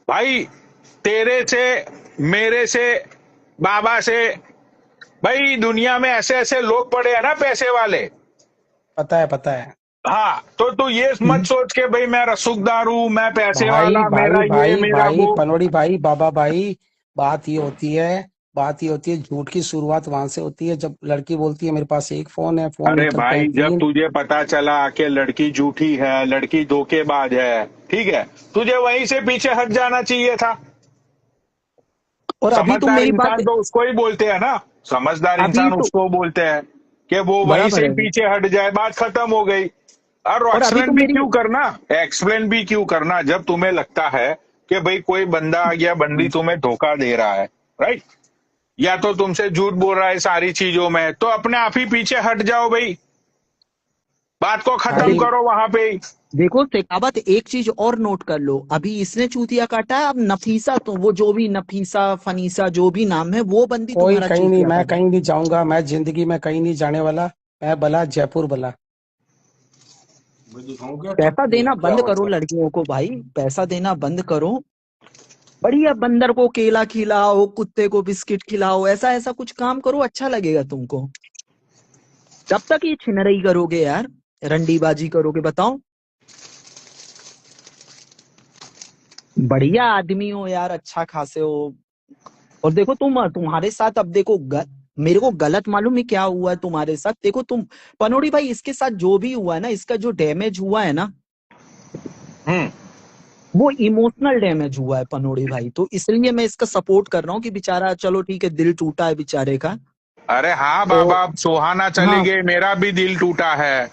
भाई? तेरे से, मेरे से, बाबा से, भाई दुनिया में ऐसे ऐसे लोग पड़े हैं ना पैसे वाले। पता है। हाँ, तो तू ये मत सोच के भाई मैं रसूखदार हूँ, मैं पैसे भाई वाला, भाई मेरा ये भाई मेरा भाई वो। पनोड़ी भाई, बाबा भाई, बात ये होती है बात ये होती है, झूठ की शुरुआत वहां से होती है जब लड़की बोलती है मेरे पास एक फोन है, फोन अरे निकलते हैं भाई, जब 3। तुझे पता चला कि लड़की झूठी है, लड़की धोखेबाज है, ठीक है, तुझे वहीं से पीछे हट जाना चाहिए था। और अभी तुम समझदार मेरी बात, इंसान तो उसको ही बोलते हैं ना, समझदार अभी इंसान तो उसको बोलते हैं कि वो वहीं से बराबर ही है। पीछे हट जाए, बात खत्म हो गई। और और अभी तो एक्सप्लेन भी मेरी, क्यों करना, एक्सप्लेन भी क्यों करना जब तुम्हें लगता है कि भाई कोई बंदा या बंदी तुम्हें धोखा दे रहा है, राइट, या तो तुमसे झूठ बोल रहा है सारी चीजों में, तो अपने आप ही पीछे हट जाओ भाई, बात को खत्म भाई करो वहां पे ही। देखो शेखावत, एक चीज और नोट कर लो, अभी इसने चूतिया काटा है, अब नफीसा, तो वो जो भी नफीसा फनीसा जो भी नाम है, वो बंदी कोई तुम्हारा कहीं नहीं, चूतिया मैं काटे। कहीं नहीं जाऊंगा, मैं जिंदगी में कहीं नहीं जाने वाला। मैं भला जयपुर भला। पैसा देना बंद करो लड़कियों को भाई, पैसा देना बंद करो। बढ़िया बंदर को केला खिलाओ, कुत्ते को बिस्किट खिलाओ, ऐसा ऐसा कुछ काम करो, अच्छा लगेगा तुमको। कब तक ये छिनरई करोगे यार, रंडीबाजी करोगे बताओ। बढ़िया आदमी हो यार, अच्छा खासे हो। और देखो तुम्हारे साथ अब देखो मेरे को गलत मालूम है क्या हुआ है तुम्हारे साथ। देखो तुम, पनोड़ी भाई, इसके साथ जो भी हुआ है ना, इसका जो डैमेज हुआ है ना, हम्म। वो इमोशनल डैमेज हुआ है पनोड़ी भाई। तो इसलिए मैं इसका सपोर्ट कर रहा हूँ कि बेचारा, चलो ठीक है, दिल टूटा है बेचारे का। अरे हाँ तो बाबा, सुहाना चली हाँ, गई, मेरा भी दिल टूटा है,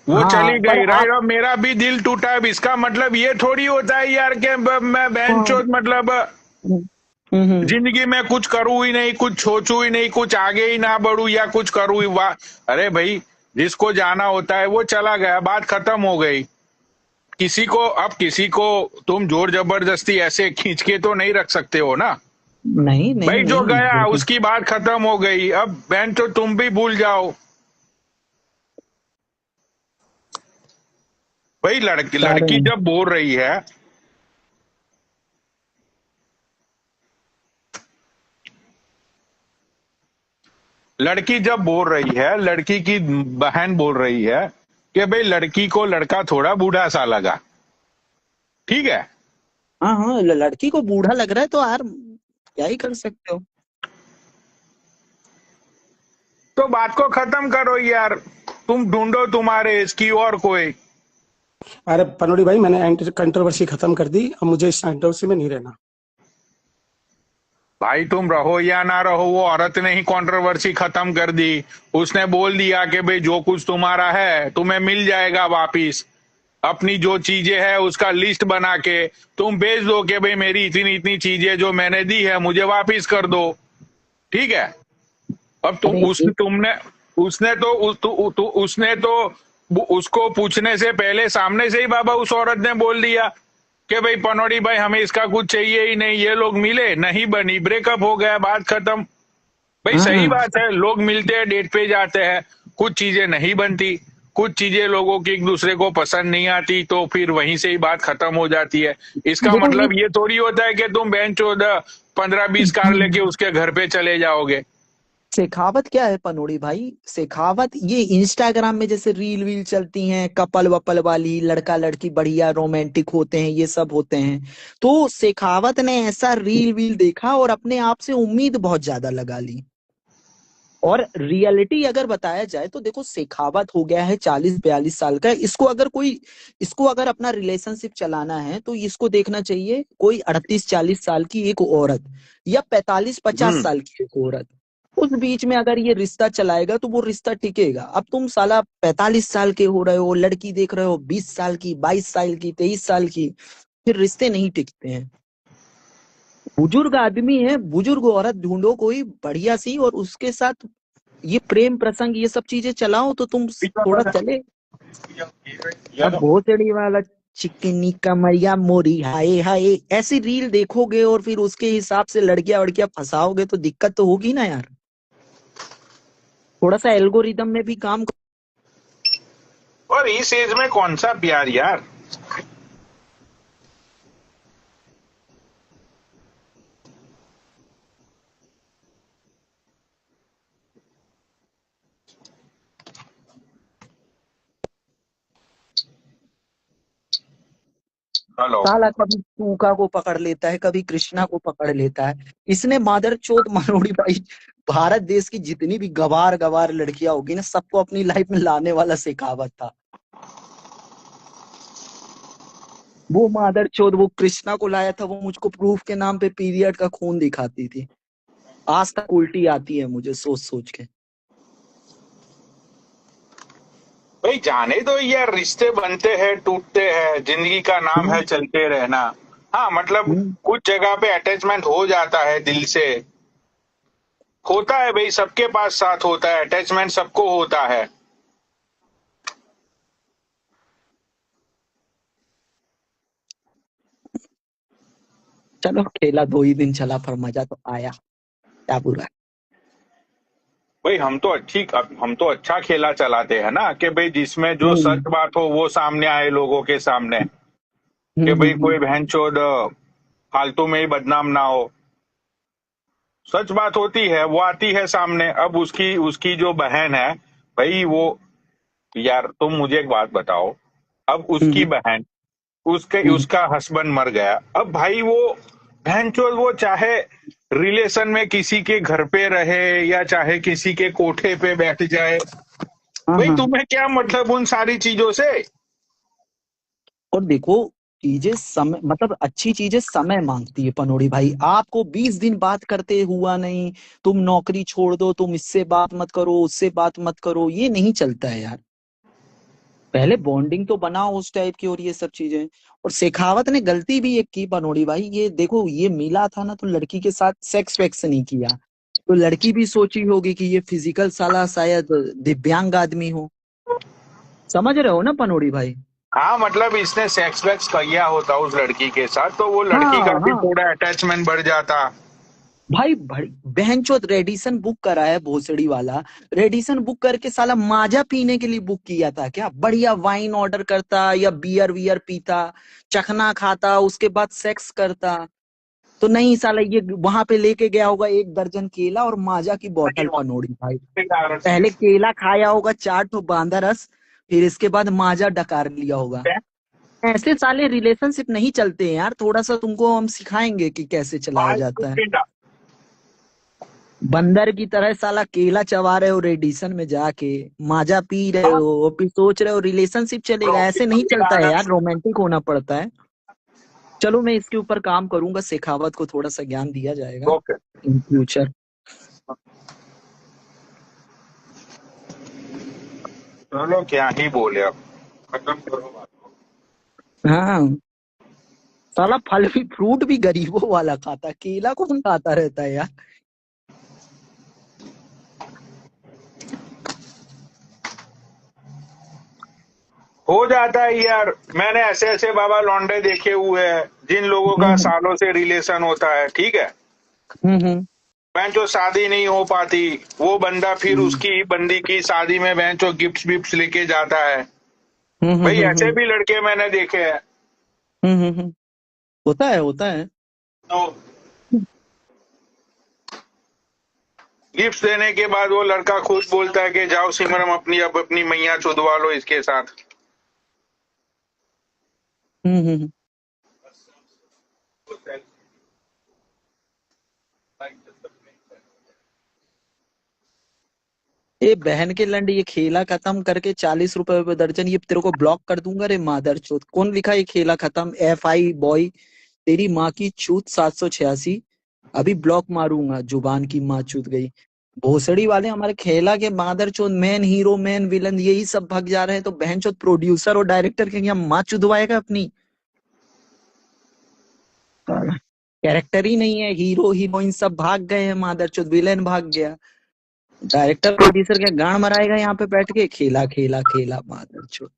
वो हाँ, चली पर गई, आप, राइट, अब मेरा भी दिल टूटा है। अब इसका मतलब ये थोड़ी होता है यार कि मैं बहन हाँ, चोद मतलब हम्म, हम्म, जिंदगी में कुछ करूँ ही नहीं, कुछ सोचूं ही नहीं, कुछ आगे ही ना बढ़ू या कुछ करूँ ही वाह। अरे भाई, जिसको जाना होता है वो चला गया, बात खत्म हो गई। किसी को, अब किसी को तुम जोर जबरदस्ती ऐसे खींच के तो नहीं रख सकते हो ना। नहीं नहीं भाई जो नहीं गया बिल्कुल। उसकी बात खत्म हो गई, अब बहन तो तुम भी भूल जाओ। भाई लड़की सारे लड़की जब बोल रही है, लड़की जब बोल रही है, लड़की की बहन बोल रही है कि भाई लड़की को लड़का थोड़ा बूढ़ा सा लगा, ठीक है, हाँ हाँ, लड़की को बूढ़ा लग रहा है तो यार क्या ही कर सकते हो। तो बात को खत्म करो यार, तुम ढूंढो तुम्हारे इसकी और कोई। अरे पनोड़ी भाई, मैंने कंट्रोवर्सी खत्म कर दी, अब मुझे इस कंट्रोवर्सी में नहीं रहना। भाई तुम रहो या ना रहो, वो औरत ने ही कंट्रोवर्सी खत्म कर दी। उसने बोल दिया कि भाई जो कुछ तुम्हारा है तुम्हें मिल जाएगा वापिस। अपनी जो चीजें है उसका लिस्ट बना के तुम भेज दो कि भाई मेरी इतनी इतनी चीजें जो मैंने दी है मुझे वापिस कर दो, ठीक है। अब तो अरे तुमने, उसने तो उसने तो उसको पूछने से पहले सामने से ही बाबा उस औरत ने बोल दिया कि भाई पनौड़ी भाई हमें इसका कुछ चाहिए ही नहीं, ये लोग मिले नहीं, बनी, ब्रेकअप हो गया, बात खत्म। भाई हाँ सही हाँ, बात है, लोग मिलते हैं, डेट पे जाते हैं, कुछ चीजें नहीं बनती, कुछ चीजें लोगों की एक दूसरे को पसंद नहीं आती, तो फिर वहीं से ही बात खत्म हो जाती है। इसका देखो ये मतलब ये थोड़ी होता है कि तुम बहन 14 15 20 कार लेके उसके घर पे चले जाओगे। शेखावत क्या है पनोड़ी भाई, शेखावत ये इंस्टाग्राम में जैसे रील वील चलती हैं, कपल वपल वाली, लड़का लड़की बढ़िया रोमांटिक होते हैं, ये सब होते हैं। तो शेखावत ने ऐसा रील वील देखा और अपने आप से उम्मीद बहुत ज्यादा लगा ली। और रियलिटी अगर बताया जाए तो देखो, शेखावत हो गया है 40 42 साल का। इसको अगर अपना रिलेशनशिप चलाना है तो इसको देखना चाहिए कोई 38 40 साल की एक औरत, या 45 50 हम्म। साल की एक औरत। उस बीच में अगर ये रिश्ता चलाएगा तो वो रिश्ता टिकेगा। अब तुम साला 45 साल के हो रहे हो, लड़की देख रहे हो 20 साल की, 22 साल की, 23 साल की, फिर रिश्ते नहीं टिकते हैं। बुजुर्ग आदमी है, बुजुर्ग औरत ढूंढो कोई बढ़िया सी, और उसके साथ ये प्रेम प्रसंग ये सब चीजें चलाओ तो तुम थोड़ा चले। अब भोसड़ी वाला चिकनी कमरिया मोरी हाय हाय, ऐसी रील देखोगे और फिर उसके हिसाब से लड़कियां वड़कियां फंसाओगे तो दिक्कत तो होगी ना यार। थोड़ा सा एल्गोरिदम में भी काम और इस एज में कौन सा प्यार यार। हेलो। साला कभी सूका को पकड़ लेता है, कभी कृष्णा को पकड़ लेता है। इसने मादरचोद मनोड़ी भाई भारत देश की जितनी भी गवार गवार लड़कियां होगी ना, सबको अपनी लाइफ में लाने वाला शेखावत था। वो मादरचोद वो कृष्णा को लाया था, वो मुझको प्रूफ के नाम पे पीरियड का खून दिखाती थी। आज तक उल्टी आती है मुझे सोच सोच के। भाई जाने दो यार, रिश्ते बनते हैं टूटते हैं, जिंदगी का नाम है हम्म, चलते रहना। हाँ मतलब हम्म। कुछ जगह पे अटैचमेंट हो जाता है दिल से, होता है भाई, सबके पास साथ होता है, अटैचमेंट सबको होता है। चलो खेला 2 ही दिन चला, पर मजा तो आया, क्या बुरा है। भाई हम तो अच्छा खेला चलाते हैं ना, कि भाई जिसमें जो हम्म, सच बात हो वो सामने आए लोगों के सामने, कि भाई हम्म। कोई बहनचोद फालतू में ही बदनाम ना हो। सच बात होती है वो आती है सामने। अब उसकी उसकी जो बहन है भाई, वो, यार तुम मुझे एक बात बताओ, अब उसकी हम्म, बहन, उसके हम्म। उसका हस्बैंड मर गया, अब भाई वो बहनचोद वो चाहे रिलेशन में किसी के घर पे रहे या चाहे किसी के कोठे पे बैठ जाए, हाँ, भाई हाँ। तुम्हें क्या मतलब उन सारी चीजों से। और देखो, चीजें समय मतलब अच्छी चीजें समय मांगती है पनोड़ी भाई। आपको 20 दिन बात करते हुआ नहीं, तुम नौकरी छोड़ दो, तुम इससे बात मत करो, उससे बात मत करो, ये नहीं चलता है यार। पहले बॉन्डिंग तो बनाओ उस टाइप की, और ये सब चीजें। और शेखावत ने गलती भी एक की पनोड़ी भाई, ये देखो ये मिला था ना तो लड़की के साथ सेक्स वेक्स नहीं किया, तो लड़की भी सोची होगी कि ये फिजिकल साला शायद दिव्यांग आदमी हो। समझ रहे हो ना पनोड़ी भाई? हाँ मतलब इसने सेक्स वैक्स किया होता उस लड़की के साथ, तो वो लड़की का हाँ, भी हाँ। थोड़ा अटैचमेंट बढ़ जाता। भाई बहनचोद रेडिसन बुक करा है भोसड़ी वाला। रेडिसन बुक करके साला माजा पीने के लिए बुक किया था क्या? बढ़िया वाइन ऑर्डर करता या बियर वियर पीता, चखना खाता, उसके बाद सेक्स करता। तो नहीं साला, ये वहां पे लेके गया होगा 1 दर्जन केला और माजा की बोतल पनोड़ी भाई। पहले केला खाया होगा 4 ठो बांदा रस, फिर इसके बाद माजा डकार लिया होगा। ऐसे साले रिलेशनशिप नहीं चलते हैं यार, थोड़ा सा तुमको हम सिखाएंगे कि कैसे चलाया जाता है। बंदर की तरह साला केला चबा रहे हो रेडिसन में जाके, माजा पी रहे हो, और फिर सोच रहे हो रिलेशनशिप चलेगा। ऐसे नहीं चलता है यार, रोमांटिक होना पड़ता है। चलो मैं इसके ऊपर काम करूंगा, शेखावत को थोड़ा सा ज्ञान दिया जाएगा ओके, इन फ्यूचर। चलो क्या ही बोले, अब खत्म करो बात। हाँ, साला फल भी फ्रूट भी गरीबों वाला खाता है, केला कौन खाता रहता है यार। हो जाता है यार, मैंने ऐसे ऐसे बाबा लौंडे देखे हुए हैं जिन लोगों का हम्म, सालों से रिलेशन होता है, ठीक है, हम्म, बहन जो शादी नहीं हो पाती, वो बंदा फिर हम्म, उसकी बंदी की शादी में बहन जो गिफ्ट विफ्ट लेके जाता है। हम्म, हम्म, भाई हम्म, ऐसे भी लड़के मैंने देखे हैं। होता है, होता है। तो गिफ्ट देने के बाद वो लड़का खुद बोलता है कि जाओ सिमरन अपनी अब अपनी मैया चुदवा लो इसके साथ। हम्म, हम्म। ये बहन के लंड, ये खेला खत्म करके 40 रुपए दर्जन, ये तेरे को ब्लॉक कर दूंगा रे मादरचोद। कौन लिखा ये खेला खत्म? FI बॉय, तेरी माँ की चूत 786। अभी ब्लॉक मारूंगा, जुबान की माँ चूत गई। भोसड़ी वाले हमारे खेला के मादरचोद, मेन हीरो मेन विलन यही सब भाग जा रहे हैं, तो बहनचोद प्रोड्यूसर और डायरेक्टर के यहाँ माँ चुदवाएगा अपनी? कैरेक्टर ही नहीं है, हीरो हीरोइन सब भाग गए हैं, मादरचोद विलेन भाग गया। डायरेक्टर प्रोड्यूसर क्या गांड मराएगा यहाँ पे बैठ के? खेला खेला खेला मादरचोद।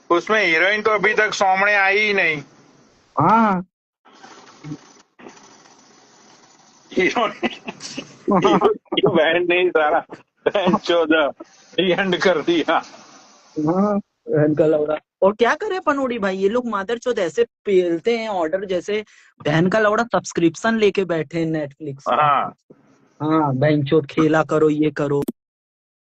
उसमें हीरोइन तो अभी तक सामने आई ही नहीं। हाँ। हीरो हीरो की बहन नहीं, सारा बहन चौदह एंड कर दिया। हाँ, बहन का लौड़ा। और क्या करे पनोड़ी भाई, ये लोग मादरचोद ऐसे पेलते हैं ऑर्डर जैसे बहन का लौड़ा सब्सक्रिप्शन लेके बैठे हैं नेटफ्लिक्स का। हाँ हाँ, बहनचोद खेला करो, ये करो।